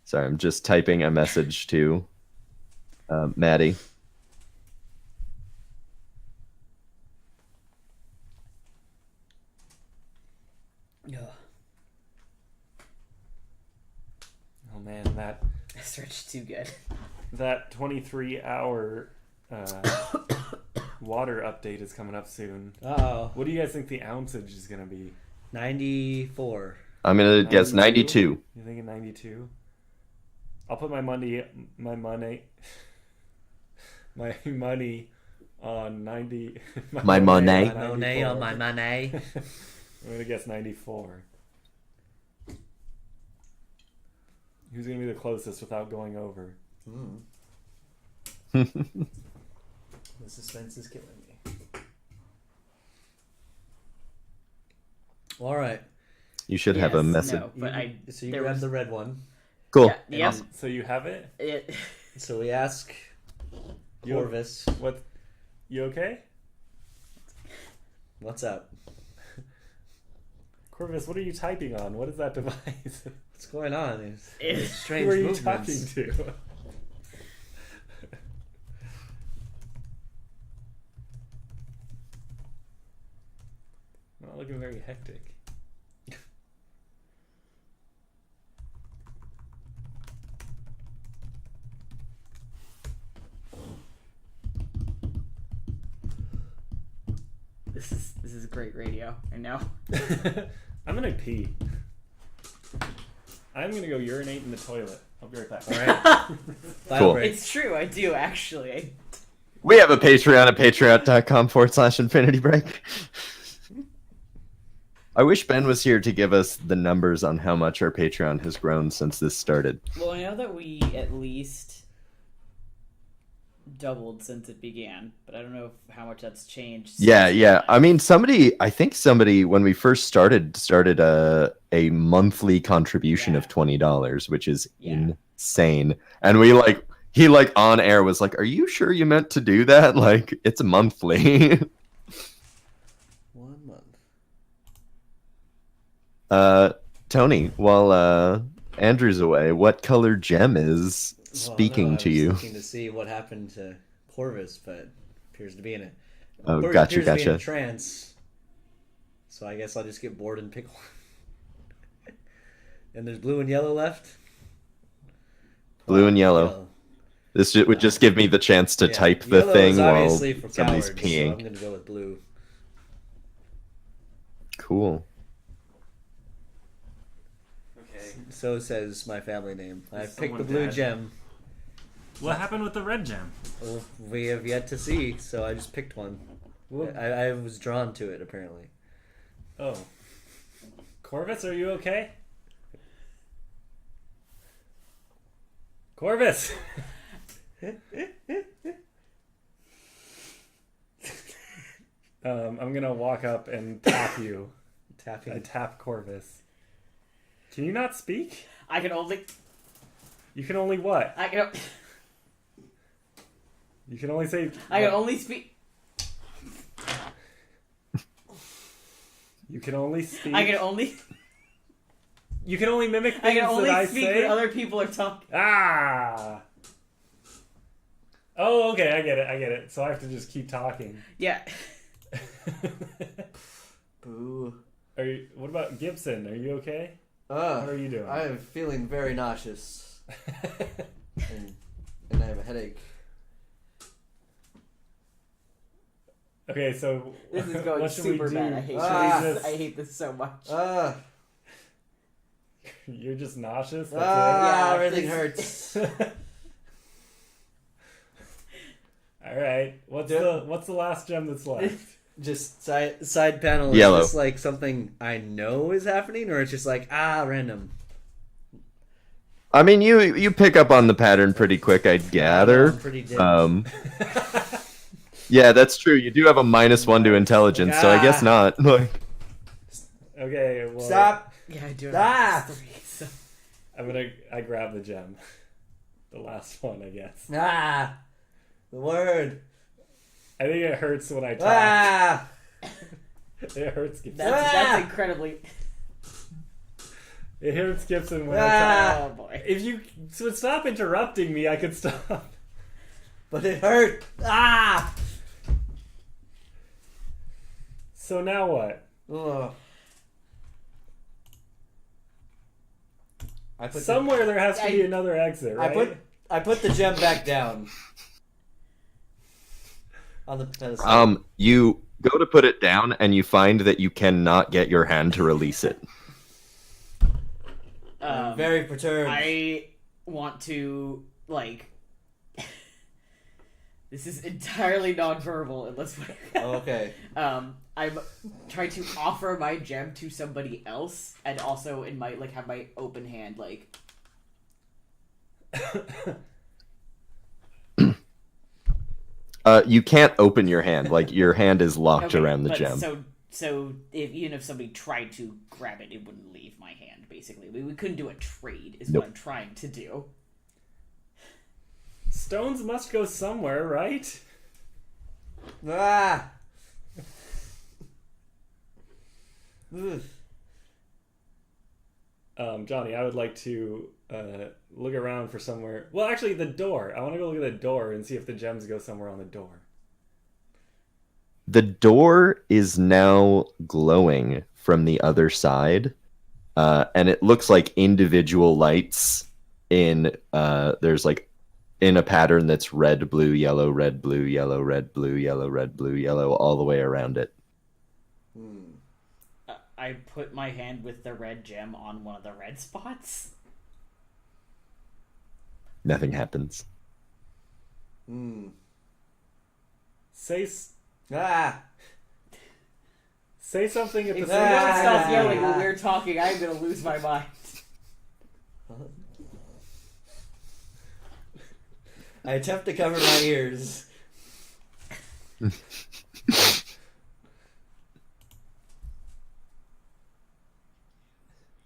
Sorry, I'm just typing a message to Maddie. Oh man, that That stretched too good. that 23-hour Water update is coming up soon. Uh-oh. What do you guys think the ounceage is gonna be? 94. I'm gonna guess 92. You thinking 92? I'll put my money on 90. My money. My money on my money. I'm gonna guess 94. Who's gonna be the closest without going over? The suspense is killing me. All right. You should have a Yes, message. No, but So you there grab was- the red one. Cool. Yeah, yep. So you have it? So we ask You- Corvus, What? You okay? what's up? Corvus, what are you typing on? What is that device? What's going on? Who There's strange Who are you movements. talking to? Not looking very hectic. This is great radio. I know. I'm gonna pee. I'm gonna go urinate in the toilet. I'll be right back. All right. Final Cool. break. It's true. I do actually. We have a Patreon at patreon.com/infinity break. I wish Ben was here to give us the numbers on how much our Patreon has grown since this started. Well, I know that we at least doubled since it began, but I don't know how much that's changed. Yeah, since yeah. then. I mean, I think somebody when we first started a monthly contribution of $20, which is insane. And he on air was like, "Are you sure you meant to do that? Like, it's monthly." 1 month. Tony, while Andrew's away, what color gem is speaking to you? I was looking to see what happened to Corvus, but appears to be in a Gotcha, appears to be in a gotcha. trance. So I guess I'll just get bored and pick one. And there's blue and yellow left. Blue and yellow. This would just give me the chance to type the Yellow thing is while obviously for somebody's cowards, so I'm peeing. gonna go with blue. Cool. Okay. So says my family name. I Is picked the someone blue dead? gem. What happened with the red gem? Well, we have yet to see, so I just picked one. I was drawn to it, apparently. Oh. Corvus, are you okay? Corvus! I'm gonna walk up and tap you. I Tapping. tap Corvus. Can you not speak? I can only. You can only what? I can. You can only say. I can only speak. You can only speak. I can only. You can only mimic I things can only that I speak say. when other people are talking. Ah. Oh, okay. I get it. So I have to just keep talking. Yeah. Boo. Are you? What about Gibson? Are you okay? How are you doing? I am feeling very nauseous. And I have a headache. Okay, so This is going what should we super do? bad. I hate Ah. this. I hate this so much. You're just nauseous. That's Yeah, everything this- hurts. it? All right. What's the last gem that's left? Just side panel. Yellow. Is this like something I know is happening, or it's just like random? I mean, you pick up on the pattern pretty quick, I'd gather. I'm pretty dim. Yeah, that's true. You do have a -1 to intelligence, so I guess not. Like, Okay. Well, Stop! Yeah, I do. Ah! Have 3, so. I grab the gem. The last one, I guess. The word. I think it hurts when I talk. It hurts Gibson. That's incredibly. It hurts Gibson when I talk. Oh boy. If you would stop interrupting me, I could stop. But it hurt. So now what? Ugh. I put Somewhere there has to be I- another exit, right? I put the gem back down. on the pedestal. You go to put it down, and you find that you cannot get your hand to release it. I'm very perturbed. I want to, like... This is entirely non-verbal, unless... Okay. I'm trying to offer my gem to somebody else, and also in my, like, have my open hand, like... You can't open your hand. Like, your hand is locked around the but gem. So even if somebody tried to grab it, it wouldn't leave my hand, basically. We couldn't do a trade, is what I'm trying to do. Stones must go somewhere, right? Ah! Johnny, I would like to look around for somewhere. Well, actually, the door. I want to go look at the door and see if the gems go somewhere on the door. The door is now glowing from the other side, and it looks like individual lights in there's like in a pattern that's red, blue, yellow, red, blue, yellow, red, blue, yellow, red, blue, yellow, all the way around it. I put my hand with the red gem on one of the red spots. Nothing happens. Say Ah! say something at the If same you don't time. stop yelling when we're talking, I'm gonna lose my mind. I attempt to cover my ears.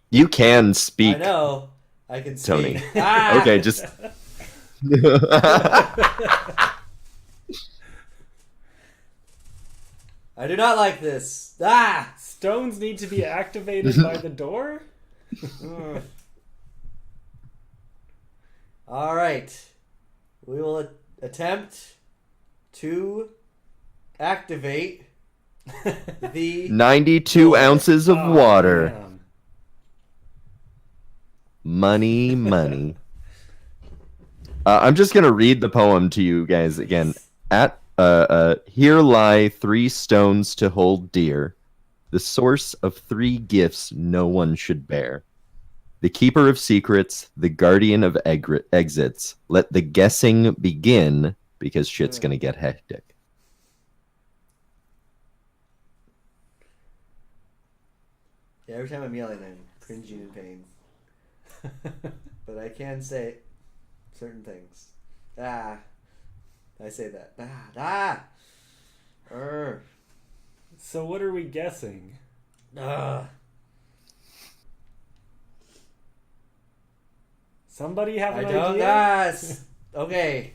You can speak. I know. I can speak. Tony. Ah! Okay, just. I do not like this. Ah! Stones need to be activated by the door? All right. We will attempt to activate the 92 ounces of Oh, water. damn. Money, money. I'm just gonna read the poem to you guys again. Here lie 3 stones to hold dear, the source of 3 gifts no one should bear. The keeper of secrets, the guardian of exits. Let the guessing begin, because shit's gonna get hectic. Yeah, every time I'm yelling, I'm cringing in pain. But I can say certain things. Ah. I say that. Ah. So what are we guessing? Somebody have I an don't idea? guess. Okay.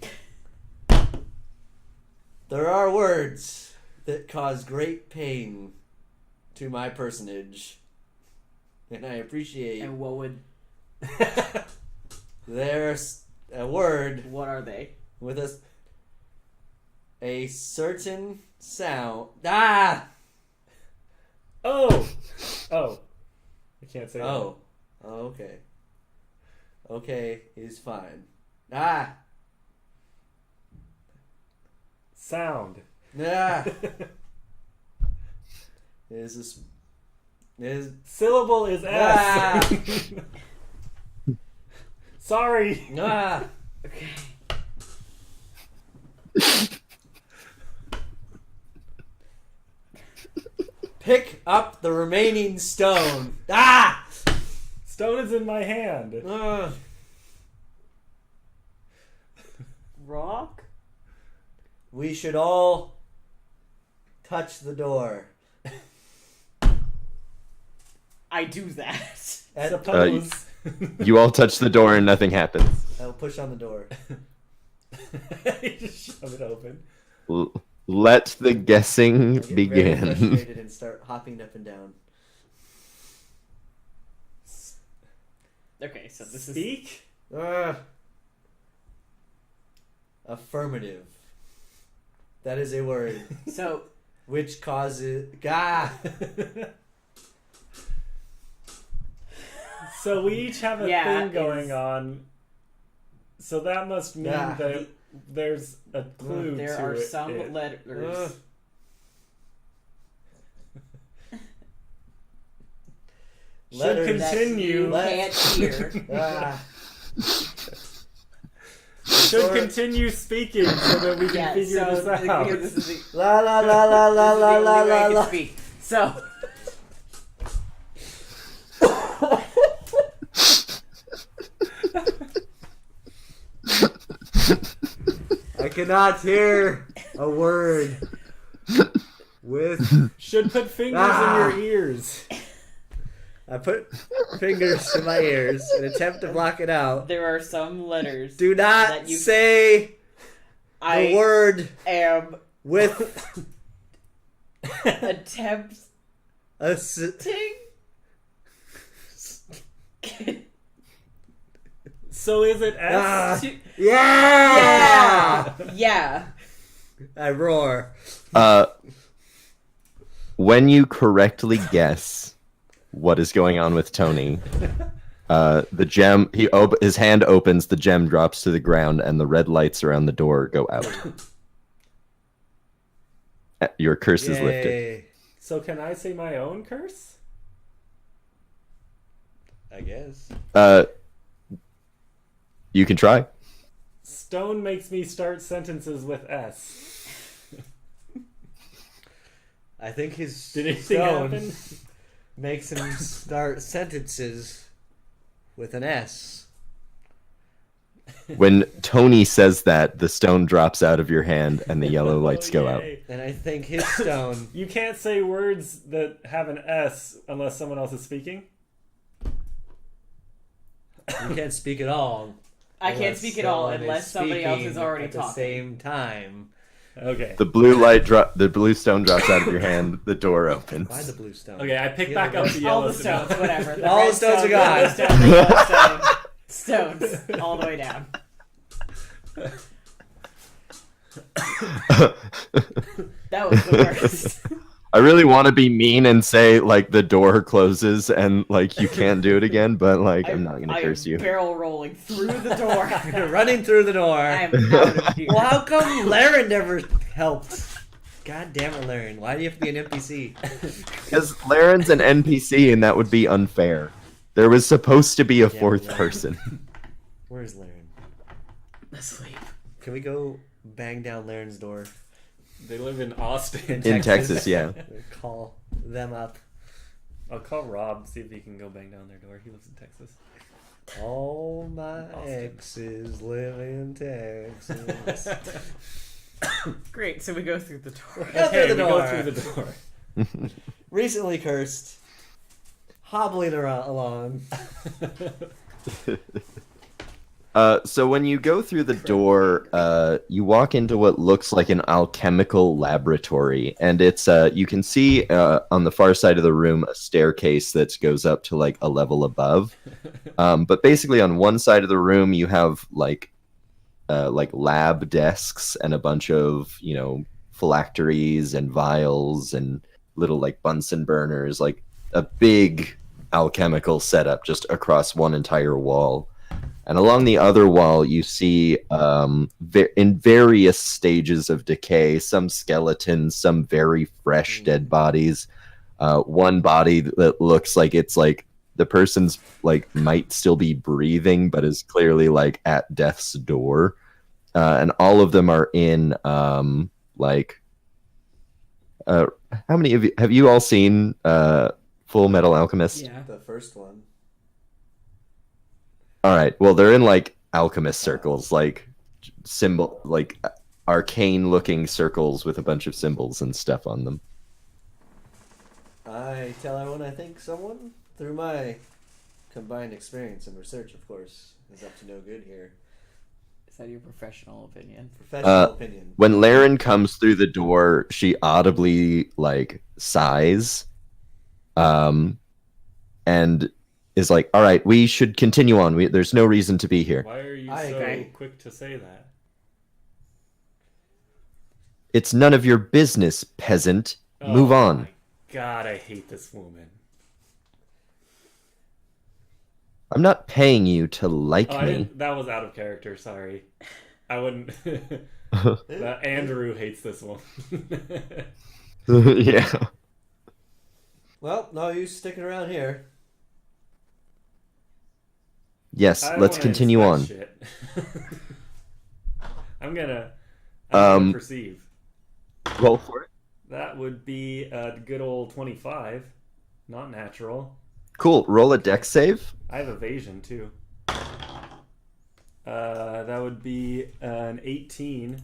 There are words that cause great pain to my personage. And I appreciate And what would... there's a word What are they? with a certain sound. Ah! Oh! I can't say Oh, okay. Okay is fine. Ah! Sound. Ah! Is this... Is... Syllable is S. Sorry. Ah! Okay. Pick up the remaining stone. Ah! Stone is in my hand. Rock? We should all touch the door. I do that. And Suppose. You all touch the door and nothing happens. I'll push on the door. You just shove it open. Let the guessing I get very begin. frustrated and start hopping up and down. Okay, so this is... Speak? Affirmative. That is a word So, which causes... Gah! So we each have a Yeah, thing going on. So that must mean Yeah. that there's a clue There to are it. some letters. Should Letters that continue. you can't hear. Should continue speaking so that we can Yeah, figure so this out. this is the, La la la la la this is la the la only way la I can la. speak. So I cannot hear a word with. Should put fingers in your ears. I put fingers to my ears and attempt to block it out. there are some letters. Do not That you- say the I word am with attempting. a. So is it S? Ah, to- yeah! Yeah. I roar. When you correctly guess what is going on with Tony, the gem his hand opens, the gem drops to the ground, and the red lights around the door go out. Your curse is lifted. Yay. So can I say my own curse? I guess. You can try. Stone makes me start sentences with S. I think his Did anything stone happen? makes him start sentences with an S. When Tony says that, the stone drops out of your hand and the yellow lights go out. yay. And I think his stone. You can't say words that have an S unless someone else is speaking. You can't speak at all. I can't speak at all someone is unless somebody else is speaking already at the talking. same time. Okay. The blue stone drops out of your hand. The door opens. Why the blue stone? Okay, I pick Yeah, back up but- the All yellow the stones, stone. whatever. All the red stones are stone, gone. the stone, the yellow stone, stones all the way down. That was the worst. I really want to be mean and say like the door closes and like you can't do it again, but like I'm not gonna I curse am you. barrel rolling through the door. You're running through the door. I am out of here. Well, how come Laren never helped? God damn it, Laren. Why do you have to be an NPC? Because Laren's an NPC and that would be unfair. There was supposed to be a fourth Laren. person. Where's Laren? Asleep. Can we go bang down Laren's door? They live in Austin. In Texas, yeah. Call them up. I'll call Rob, see if he can go bang down their door. He lives in Texas. All my Austin. exes live in Texas. Great, so we go through the door. Go Okay, through the we door. go through the door. Recently cursed. Hobbling along. So when you go through the door, you walk into what looks like an alchemical laboratory, and it's you can see on the far side of the room a staircase that goes up to like a level above. But basically, on one side of the room, you have like lab desks and a bunch of phylacteries and vials and little like Bunsen burners, like a big alchemical setup just across one entire wall. And along the other wall, you see, in various stages of decay, some skeletons, some very fresh dead bodies. One body that looks like it's like the person's like might still be breathing, but is clearly like at death's door. And all of them are in how many of you have you all seen Full Metal Alchemist? Yeah. The first one. All right. Well, they're in like alchemist circles, like arcane-looking circles with a bunch of symbols and stuff on them. I tell everyone I think someone, through my combined experience and research, of course, is up to no good here. Is that your professional opinion? Professional opinion. When Laren comes through the door, she audibly like sighs, and is like, "All right, we should continue on. There's no reason to be here. Why are you I so agree. quick to say that? It's none of your business, peasant. Move on." My God, I hate this woman. I'm not paying you to like Oh, me. that was out of character. Sorry. I wouldn't. Andrew hates this one. Yeah. Well, no use sticking around here. Yes, I don't let's wanna continue on. inspect shit. I'm gonna perceive. Roll for it. That would be a good old 25. Not natural. Cool. Roll a dex save. I have evasion too. That would be an 18.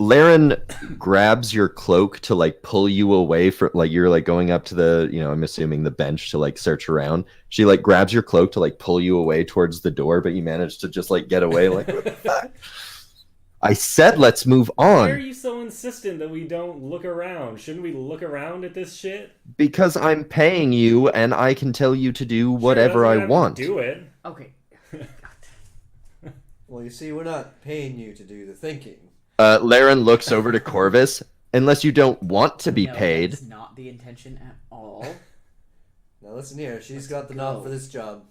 Laren grabs your cloak to like pull you away from like you're like going up to the, you know, I'm assuming the bench to like search around. She like grabs your cloak to like pull you away towards the door, but you manage to just like get away like what the fuck? I said let's move Why are on you so insistent that we don't look around? Shouldn't we look around at this shit? because I'm paying you and I can tell you to do Sure, whatever doesn't I mean have to want. Do it. Okay. Well, you see, we're not paying you to do the thinking. Laren looks over to Corvus. Unless you don't want to be No, paid. That's not the intention at all. Now listen here, she's got the knob for this job.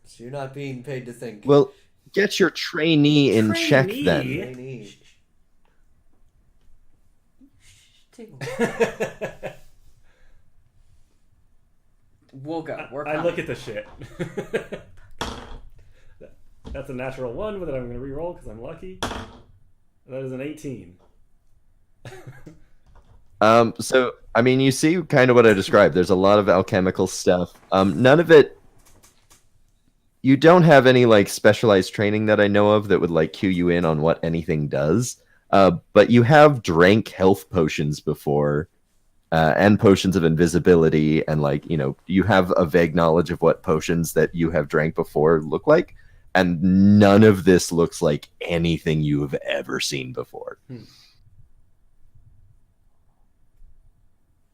So you're not being paid to think. Well, get your trainee in check Trainee? then. Trainee. Take a- We'll go. We're I coming. look at the shit. That's a natural 1, but then I'm going to re-roll because I'm lucky. That is an 18. So I mean, you see kind of what I described. There's a lot of alchemical stuff. None of it. You don't have any like specialized training that I know of that would like cue you in on what anything does. But you have drank health potions before, and potions of invisibility, and like you know, you have a vague knowledge of what potions that you have drank before look like. And none of this looks like anything you have ever seen before.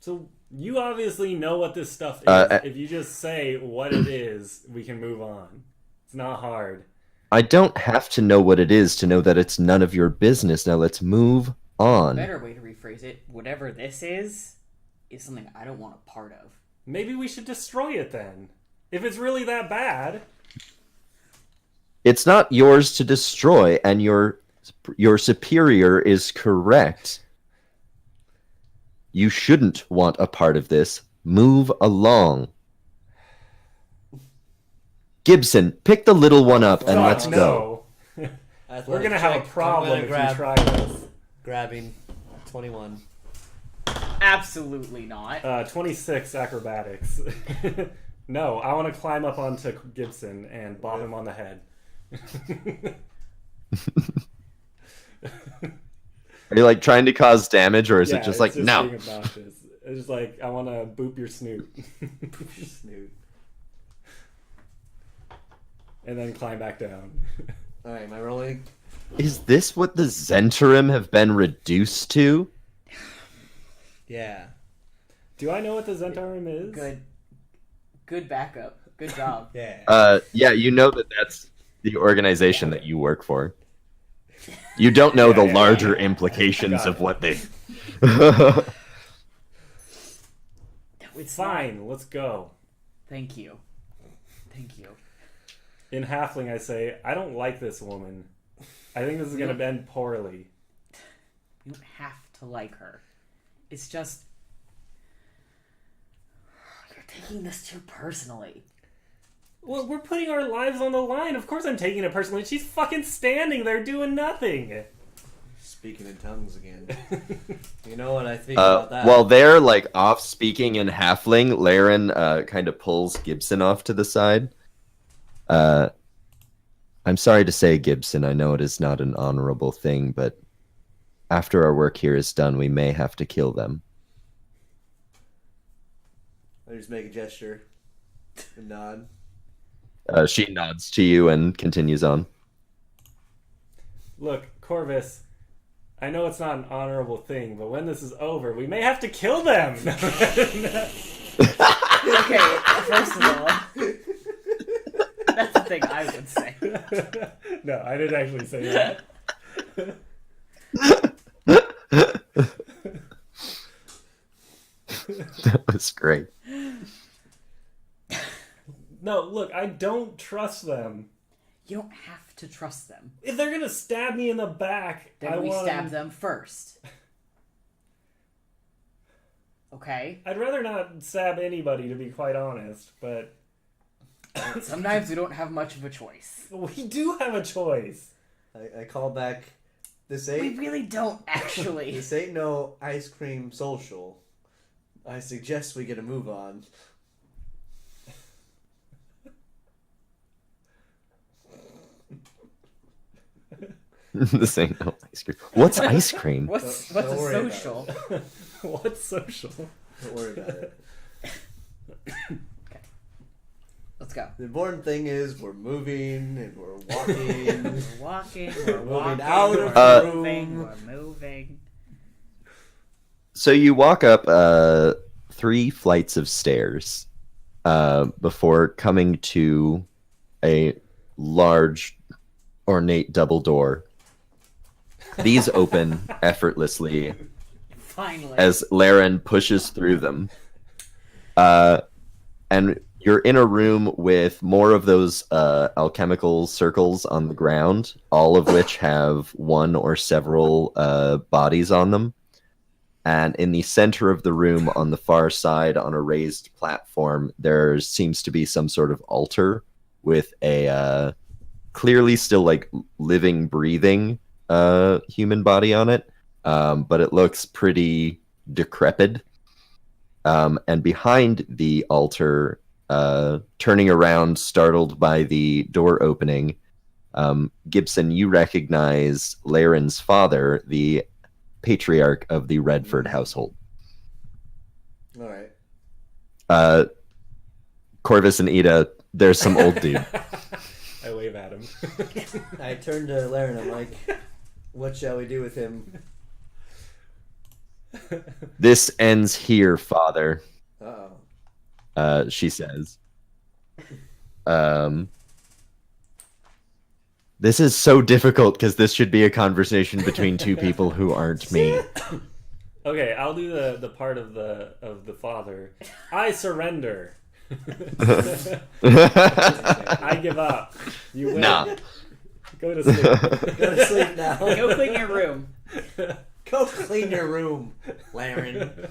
So you obviously know what this stuff is. If you just say what it is, we can move on. It's not hard. I don't have to know what it is to know that it's none of your business. Now let's move on. Better way to rephrase it. Whatever this is something I don't want a part of. Maybe we should destroy it then. If it's really that bad. It's not yours to destroy, and your superior is correct. You shouldn't want a part of this. Move along. Gibson, pick the little one up and Fuck let's go. no. We're Athletic gonna have check. a problem I'm if gonna you try this. grabbing 21. Absolutely not. 26 acrobatics. No, I want to climb up onto Gibson and bop him on the head. Are you like trying to cause damage, or is Yeah, it just it's like just no? being obnoxious. It's just like I want to boop your snoot, Snoot. and then climb back down. Alright, am I rolling? Is this what the Zentarim have been reduced to? Yeah. Do I know what the Zentarum is? Good backup. Good job. Yeah. Yeah, you know that that's the organization that you work for. You don't know the larger implications Got of it. what they. It's Fine, let's go. Thank you. Thank you. In Halfling, I say, I don't like this woman. I think this is going to end poorly. You don't have to like her. It's just you're taking this too personally. Well, we're putting our lives on the line. Of course I'm taking it personally. She's fucking standing there doing nothing. Speaking in tongues again. You know what I think about that? While they're like off speaking in Halfling, Laren kind of pulls Gibson off to the side. I'm sorry to say, Gibson, I know it is not an honorable thing, but after our work here is done, we may have to kill them. I just make a gesture. A nod. She nods to you and continues on. Look, Corvus, I know it's not an honorable thing, but when this is over, we may have to kill them. Okay, first of all, that's the thing I would say. No, I didn't actually say that. That was great. No, look, I don't trust them. You don't have to trust them. If they're gonna stab me in the back, Then we stab them first. Okay? I'd rather not stab anybody, to be quite honest, but... Sometimes we don't have much of a choice. We do have a choice. I call back. This We ain't. really don't, actually. This ain't no ice cream social. I suggest we get a move on. This ain't no ice cream. What's ice cream? What's Don't a worry about social? What's social? Don't worry about it. Let's go. The important thing is we're moving and we're walking. We're walking, we're Moving walking, out of we're the moving, room. we're moving. So you walk up 3 flights of stairs before coming to a large, ornate double door. These open effortlessly Finally. as Laren pushes through them. And you're in a room with more of those alchemical circles on the ground, all of which have one or several bodies on them. And in the center of the room, on the far side, on a raised platform, there seems to be some sort of altar with a clearly still like living, breathing human body on it. But it looks pretty decrepit. And behind the altar, turning around, startled by the door opening, Gibson, you recognize Laren's father, the patriarch of the Redford household. All right. Corvus and Ida, there's some old dude. I wave at him. I turn to Laren. I'm like, what shall we do with him? This ends here, father, Uh-oh. she says. This is so difficult because this should be a conversation between 2 people who aren't me. Okay, I'll do the part of the father. I surrender. I give up. You win. Nah. Go to sleep. Go to sleep now. Go clean your room. Go clean your room, Laren.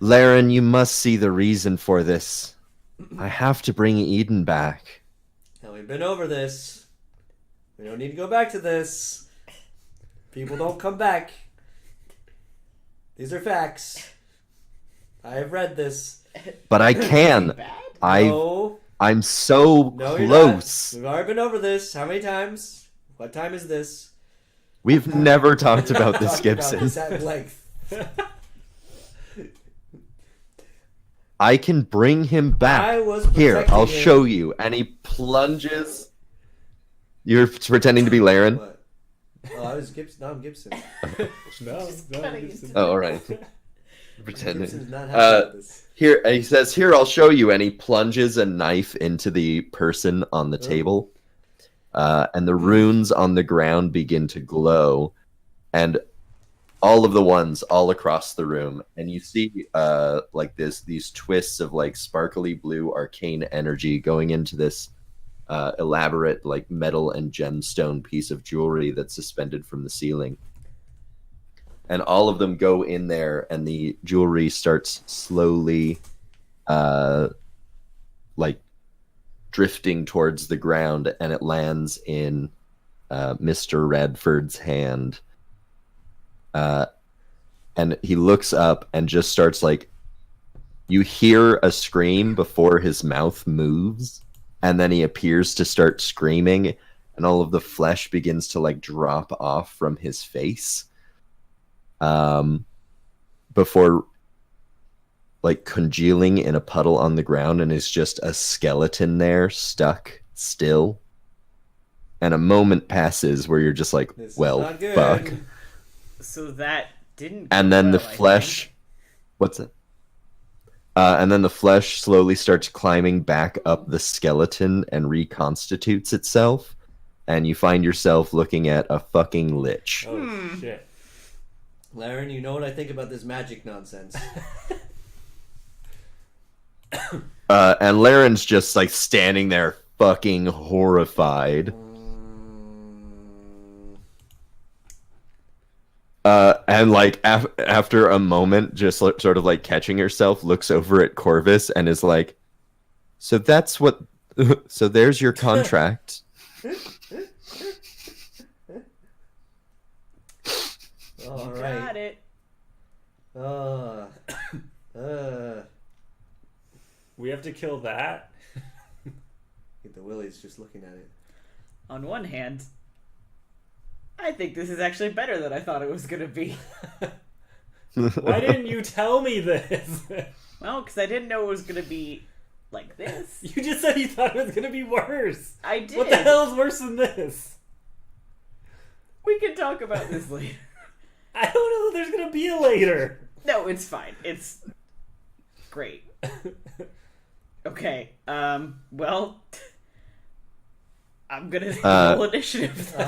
Laren, you must see the reason for this. I have to bring Eden back. Now we've been over this. We don't need to go back to this. People don't come back. These are facts. I have read this. But I can. Bad? No, I'm so no, you're close. not. We've already been over this. How many times? What time is this? We've never talked about this, Talked about Gibson. this at length. I can bring him back. I was Here, protecting I'll him. show you. And he plunges. You're pretending to be Laren? What? Oh, I was Gibson. No, I'm Gibson. No, cutting Gibson. into- Oh, all right. Pretending. Gibson's not happy with this. Here, he says, "Here, I'll show you." And he plunges a knife into the person on the table. And the runes on the ground begin to glow. And all of the ones all across the room. And you see like these twists of like sparkly blue arcane energy going into this elaborate like metal and gemstone piece of jewelry that's suspended from the ceiling. And all of them go in there, and the jewelry starts slowly like drifting towards the ground, and it lands in Mr. Radford's hand. And he looks up and just starts like, you hear a scream before his mouth moves, and then he appears to start screaming, and all of the flesh begins to like drop off from his face. Before like congealing in a puddle on the ground, and is just a skeleton there stuck still. And a moment passes where you're just like, This is well, not good. fuck. So that didn't. And go then the well, I flesh, think. what's it? And then the flesh slowly starts climbing back up the skeleton and reconstitutes itself. And you find yourself looking at a fucking lich. Oh shit. Laren, you know what I think about this magic nonsense. And Laren's just like standing there, fucking horrified. And like after a moment, just sort of like catching herself, looks over at Corvus and is like, "So that's what? So there's your contract." All Got right. it. We have to kill that. The Willie's just looking at it. On one hand, I think this is actually better than I thought it was going to be. Why didn't you tell me this? Well, because I didn't know it was going to be like this. You just said you thought it was going to be worse. I did. What the hell is worse than this? We can talk about this later. I don't know that there's going to be a later. No, it's fine. It's great. Okay. Well, I'm gonna roll initiative. All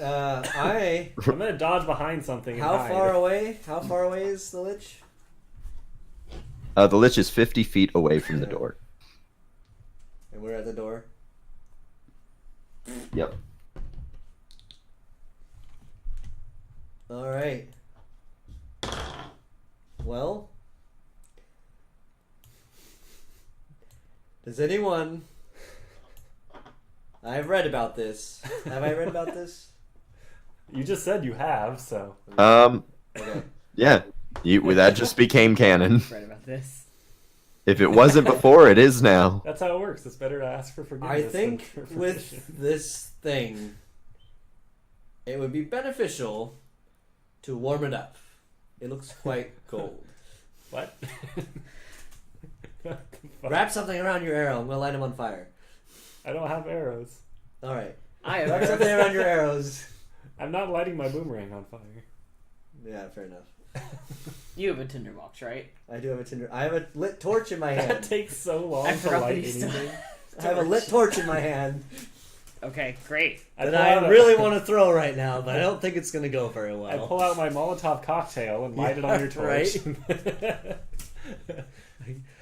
right. I'm gonna dodge behind something. And How hide. far away? How far away is the Lich? The Lich is 50 feet away from the door. And we're at the door. Yep. All right. Well, does anyone? I've read about this. Have I read about this? You just said you have, so. Okay. Yeah. That just became canon. Right about this. If it wasn't before, it is now. That's how it works. It's better to ask for forgiveness. I think than for with permission. this thing, it would be beneficial to warm it up. It looks quite cold. What? Wrap something around your arrow. I'm gonna light him on fire. I don't have arrows. All right. I Wrap have something around your arrows. I'm not lighting my boomerang on fire. Yeah, fair enough. You have a tinderbox, right? I do have a tinder. I have a lit torch in my That hand. takes so long I to forgot that light he still. anything. I have a lit torch in my hand Okay, great. that pull I out a- really want to throw right now, but I don't think it's gonna go very I well. pull out my Molotov cocktail and light it on your torch.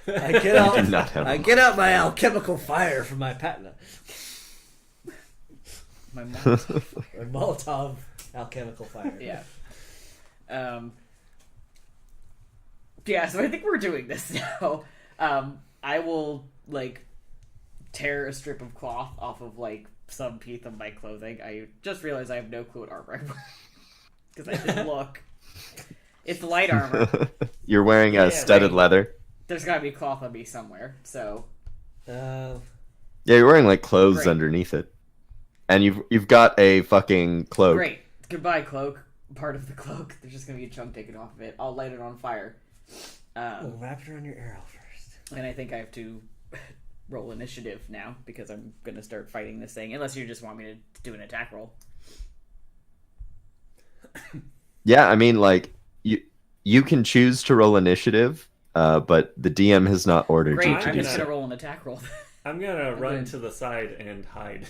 I get out. I do not have I one. get out my alchemical fire from my patina. My mom. Or Molotov alchemical fire. Yeah. Yeah, so I think we're doing this now. I will, like, tear a strip of cloth off of, like, some piece of my clothing. I just realized I have no clue what armor I'm wearing. Because I didn't look. It's light armor. You're wearing a studded right. leather. There's gotta be cloth on me somewhere, so... Yeah, you're wearing like clothes Great. underneath it, and you've got a fucking cloak. Great. Goodbye, cloak. Part of the cloak. There's just gonna be a chunk taken off of it. I'll light it on fire. Wrap it around your arrow first. And I think I have to roll initiative now because I'm gonna start fighting this thing. Unless you just want me to do an attack roll. Yeah, I mean, like you can choose to roll initiative, but the DM has not ordered Great. you I'm to I'm do just so. gonna roll an attack roll. I'm gonna run good. to the side and hide.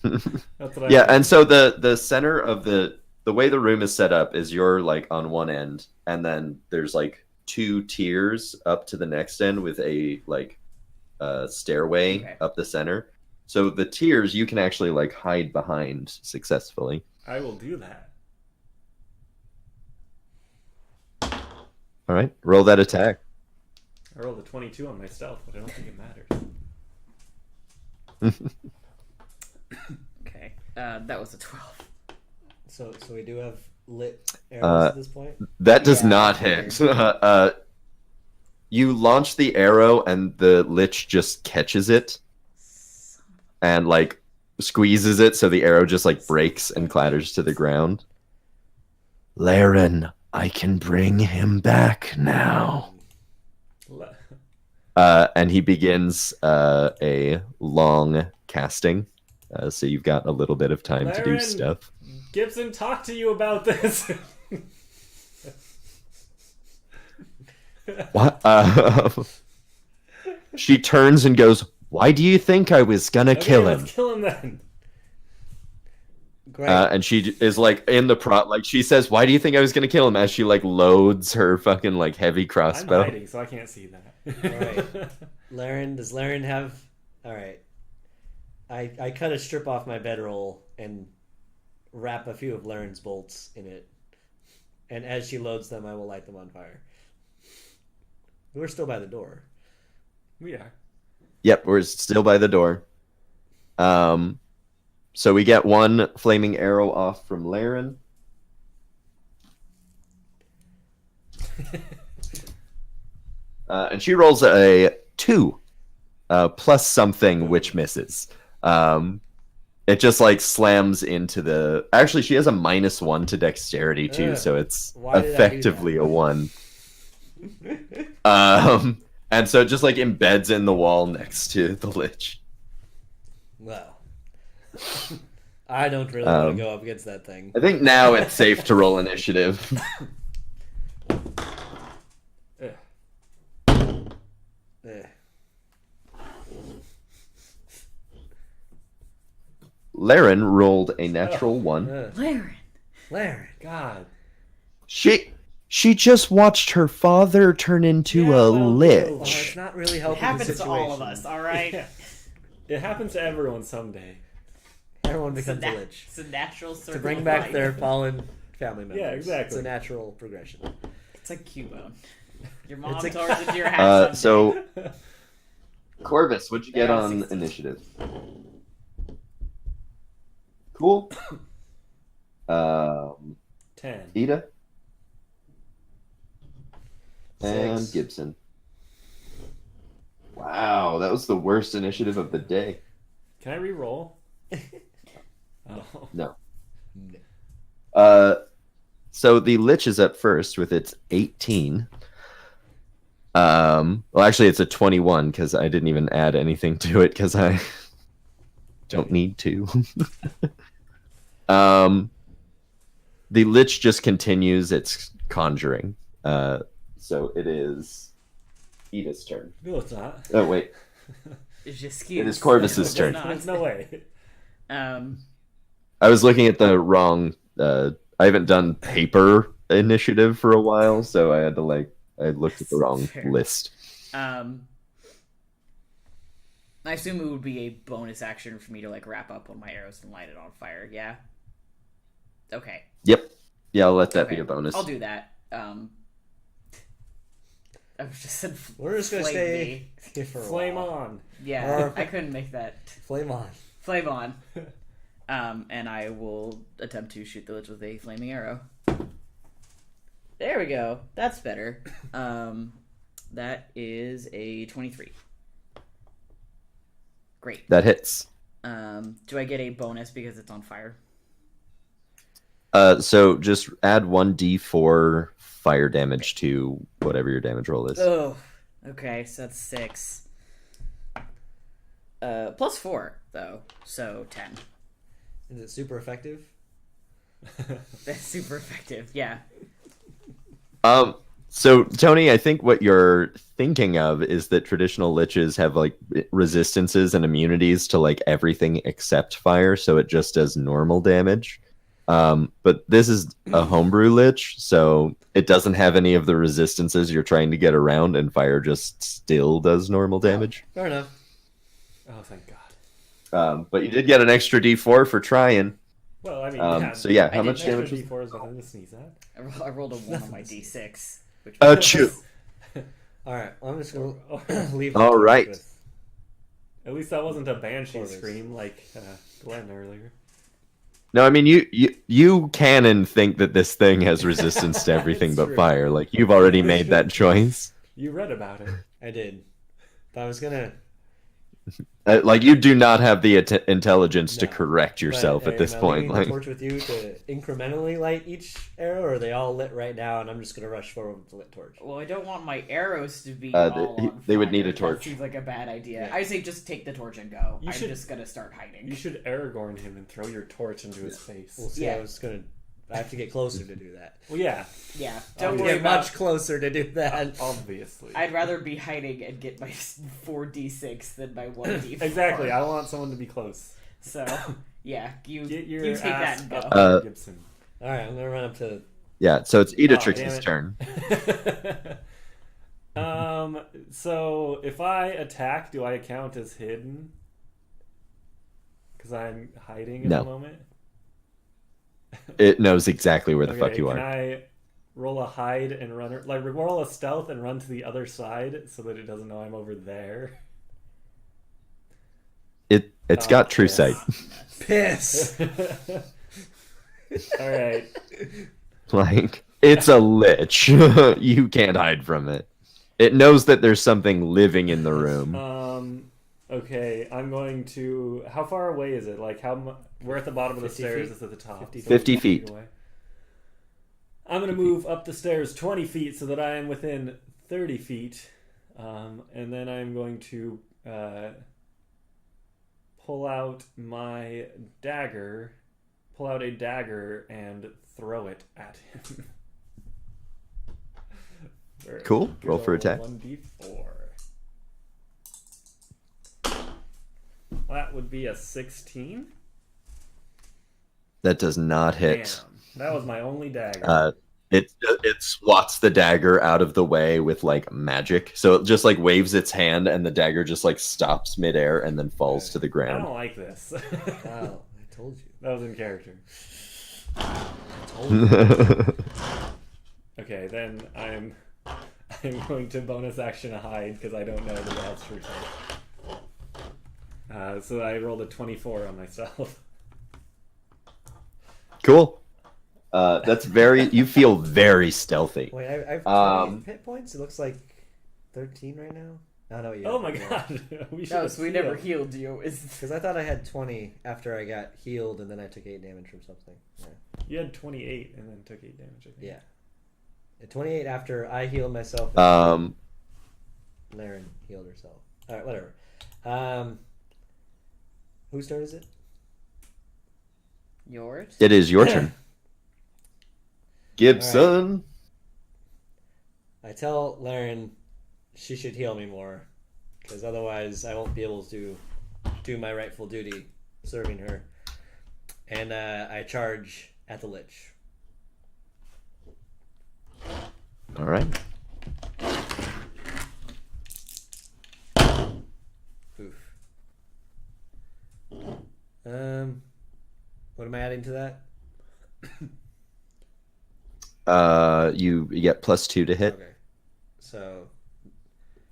That's what I Yeah, and so the center of the way the room is set up is you're like on one end, and then there's like two tiers up to the next end with a like stairway Okay. up the center. So the tiers you can actually like hide behind successfully. I will do that. All right, roll that attack. I rolled a 22 on my stealth, but I don't think it matters. Okay. That was a 12. So we do have lit arrows at this point. That does Yeah, not hit. You launch the arrow, and the lich just catches it and like squeezes it, so the arrow just like breaks and clatters to the ground. Laren, I can bring him back now. And he begins a long casting. So you've got a little bit of time to do Laren! stuff. Gibson, talk to you about this. What? She turns and goes, "Why do you think I was gonna kill him?" Let's kill him then. Great. And she is like in the like she says, "Why do you think I was gonna kill him?" As she like loads her fucking like heavy I'm crossbow. hiding, so I can't see that. Alright. Laren, does Laren have... Alright. I cut a strip off my bedroll and wrap a few of Laren's bolts in it. And as she loads them, I will light them on fire. We're still by the door. We are. Yep, we're still by the door. So we get one flaming arrow off from Laren. And she rolls a 2 plus something, which misses. It just like slams into the. Actually, she has a -1 to dexterity too, so it's Why did I do effectively that? a 1. And so it just like embeds in the wall next to the lich. Well, I don't really want to go up against that thing. I think now it's safe to roll initiative. Eh. Laren rolled a natural 1. Laren. God. She just watched her father turn into Yeah, a well, lich. Well, it's not really It helping the happens to situation. all of us, all right? Yeah. It happens to everyone someday. Everyone It's a, becomes a lich. it's a natural circle To bring of back life. their fallen family members. Yeah, exactly. It's a natural progression. It's like Cubone. Your mom It's a- tore into your house. So, Corvus, what'd you get Yeah, on 16. initiative? Cool. 10. Ida. And 6. Gibson. Wow, that was the worst initiative of the day. Can I re-roll? Oh. No. So the Lich is up first with its 18. Well, actually, it's a 21 because I didn't even add anything to it because I don't need to. The Lich just continues its conjuring. So it is Ida's turn. No, it's not. Oh, wait. It's just It is Corvus's turn. There's no way. I was looking at the wrong. I haven't done paper initiative for a while, so I had to I looked at the wrong Fair. list. I assume it would be a bonus action for me to like wrap up on my arrows and light it on fire. Yeah. Okay. Yep. Yeah, I'll let that Okay. be a bonus. I'll do that. I was just said. We're just gonna flame stay me. here for a Flame while. on. Yeah, I couldn't make that. Flame on. Flame on. And I will attempt to shoot the lich with a flaming arrow. There we go. That's better. That is a 23. Great. That hits. Do I get a bonus because it's on fire? So just add 1d4 fire damage to whatever your damage roll is. Oh, okay. So that's 6. Plus 4 though, so 10. Is it super effective? That's super effective. Yeah. So Tony, I think what you're thinking of is that traditional liches have like resistances and immunities to like everything except fire, so it just does normal damage. But this is a homebrew lich, so it doesn't have any of the resistances you're trying to get around, and fire just still does normal damage. Fair enough. Oh, thank God. But you did get an extra d4 for trying. Well, I mean, So yeah, I how did much damage was D4 is nothing to sneeze at. I rolled a 1 on my d6. Which Achoo. Alright, I'm just gonna Oh, leave All the right. with- at least that wasn't a banshee Corvus. scream like Glenn earlier. No, I mean you canon think that this thing has resistance to everything It's but true. fire. Like you've already made that choice. You read about it. I did. But I was gonna... Like you do not have the intelligence to No. correct yourself But at this am I point. leaving Like the torch with you to incrementally light each arrow, or are they all lit right now and I'm just gonna rush forward with the lit torch? Well, I don't want my arrows to be Uh, all they- on they would fire. need a That torch. seems like a bad idea. Yeah. I say just take the torch and go. You I'm should- just gonna start hiding. You should Aragorn him and throw your torch into his face. We'll see. Yeah. I have to get closer to do that. Well, yeah, Yeah, I have don't to worry get about. much closer to do that. obviously. I'd rather be hiding and get my 4d6 than my 1d4. Exactly. I want someone to be close. So yeah, you Get your take that ass and go. up, Gibson. All right, I'm gonna run up to. Yeah, so it's Oh, damn Edatrix's it. turn. So if I attack, do I count as hidden? Because I'm hiding at No. the moment. It knows exactly where the Okay, fuck you can are. I roll a hide and run, like roll a stealth and run to the other side so that it doesn't know I'm over there? It's got true yes. sight. Piss. All right. Like, it's a lich. You can't hide from it. It knows that there's something living in the room. Okay, I'm going to. How far away is it? Like we're at the bottom of the 50 stairs. feet? It's at the top. 50 so 50 it's feet. away. I'm going to move up the stairs 20 feet so that I am within 30 feet, and then I'm going to pull out a dagger, and throw it at him. Cool. Roll for attack. 1d4. That would be a 16. That does not hit. Damn, that was my only dagger. It swats the dagger out of the way with like magic. So it just like waves its hand and the dagger just like stops midair and then falls to the I ground. don't like this. Wow, I told you. That was in character. I told you. Okay, then I'm going to bonus action a hide because I don't know that that's true. So I rolled a 24 on myself. Cool. That's very. You feel very stealthy. Wait, I have 20 hit points. It looks like 13 right now. No, yeah. Oh my god, we should. No, so we never healed you. Because I thought I had 20 after I got healed, and then I took 8 damage from something. Yeah. You had 28 and then took 8 damage. I think. Yeah. 28 after I healed myself. And Laren healed herself. All right, whatever. Whose turn is it? Yours? It is your turn. Gibson. I tell Laren she should heal me more, because otherwise I won't be able to do my rightful duty serving her. And I charge at the lich. All right. Oof. What am I adding to that? You get +2 to hit Okay. So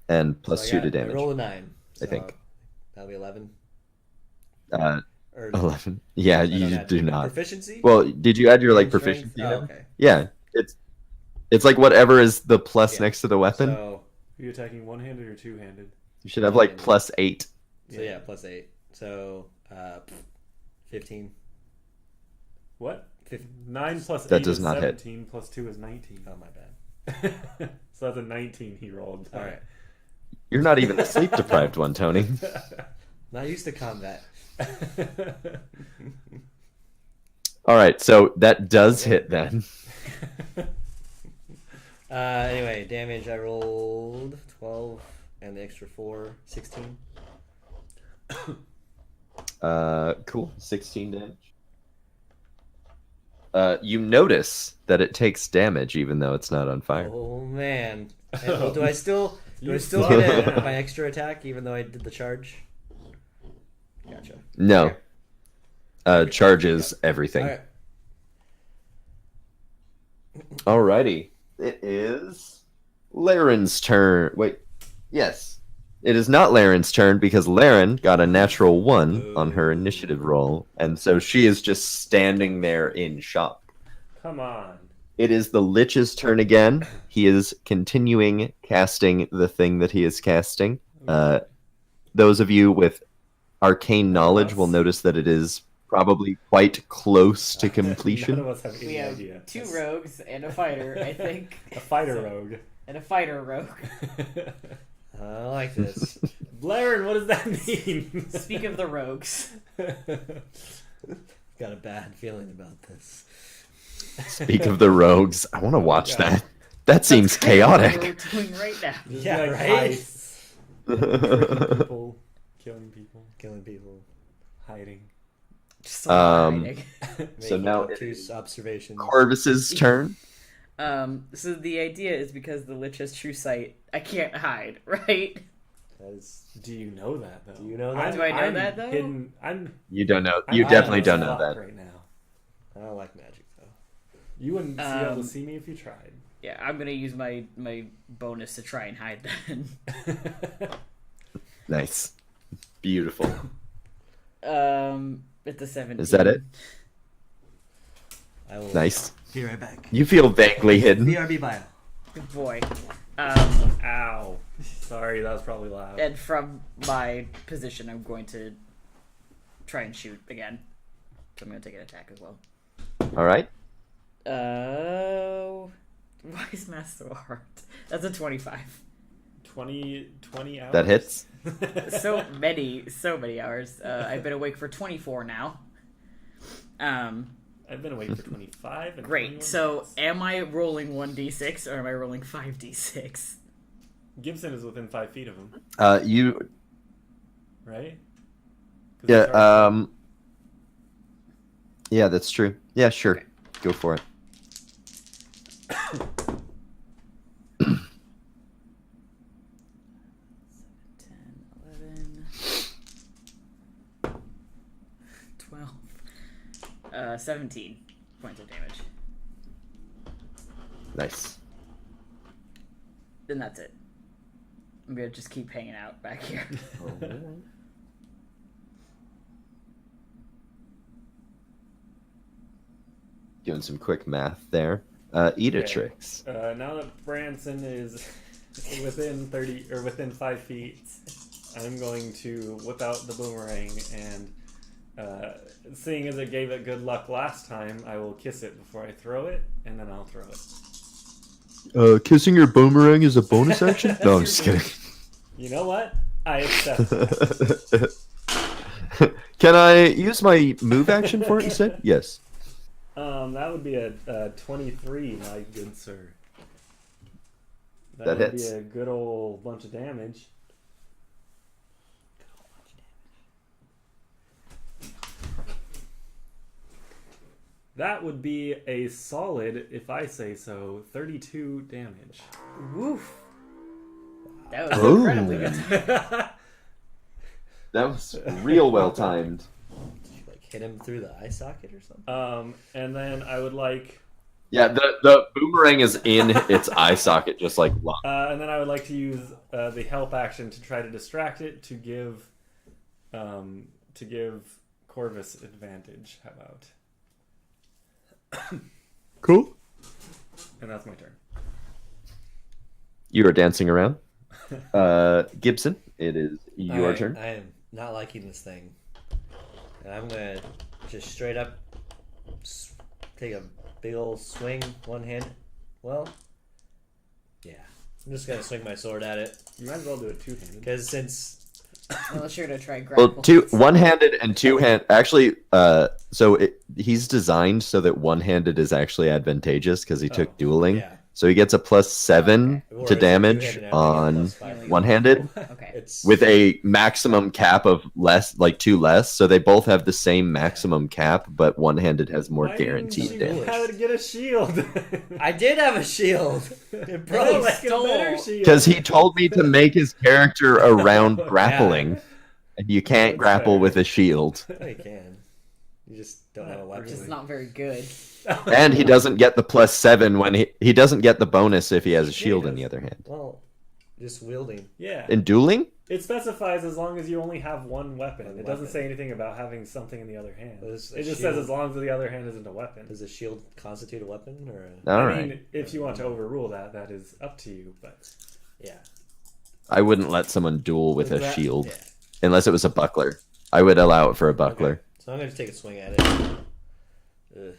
and so +2 to I damage. rolled a 9. So I think. that'll be 11. Uh, Or 11. Yeah, I don't you add do not. proficiency. Well, did you add your like And strength? proficiency? Oh, in it? okay. Yeah, it's like whatever is the plus Yeah. next to the weapon. So Are you attacking one-handed or two-handed? You should have like +8. yeah, plus 8. So 15. What? 15. 9 plus That 8 does is not hit. 17, plus 2 is 19. Oh my bad. So that's a 19 he rolled. All right. You're not even the sleep deprived one, Tony. Not used to combat. All right, so that does hit then. Anyway, damage I rolled 12 and the extra 4, 16. Cool. 16 damage. You notice that it takes damage even though it's not on fire. Oh man. And, well, do I still You get suck. my extra attack even though I did the charge? Gotcha. No. Okay. Charges everything. All right. Alrighty. It is Laren's turn. Wait. Yes. It is not Laren's turn because Laren got a natural 1 on her initiative roll, and so she is just standing there in shock. Come on. It is the Lich's turn again. He is continuing casting the thing that he is casting. Those of you with arcane knowledge will notice that it is probably quite close to None completion. of us have We any have idea. 2 rogues and a fighter, I think. A fighter rogue. And a fighter rogue. I like this. Blaren, what does that mean? Speak of the rogues. Got a bad feeling about this. Speak of the rogues. I want to watch Yeah. that. That seems That's kind of what chaotic. we're doing right now. This is Yeah, like right? heists. Tricking people, killing people, Killing people. hiding. Just Um, hiding. So now it obtuse observations. Corvus's turn. So the idea is because the Lich has true sight, I can't hide, right? That is, Do you know that though? Do you know that? Do I know that, though? Hidden, I'm You don't know. I'm You definitely hidden don't as know fuck that. right now. I don't like magic though. You wouldn't be able Um, to see me if you tried. Yeah, I'm gonna use my bonus to try and hide then. Nice. Beautiful. It's a 17. Is that it? I will Nice. be right back. You feel vaguely hidden. BRB bio. Good boy. Ow. Sorry, that was probably loud. And from my position, I'm going to try and shoot again. So I'm gonna take an attack as well. All right. Why is math so hard? That's a 25. 20 hours? That hits. So many hours. I've been awake for 24 now. I've been awake for 25. And 21 Great. So minutes. am I rolling 1d6 or am I rolling 5d6? Gibson is within 5 feet of him, You. right? 'Cause Yeah. it's already- Yeah, that's true. Yeah, sure. Okay. Go for it. 10, 11, 12, 17 points of damage. Nice. Then that's it. I'm gonna just keep hanging out back here. Doing some quick math there. Editrix. Now that Branson is within 30 or within 5 feet, I'm going to whip out the boomerang and, seeing as it gave it good luck last time, I will kiss it before I throw it, and then I'll throw it. Kissing your boomerang is a bonus action? No, I'm just kidding. You know what? I accept that. Can I use my move action for it instead? Yes. That would be a 23, my good sir. That would hits. be a good old bunch of damage. That would be a solid, if I say so, 32 damage. Woof. That was Ooh. incredibly good. That was real well timed. Did you like hit him through the eye socket or something? And then I would like, Yeah, the boomerang is in its eye socket, just like Locke. and then I would like to use the help action to try to distract it to give Corvus advantage. How about? Cool. And that's my turn. You are dancing around. Gibson, it is your Alright, turn. I am not liking this thing. And I'm gonna just straight up take a big old swing, one hand. Well, yeah. I'm just gonna swing my sword at it. You might as well do it two-handed. Because since Unless you're gonna try Well, grapple. one-handed and two-hand. Actually, he's designed so that one-handed is actually advantageous because he took dueling. yeah. So he gets a +7 Whereas to a damage two-handed, I on only get +5. one-handed Okay. It's with a maximum cap of less, like 2 less. So they both have the same maximum cap, but one-handed has more Why guaranteed didn't you damage. How to get a shield? I did have a shield. It broke. Bro, like a stole. better shield. Because he told me to make his character around grappling, and you can't That's grapple fair. with a shield. No, you can. You just don't have a weapon. Which is not very good. And he doesn't get the +7 when he doesn't get the bonus if he has a shield on the other hand. Well, just wielding. Yeah. In dueling? It specifies as long as you only have one weapon. One It doesn't weapon. say anything about having something in the other hand. But it's a It just shield. says as long as the other hand isn't a weapon. Does a shield constitute a weapon or? All I right. mean, if you want to overrule that, that is up to you. But Yeah. I wouldn't let someone duel with a That- shield Yeah. unless it was a buckler. I would allow it for a buckler. Okay. So I'm gonna take a swing at it. Ugh.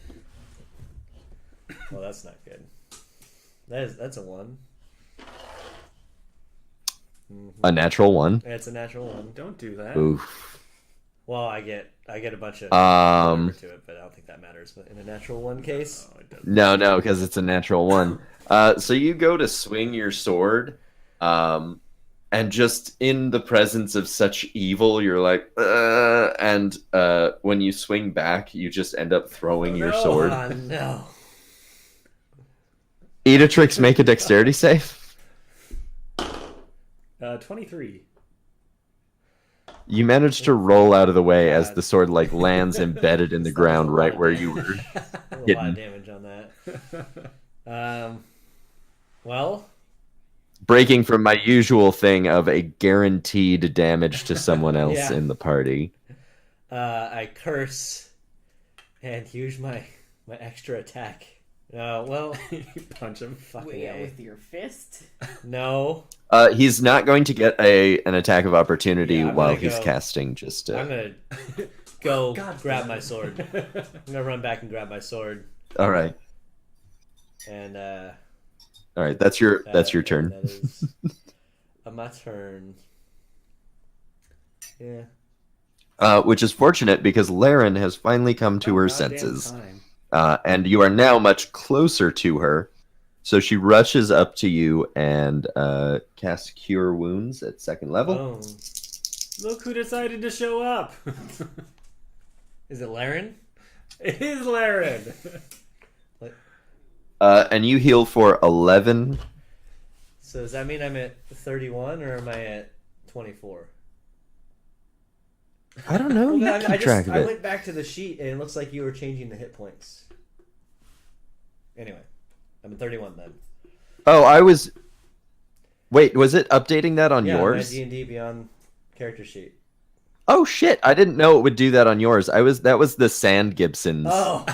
Well, that's not good. That's a 1. A natural 1. It's a natural 1. don't do that. Oof. Well, I get a bunch of Um, to it, but I don't think that matters. But in a natural 1 case, No, it doesn't. No, because it's a natural 1. So you go to swing your sword, and And just in the presence of such evil, you're like, and when you swing back, you just end up throwing your sword. Oh, no. Editrix, make a dexterity save. 23. You manage to roll out of the way as the sword like lands embedded in the ground right where you were. A lot of damage on that. Well, Breaking from my usual thing of a guaranteed damage to someone else Yeah. in the party. I curse and use my extra attack. Well, You punch him. fucking Wait, A. with your fist? No, He's not going to get an attack of opportunity Yeah, I'm while gonna he's go- casting. Just I'm gonna go God grab damn my it. sword. I'm gonna run back and grab my sword, all right. and All right, that's your that turn. is my turn. Yeah. Which is fortunate because Laren has finally come to her Goddamn senses. time. And you are now much closer to her. So she rushes up to you and casts Cure Wounds at second level. Oh, Look who decided to show up. is it Laren? It is Laren. And you heal for 11. So does that mean I'm at 31 or am I at 24? I don't know. You keep track of I it. went back to the sheet and it looks like you were changing the hit points. Anyway, I'm at 31 then. Oh, I was... Wait, was it updating that on Yeah, yours? my D&D Beyond character sheet. Oh, shit. I didn't know it would do that on yours. That was the Sand Gibsons. Oh,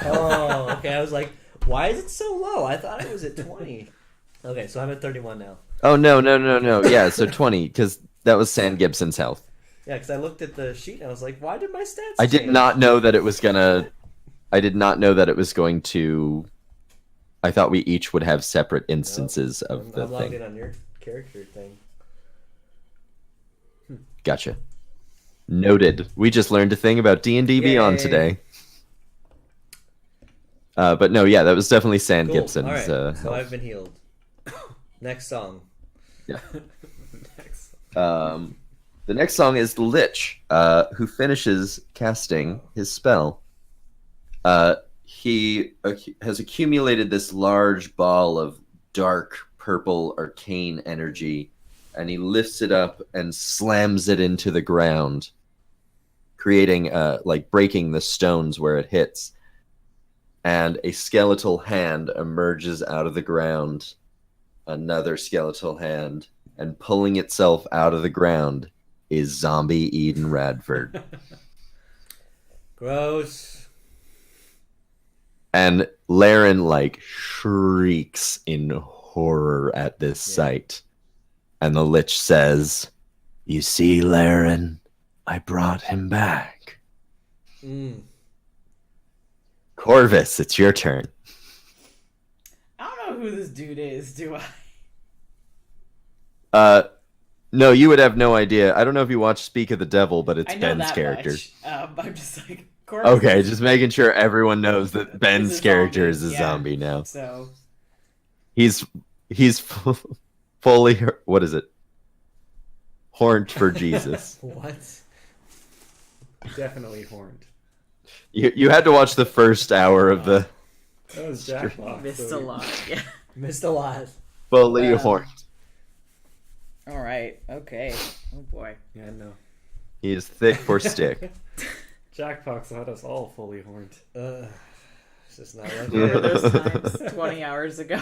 okay. I was like, why is it so low? I thought it was at 20. Okay, so I'm at 31 now. Oh, no. Yeah, so 20, because that was Sand Gibson's health. Yeah, because I looked at the sheet and I was like, why did my stats I did change? not know that it was gonna... I did not know that it was going to... I thought we each would have separate instances of the I'm logged thing. in on your character thing. Gotcha. Noted. We just learned a thing about D&D Beyond Yay. today. But no, yeah, that was definitely Sand Cool. Gibson's All right, so health. I've been healed. Next song. Next. The next song is the Lich, who finishes casting his spell. He has accumulated this large ball of dark purple arcane energy, and he lifts it up and slams it into the ground, creating, breaking the stones where it hits. And a skeletal hand emerges out of the ground, another skeletal hand, and pulling itself out of the ground is zombie Eden Radford. Gross. And Laren, shrieks in horror at this sight. And the Lich says, "You see, Laren, I brought him back." Corvus, it's your turn. I don't know who this dude is, do I? No, you would have no idea. I don't know if you watched Speak of the Devil, but it's I know Ben's that character. much. I'm just like, Corvus Okay, is- just making sure everyone knows that Ben's is a character zombie, is a yeah. zombie now. So, He's fully, what is it? Horned for Jesus. What? Definitely horned. You had to watch the first hour of the That was Jackbox. missed so a lot. Yeah. Missed a lot. fully horned. All right. Okay. Oh boy. Yeah, no. He is thick for stick. Jackbox had us all fully horned. It's just not like Where were that. those times 20 hours ago?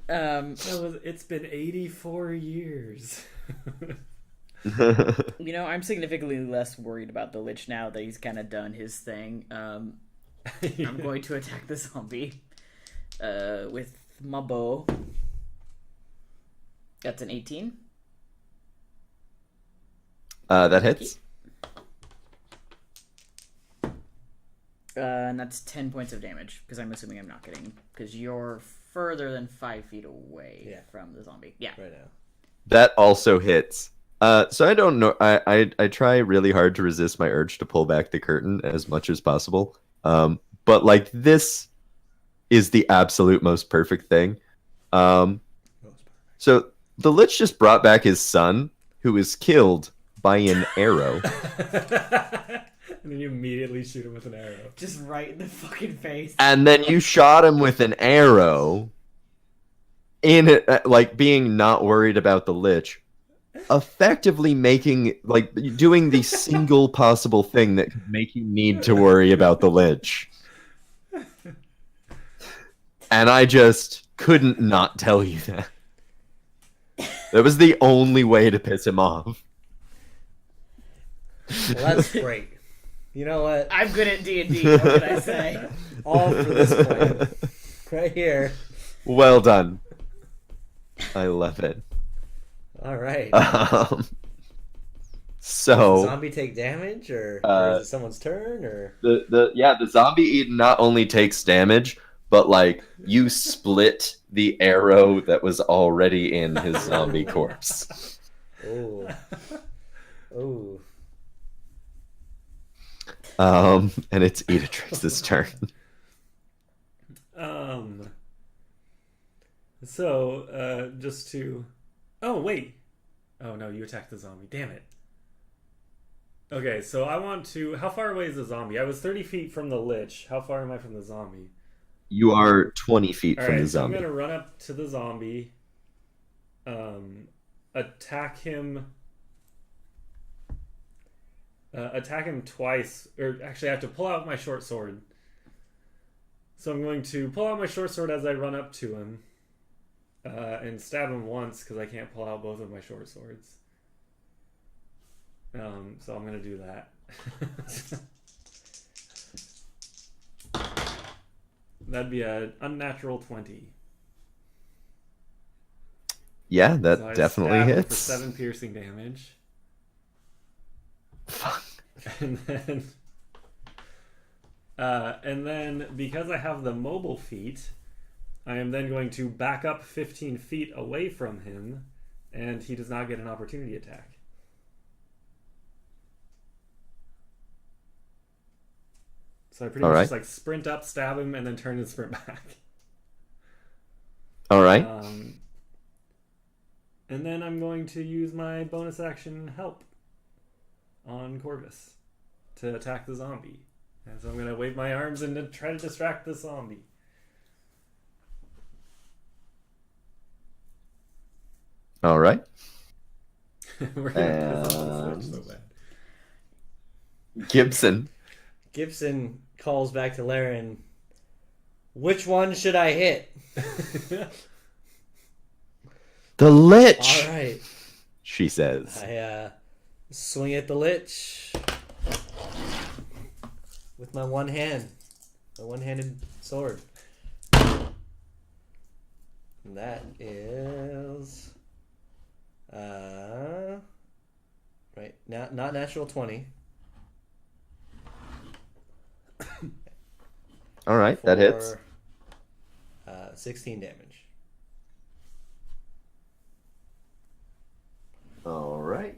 It's been 84 years. You know, I'm significantly less worried about the Lich now that he's kind of done his thing. I'm going to attack the zombie with my bow. That's an 18. That hits. And that's 10 points of damage, because I'm assuming I'm not getting... Because you're further than 5 feet away from the zombie. Yeah. Right now. That also hits. So I don't know. I try really hard to resist my urge to pull back the curtain as much as possible. But this is the absolute most perfect thing. So the Lich just brought back his son, who was killed by an arrow. And then you immediately shoot him with an arrow. Just right in the fucking face. And then you shot him with an arrow in it, like being not worried about the Lich, effectively making, like, doing the single possible thing that could make you need to worry about the Lich. And I just couldn't not tell you that. That was the only way to piss him off. Well, that's great. You know what? I'm good at D&D, what can I say? All for this plan. Right here. Well done. I love it. All right. So Does the zombie take damage, or is it someone's turn, or the zombie not only takes damage, but like you split the arrow that was already in his zombie corpse. oh, oh. And it's Editrix's turn. So just to, oh wait, oh no, you attacked the zombie. Damn it. Okay, so I want to. How far away is the zombie? I was 30 feet from the Lich. How far am I from the zombie? You are 20 feet All from right, the so I'm zombie. gonna run up to the zombie, attack him. Attack him twice, or actually, I have to pull out my short sword. So I'm going to pull out my short sword as I run up to him, and stab him once because I can't pull out both of my short swords. So I'm going to do that. That'd be an unnatural 20. Yeah, that So I definitely stab him hits. for 7 piercing damage. Fuck. And then because I have the mobile feat, I am then going to back up 15 feet away from him, and he does not get an opportunity attack. So I pretty much just like sprint up, stab him, and then turn and sprint back. All right. And then I'm going to use my bonus action help on Corvus to attack the zombie. And so I'm going to wave my arms and to try to distract the zombie. All right. We're going to piss off this Lich so bad. Gibson. Gibson calls back to Laren. Which one should I hit? The Lich. All right. She says. I swing at the Lich with my one hand, my one-handed sword. And that is right now not natural 20. All right, that hits. 16 damage. All right.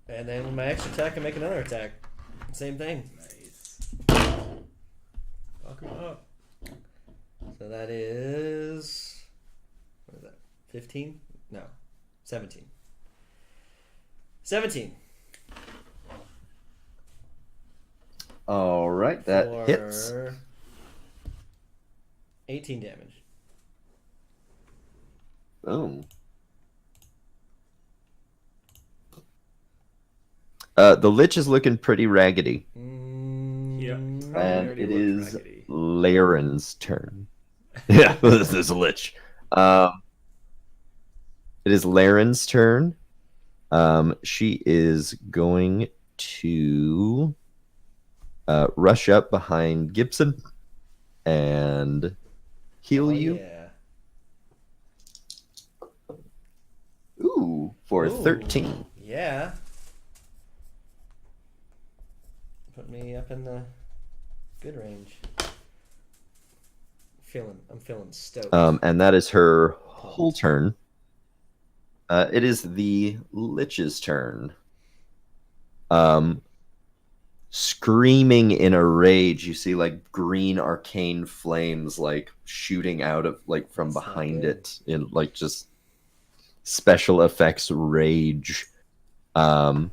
And then with my extra attack, I make another attack. Same thing. Nice. Fuck him up. So that is... What is that? 15? No. 17. 17. All right, that For hits. 18 damage. Oh. The Lich is looking pretty raggedy. Yeah. And already it looked is raggedy. Laren's turn. Yeah, this is a Lich. It is Laren's turn. She is going to rush up behind Gibson and heal you. Yeah. Ooh, for Ooh. 13. Yeah. Put me up in the good range. I'm feeling stoked. And that is her whole turn. It is the Lich's turn. Screaming in a rage, you see like green arcane flames like shooting out of like from That's not behind good. it in like just special effects rage. And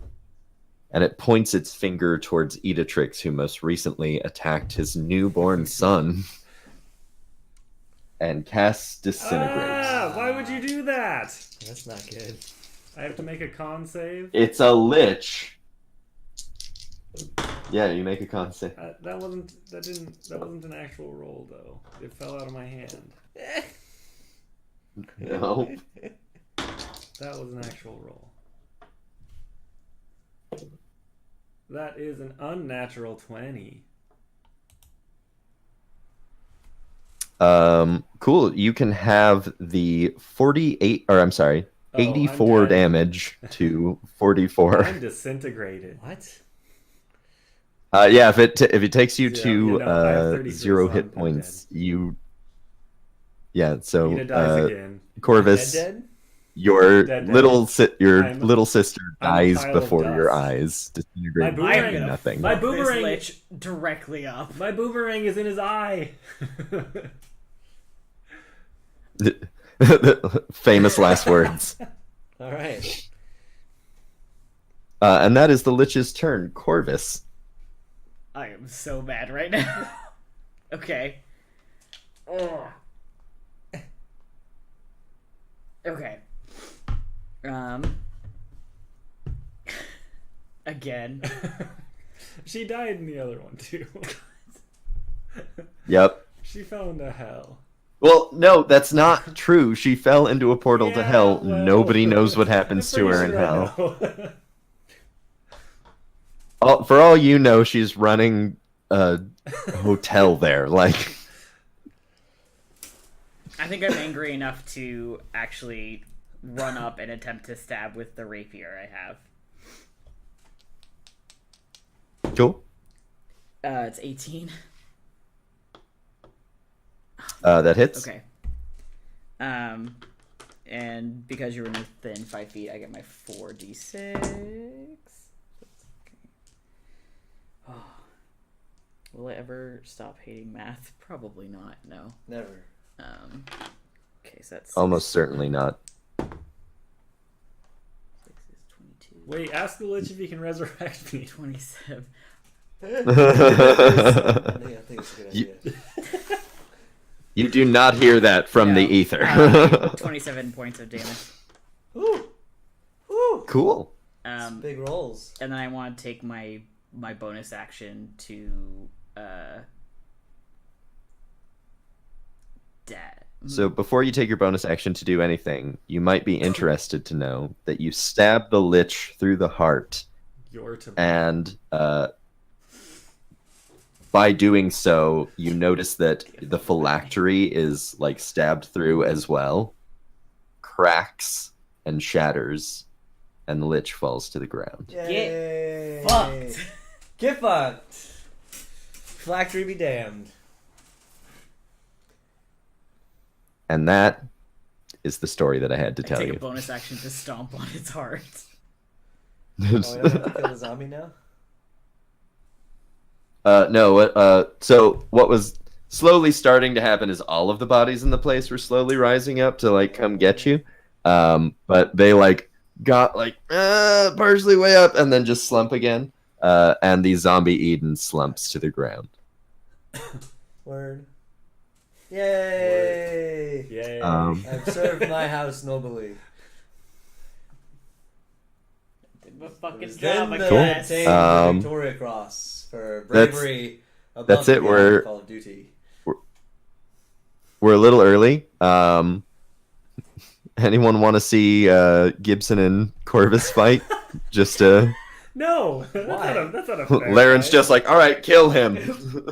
it points its finger towards Editrix, who most recently attacked his newborn son, and casts Disintegrate. Why would you do that? That's not good. I have to make a con save. It's a lich. Yeah, you make a con save. That wasn't an actual roll though. It fell out of my hand. No. That was an actual roll. That is an unnatural 20. Cool. You can have the 48, or I'm sorry, Oh, 84 I'm dead. damage to 44. I'm disintegrated. What? Yeah, if it takes you Zero. to Yeah, no, I have 33, 0 so hit I'm points, you. Yeah, so Ina dies again. Corvus, Dead? your Dead. little I'm- little sister I'm a dies pile of before your dust. eyes, My disintegrating boomerang- I'm gonna nothing. My fuck this boomerang- lich directly up. My boomerang is in his eye. Famous last words. All right. And that is the lich's turn. Corvus. I am so mad right now. Okay. Ugh. Okay. Again. She died in the other one too. Yep. She fell into hell. Well, no, that's not true. She fell into a portal to Yeah, hell. well, Nobody knows what happens I'm to pretty her in sure I hell. know. For all you know, she's running a hotel there. Like, I think I'm angry enough to actually run up and attempt to stab with the rapier I have. cool. It's 18. That hits. Okay. And because you're within 5 feet, I get my 4d6. Oh. Will I ever stop hating math? Probably not. No. Never. Okay, so that's Almost certainly not. 6 is 22. Wait, ask the lich if he can resurrect me. 27. I think it's a good You- idea. You do not hear that from the Yeah. ether. 27 points of damage. Ooh. Ooh. Cool. Big rolls. And then I want to take my bonus action to So before you take your bonus action to do anything, you might be interested to know that you stab the lich through the heart, You're to and by doing so, you notice that the phylactery is like stabbed through as well, cracks and shatters, and the lich falls to the ground. Yay. fucked. Get fucked. Phylactery be damned. And that is the story that I had to I tell take a you. bonus action to stomp on its heart. Oh, we don't have to kill the zombie now? No. So what was slowly starting to happen is all of the bodies in the place were slowly rising up to like come get you. But they like got like partially way up and then just slump again. And the zombie Eden slumps to the ground. Word. Yay! Yay. I've served my house nobly. Did my fucking Then job, I the guess. obtained the Victoria Cross for bravery above that's and it, beyond we're- Call of Duty. We're a little early. Anyone want to see Gibson and Corvus fight? Just to No, that's Why? not a fair Laren's fight. just like, all right, kill him.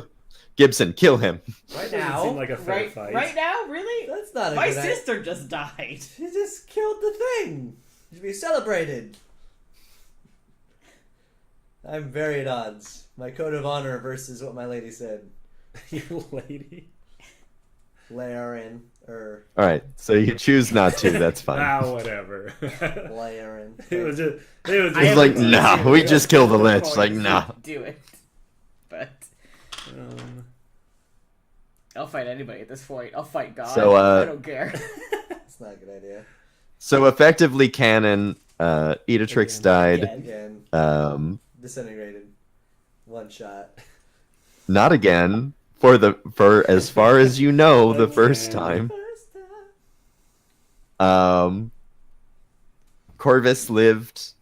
Gibson, kill him. Right Doesn't now? seem like a fair fight. Right now, really? That's not a My good idea. sister just died. She just killed the thing. It should be celebrated. I'm very at odds. My code of honor versus what my lady said. You lady. Laren. All right, so you choose not to. That's fine. Whatever. Laren. It was just. It was I He's just. like, haven't nah, seen we it. just killed the lich. Going Like, to nah. Do it. But Um, I'll fight anybody at this point. I'll fight God. So, I don't care. It's not a good idea. So effectively, canon. Edatrix died. Again. Disintegrated. One shot. Not again. For as far as you know, the first time. Corvus lived.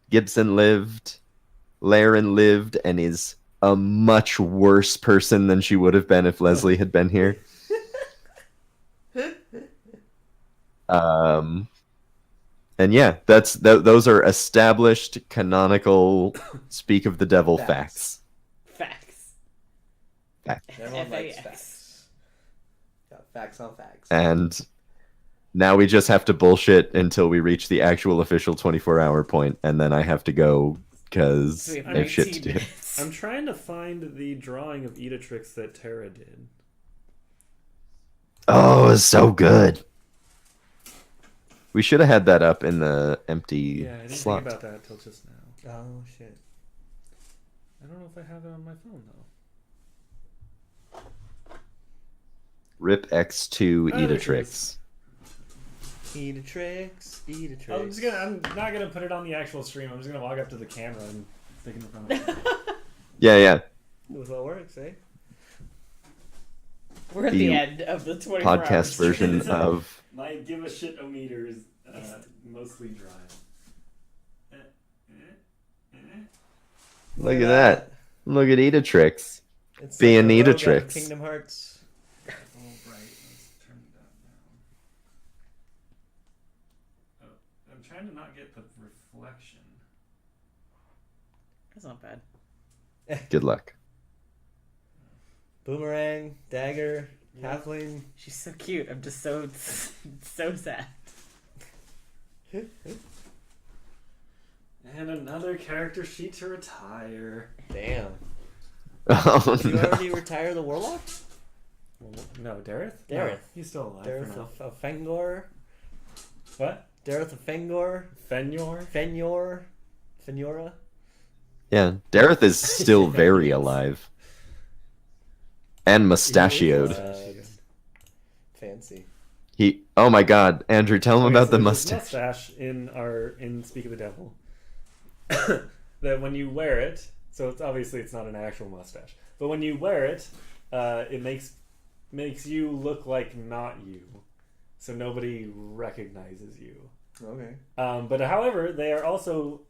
Gibson lived. Laren lived, and is a much worse person than she would have been if Leslie had been here. And yeah, those are established canonical speak of the devil facts. Facts. Everyone likes FAX. facts. Got facts on facts. And now we just have to bullshit until we reach the actual official 24-hour point, and then I have to go because So we have I have shit to 19 do. minutes. I'm trying to find the drawing of Edatrix that Tara did. Oh, it's so good. We should have had that up in the empty Yeah, I didn't slot. think about that till just now. Oh shit. I don't know if I have it on my phone though. Rip X2 Oh, there she Edatrix. Edatrix. I'm not gonna put it on the actual stream. I'm just gonna walk up to the camera and stick it in front of it. Yeah. That's what works, eh? We're at The the end of the 24 hours. Podcast version of My give a shit-o-meter is mostly dry. look at that. Look at Edatrix. It's Being like a rogue out of Edatrix. Kingdom Hearts. Oh, right. Let's turn that down. Oh, I'm trying to not get the reflection. That's not bad. Good luck. Boomerang, dagger, halfling. She's so cute. I'm just so sad. And another character sheet to retire. Damn. Oh, Did you no. already retire the warlock? Well, no, Dareth? Dareth. No, he's still alive Dareth for now. of Fengor. What? Dareth of Fengor. Fenyor? Fenora. Yeah, Dareth is still very alive. And mustachioed. Fancy. Oh my god, Andrew, tell him Okay, about so the there's this mustache. mustache in Speak of the Devil. That when you wear it, so it's not an actual mustache, but when you wear it, it makes you look like not you, so nobody recognizes you. Okay. But however, they are also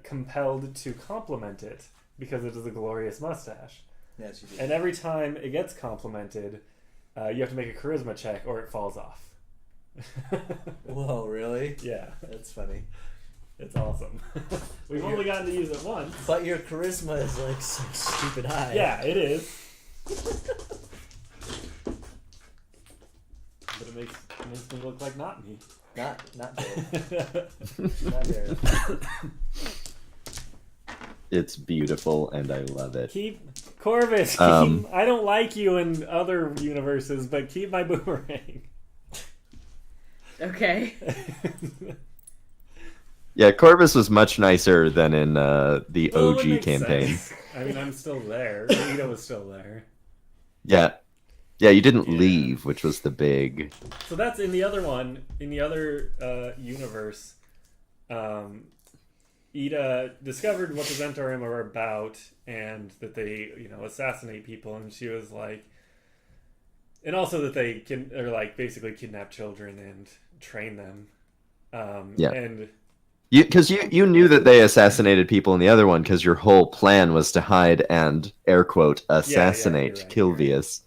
compelled to compliment it because it is a glorious mustache. Yes, you did. And every time it gets complimented, you have to make a charisma check or it falls off. Whoa, really? Yeah, That's funny. it's awesome. We've only gotten to use it once. But your charisma is like so stupid high. Yeah, it is. But it makes me look like not me. Not Dareth. Not Dareth. It's beautiful and I love it. Keep Corvus. Um, I don't like you in other universes, but keep my boomerang. Okay. Yeah, Corvus was much nicer than in the Well, it would OG make campaign. sense. I mean, I'm still there. Rita was still there. Yeah. Yeah, you didn't Yeah. leave, which was the big... So that's in the other one. In the other universe, Ida discovered what the Zentarim are about and that they, assassinate people. And she was like, and also that they basically kidnap children and train them. Yeah. And Because you knew that they assassinated people in the other one because your whole plan was to hide and, air quote, assassinate you're right. Kilvius.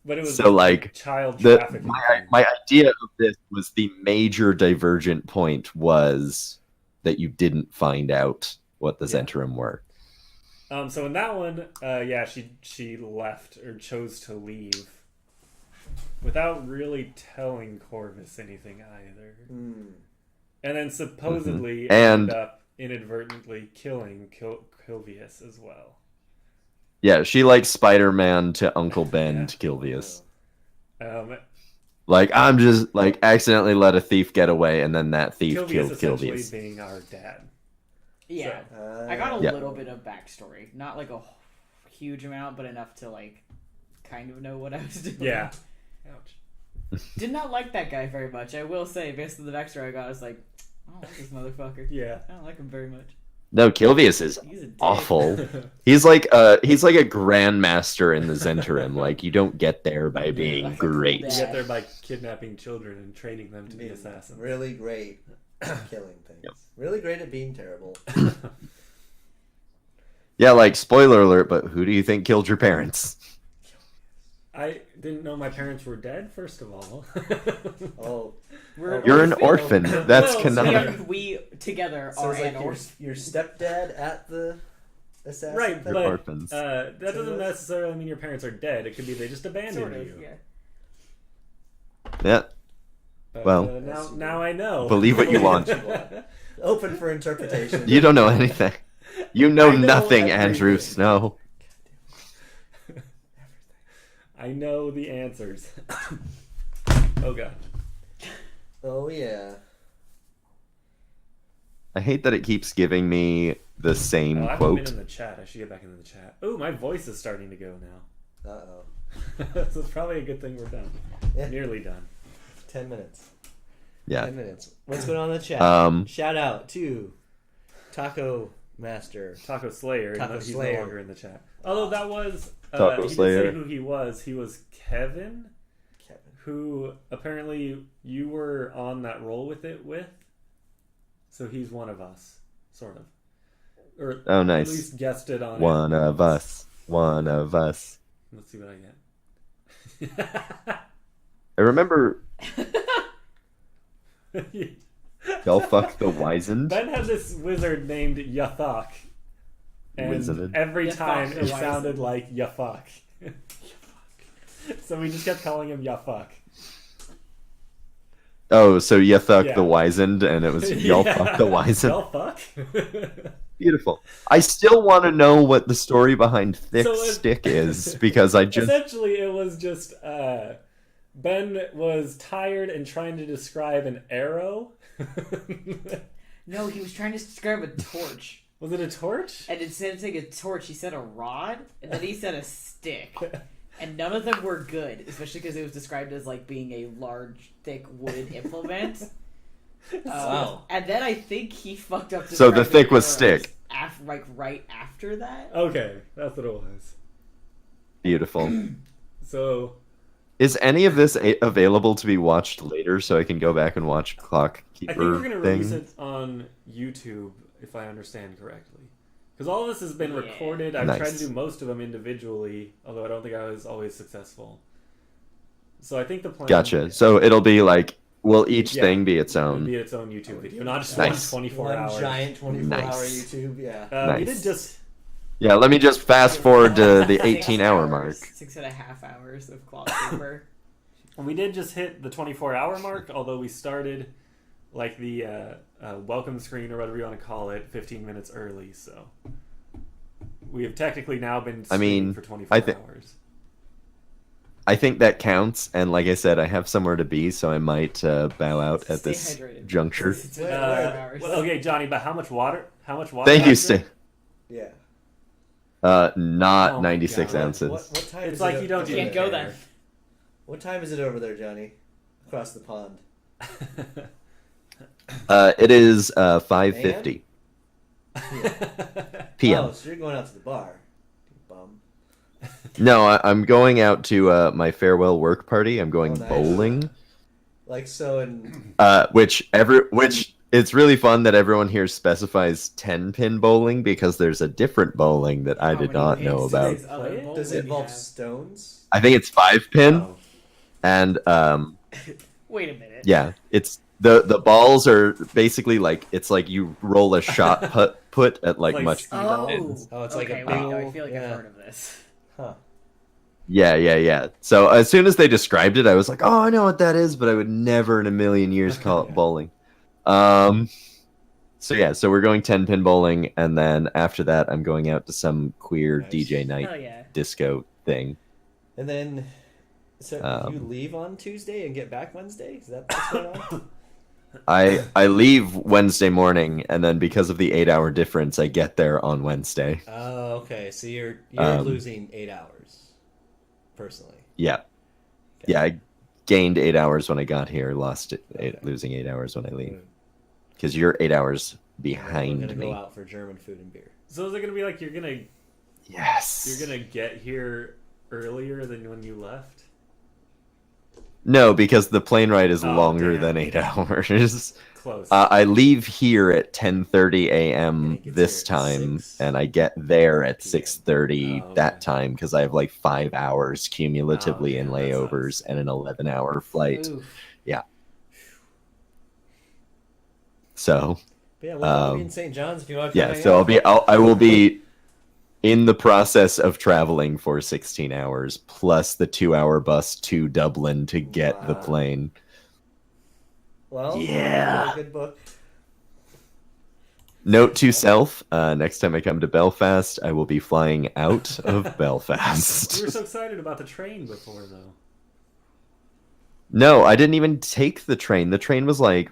but it was So, like, child trafficking. thing. My idea of this was the major divergent point was that you didn't find out what the Yeah. Zentarim were. So in that one, she left or chose to leave without really telling Corvus anything either. And then supposedly ended up inadvertently killing Kilvius as well. Yeah, she like Spider-Man to Uncle Ben to Kilvius. Like, I'm just, like, accidentally let a thief get away, and then that thief Kilvius killed essentially Kilvius. being our dad. Yeah. So, I got a Yeah. little bit of backstory. Not like a huge amount, but enough to like kind of know what I was doing. yeah. Ouch. Did not like that guy very much. I will say, based on the backstory I got, I was like, I don't like this motherfucker. Yeah. I don't like him very much. No, Kilvius is He's a dick. awful. He's like a grandmaster in the Zentarim. Like you don't get there by being Like a cool great. You dad. get there by kidnapping children and training them to be Being assassins. Really great at killing things. Yep. Really great at being terrible. Yeah, like spoiler alert, but who do you think killed your parents? I didn't know my parents were dead, first of all. Oh, You're an orphan. That's Well, canonical. We together so are it's like an orphan. your stepdad at the assassin. Right, They're but orphans. that doesn't necessarily mean your parents are dead. It could be they just abandoned Sort of, you. yeah. Yeah, But, Well, now I know. believe what you want. Open for interpretation. You don't know anything. You know I know nothing, Andrew everything. Snow. I know the answers. Oh god. Oh yeah. I hate that it keeps giving me the same Oh, I haven't been quote. in the chat. I should get back into the chat. Oh, my voice is starting to go now. So it's probably a good thing we're done. Yeah. Nearly done. 10 minutes. Yeah. 10 minutes. What's going on in the chat? Shout out to Taco Master. Taco Slayer. Taco He's Slayer. no longer in the chat. Although that was Taco he did Slayer. say who he was. He was Kevin, Kevin. who apparently you were on that roll with. So he's one of us, sort of. Or Oh, at nice. least guested on One it. of us. One of us. Let's see what I get. I remember y'all fuck the wizened. Ben had this wizard named Yathak. And Wizard. every Yathak time the it Wizened. sounded like Yafuck. So we just kept calling him Yafuck. Oh, so you fuck Yeah. the wizened, and it was y'all Yeah. fuck the wizened. Y'all fuck? Beautiful. I still want to know what the story behind Thick So it- Stick is because I just Essentially, it was just Ben was tired and trying to describe an arrow. No, he was trying to describe a torch. Was it a torch? And instead of saying a torch, he said a rod, and then he said a stick. And none of them were good, especially because it was described as like being a large, thick wooden implement. Wow. And then I think he fucked up. So the describing thick was arrows stick. Like right after that. Okay, that's what it was. beautiful. So Is any of this available to be watched later so I can go back and watch Clock I think Keeper we're going to thing? release it on YouTube, if I understand correctly. Because all this has been Yeah. recorded. I've Nice. tried to do most of them individually, although I don't think I was always successful. So I think the plan... Gotcha. So it'll be like, will each Yeah. thing be its It'll own? be its own YouTube video, not just Nice. one 24 One hours. giant 24-hour Nice. YouTube. Yeah. We Nice. did just... Yeah, let me just fast forward to the 6 18-hour hours, mark. 6.5 hours of clock paper. We did just hit the 24-hour mark, although we started like the welcome screen or whatever you want to call it 15 minutes early, so we have technically now been I mean, streaming for 24 I thi- hours. I think that counts, and like I said, I have somewhere to be, so I might bow out at Stay this hydrated. juncture. It's been 5 hours. Well, okay, Johnny, but how much water? Thank you, did Sting. Yeah. Not Oh my 96 God. ounces. What time It's is like it you don't over even Can't go care. then. What time is it over there, Johnny? Across the pond. It is 5:50 p.m. Oh, so you're going out to the bar. You bum. No, I'm going out to my farewell work party. I'm going Oh, nice. bowling. Like so in Which it's really fun that everyone here specifies 10-pin bowling because there's a different bowling that I How did many not pins know do about. these other Does it bowls does it involve have? stones? I think it's 5-pin, Oh. and Wait a minute. yeah, it's the balls are basically like it's like you roll a shot put at like Like much. speed Oh, pins. Oh, it's like a okay, big wait, I old- feel like yeah. I've heard of this. Huh. Yeah. So as soon as they described it, I was like, oh, I know what that is, but I would never in a million years call it bowling. So we're going 10-pin bowling, and then after that, I'm going out to some queer Nice. DJ night Hell yeah. disco thing. And then so you Um, leave on Tuesday and get back Wednesday? Is that what's going on? I leave Wednesday morning, and then because of the 8-hour difference, I get there on Wednesday. Oh, okay. So you're Um, losing 8 hours personally. Yeah, yeah. gained 8 hours when I got here, losing 8 hours when I leave. Because you're 8 hours behind We're gonna me. go out for German food and beer. So is it gonna be like you're gonna get here earlier than when you left? No, because the plane ride is longer damn. than 8 hours. Close. I leave here at 10:30 a.m. it gets this here at time, 6 and I get there at p.m. 6:30 Oh, that okay. time because I have like 5 hours cumulatively in damn, that layovers sucks. and an 11-hour flight. Oof. So But yeah, we'll be in St. John's if you want to. yeah, so I will be in the process of traveling for 16 hours plus the 2-hour bus to Dublin to get the Wow. plane. Well, Yeah. good book. Note to self: next time I come to Belfast, I will be flying out of Belfast. You were so excited about the train before, though. No, I didn't even take the train. The train is like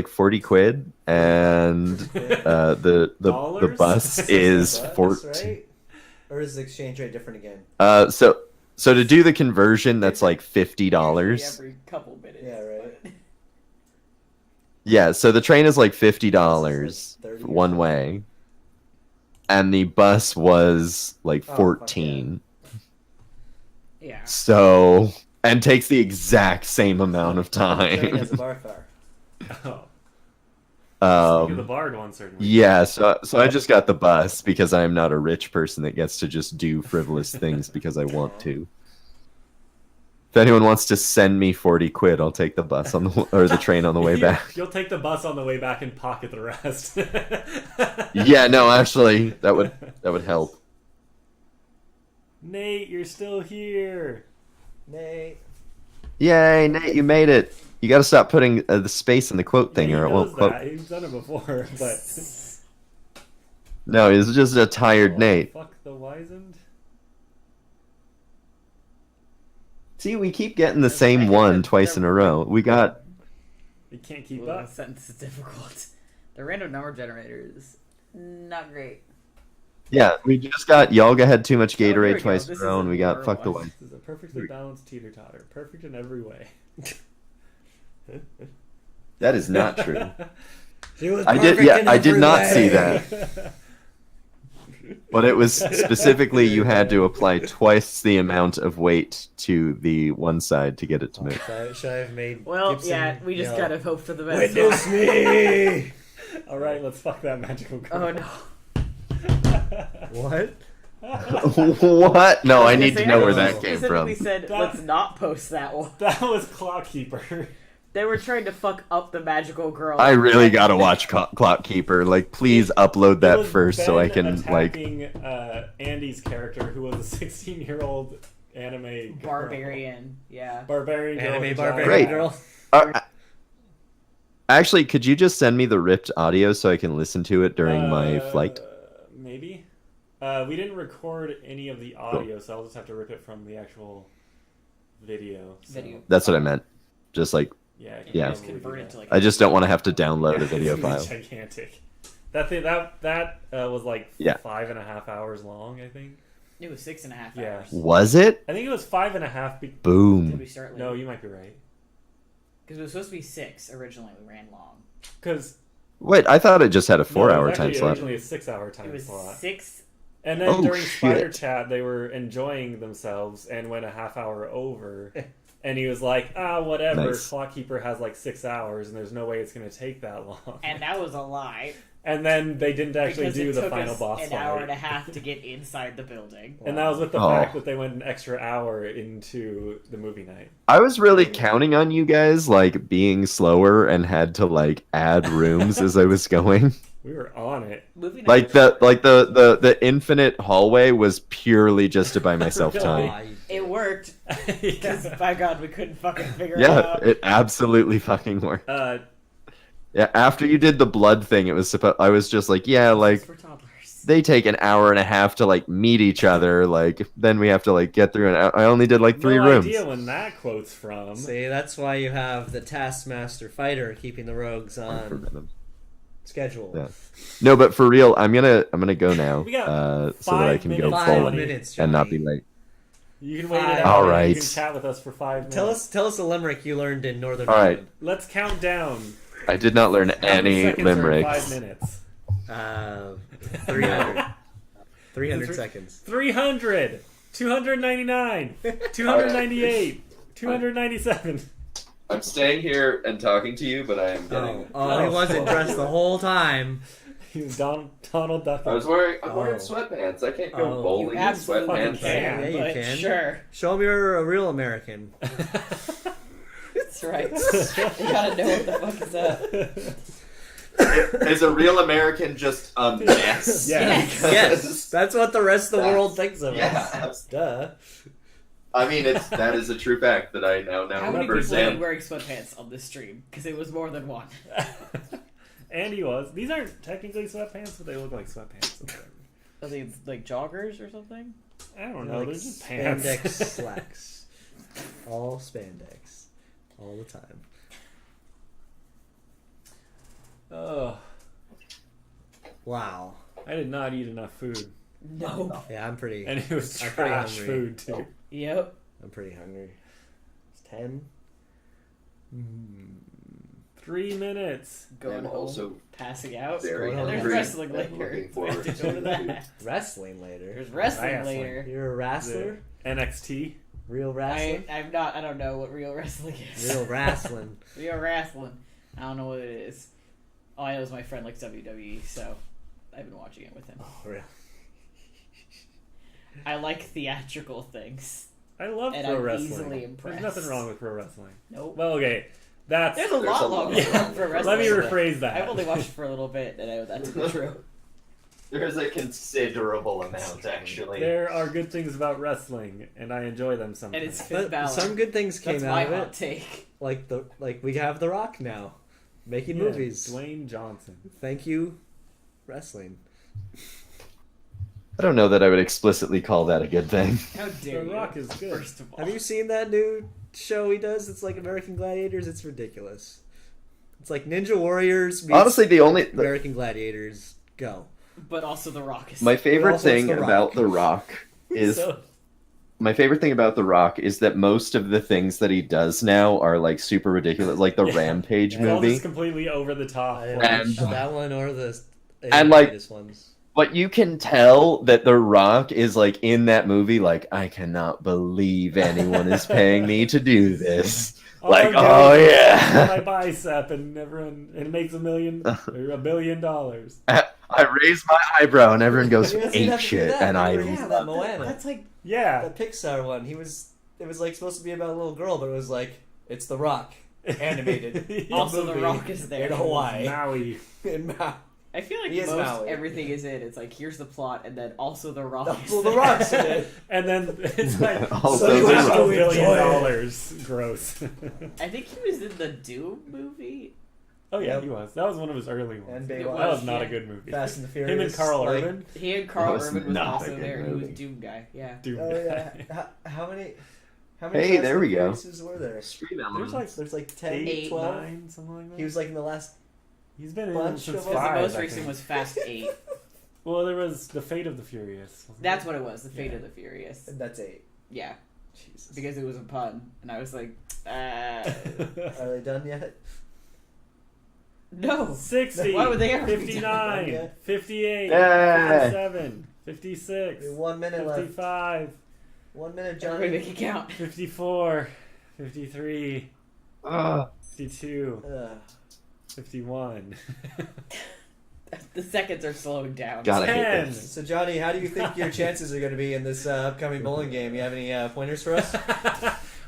40 quid, and the Dollars? bus is Bucks, 14. right? Or is the exchange rate different again? So to do the conversion, that's like $50. Every couple minutes. Yeah, right. but- Yeah, so the train is like $50 Like 30 or one something. way, and the bus was like Oh, fuck 14. Yeah. So, and takes the exact same amount of Johnny has a time. bar car. Oh. Speaking of the Um, bard one, certainly. yeah, so I just got the bus because I'm not a rich person that gets to just do frivolous things because I want to. If anyone wants to send me 40 quid, I'll take the bus or the train on the way back. You'll take the bus on the way back and pocket the rest. Yeah, no, actually, that would help. Nate, you're still here. Nate. Yay, Nate, you made it. You got to stop putting the space in the quote thing, Yeah, or he it won't knows quote. that. He's done it before, but No, it's just a tired Nate. fuck the wizened. See, we keep getting the same one twice in a row. We got. You can't keep Well, up. that sentence is difficult. The random number generator is not great. Yeah, we just got Yalga had too much Oh, here we Gatorade go. twice in This a row, is and a we got newer fucked one. away. This is a perfectly balanced teeter totter. Perfect in every way. That is not true. She was I did. perfect Yeah, in I did every not way. see that. But it was specifically you had to apply twice the amount of weight to the one side to get it to move. Should I have made Well, Gibson yeah, we just yell, gotta hope for the best. Witness me! All right, let's fuck that magical girl. Oh no. What? What? No, I was need gonna to say, know I where think that they came specifically from. said, let's not post that one. That was Clockkeeper. They were trying to fuck up the magical girl. I really gotta watch Clock Keeper. Like, please upload It that was first so I Ben can like. attacking Andy's character, who was a 16-year-old anime girl. Barbarian. Yeah. Barbarian girl. Anime with a barbarian Great. girl. Actually, could you just send me the ripped audio so I can listen to it during my flight? Maybe. We didn't record any of the audio, so I'll just have to rip it from the actual video. So, Video. That's what I meant. Just like, Yeah. I can Yeah. probably do Convert it that. to like. I just don't want to have to download Yeah, a video it's gonna be file. gigantic. That thing that was like Yeah. 5.5 hours long, I think. It was 6.5 Yeah. hours. Was it? I think it was 5.5. Did Boom. we start late? No, you might be right. Because it was supposed to be 6 originally. We ran long. Because Wait, I thought it just had a 4-hour time slot. Originally a 6-hour It time was slot. 6. And then Oh, during Spider shit. Chat, they were enjoying themselves and went a half hour over. And he was like, whatever. Nice. Clockkeeper has like 6 hours, and there's no way it's going to take that long. And that was a lie. And then they didn't actually Because do it the took final us boss an fight. hour and a half to get inside the building. And that was with the Oh. fact that they went an extra hour into the movie night. I was really counting on you guys like being slower and had to like add rooms as I was going. We were on it. Movie night Like was- the infinite hallway was purely just to buy myself Really? time. It worked. Because, yeah. by God, we couldn't fucking figure it Yeah, out. it absolutely fucking worked. Uh, Yeah, after you did the blood thing, it was supposed. I was just like, yeah, like For toddlers. they take an hour and a half to like meet each other. Like then we have to like get through. I only did like 3 no rooms. idea when that quote's from. See, that's why you have the Taskmaster fighter keeping the rogues on schedule. Yeah. No, but for real, I'm gonna go now, We got so that I 5 can go minutes. 5 forward minutes, and not be Johnny. late. You can wait it Five. out. All and right. You can chat with us for 5 minutes. Tell us a limerick you learned in Northern All right. Ireland. Let's count down. I did not learn How many any seconds are in limericks. 5 minutes. 300. 300 seconds. 300. 299. 298. 297. I'm staying here and talking to you, but I am getting. He wasn't dressed the whole time. He was Donald Duck. I'm wearing Oh. sweatpants. I can't go Oh. bowling You in absolutely sweatpants. can. Yeah, you but can. Sure. Show me you're a real American. That's right. You gotta know what the fuck is that. Is a real American just a mess? Yeah. Yes, that's what the rest of the world thinks of Yeah. us. Duh. I mean, that is a true fact that I now How many remember. people are Sam, wearing sweatpants on this stream? Because it was more than one. And he was. These aren't technically sweatpants, but they look like sweatpants. Are they like joggers or something? I don't know. Like They're just pants. spandex slacks. All spandex. All the time. Oh, Wow. I did not eat enough food, No. Yeah, I'm pretty. and it was I'm pretty trash hungry. food too. Yep. I'm pretty hungry. It's 10. 3 minutes. Going I'm home, also passing out. very hungry. There's wrestling and later. looking We have forward to go to that. Wrestling later. There's wrestling Wrestling. later. You're a wrestler? NXT. Real wrestling? I'm not. I don't know what real wrestling is. Real wrestling. Real wrestling. I don't know what it is. All I know is my friend likes WWE, so I've been watching it with him. Oh, real. I like theatrical things. I love And pro I'm wrestling. easily impressed. There's nothing wrong with pro wrestling. Nope. Well, okay, that's. There's a lot wrong with pro wrestling. Let me rephrase that. I've only watched it for a little bit, and I know that to be true. There's a considerable amount, actually. There are good things about wrestling, and I enjoy them And sometimes. it's Finn Balor. Some good things came That's out my of hot it. take. Like we have The Rock now, making Yeah, movies. Dwayne Johnson. Thank you, wrestling. I don't know that I would explicitly call that a good thing. How dare The you? Rock is good. First of all, Have you seen that new show he does? It's like American Gladiators. It's ridiculous. It's like Ninja Warriors meets Honestly, the only American Gladiators. Go. But also The Rock is. my favorite Also, it's thing The Rock. about The Rock is So- my favorite thing about The Rock is that most of the things that he does now are like super ridiculous, like the Yeah. Rampage It's all movie. just completely over the top. I And- watched that one or the And, like- latest ones. But you can tell that The Rock is like in that movie, like, I cannot believe anyone is paying me to do this. All Like, I'm doing oh is yeah. my bicep, and everyone, and it makes $1 million or $1 billion. I raise my eyebrow and everyone goes You guys didn't ape have to do shit, that. and I Yeah, that Moana. That's like Yeah, The Pixar one. It was like supposed to be about a little girl, but it was like it's The Rock animated. also The movie Rock is there. in Hawaii. Maui. In Maui. I feel like He is most Maui. everything is in. It's like here's the plot, and then also The Rock. is Well, The there. Rock's in it. And then it's like Also So you The have Rock. to $1 billion enjoy gross. I think he was in the Doom movie. Oh yeah, Yep. he was. That was one of his early ones. And It Baywatch. That was not yeah. a good movie. Fast and the Furious. Him and Carl like- Urban. He and Carl That was Urban was not a also good there. He was movie. Doom guy. Yeah. Doom. Oh yeah. How many? How many? Hey, Fast there and we go. Furiouses were there? There's like 10, 8, 12. 9, something like that. He was like in the last. He's been in bunch since of Because them. the 5. most I recent think. was Fast 8. Well, there was The Fate of the Furious. wasn't That's there? what it was. The Fate Yeah. of the Furious. That's 8. Yeah, Jesus. because it was a pun, and I was like, Are they done yet? no. 60, Why would they ever be done? 59, Yeah. 58, Yeah. 57, 56, 1 minute left. 55, 1 minute, Everybody Johnny. make it count. 54, 53, Ugh. 52, Ugh. 51. The seconds are slowing down. God, I hate 10. this. So Johnny, how do you think your chances are going to be in this upcoming bowling game? You have any pointers for us?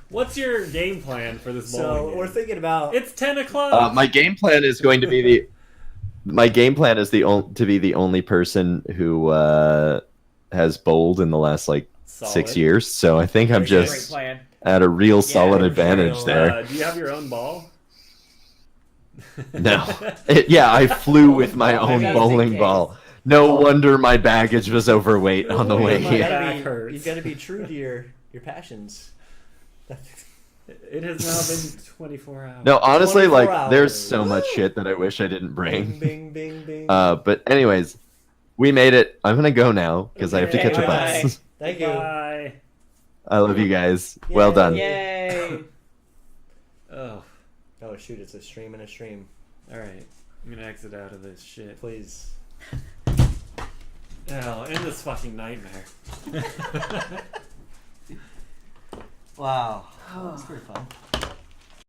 What's your game plan for this bowling So game? we're thinking about. It's 10 o'clock. My game plan is going to be the. My game plan is to be the only person who has bowled in the last like Solid. 6 years. So I think I'm Great just plan. at a real solid Yeah, advantage so, there. Do you have your own ball? No. I flew with my own Just in bowling case. ball. No wonder my baggage was overweight on the way My here. back hurts. You've got to be true to your passions. It has now been 24 hours. No, honestly, 24 like there's hours. so much shit that I wish I didn't Bing, bring. bing, bing, bing. But anyways, we made it. I'm gonna go now because I have to Okay, catch a bye. bus. Thank you. Bye. I love you guys. Well Yay. done. Yay! Oh, Oh shoot! It's a stream and a stream. all right. I'm gonna exit out of this shit. Please. Oh, end this fucking nightmare. Wow. That's pretty fun.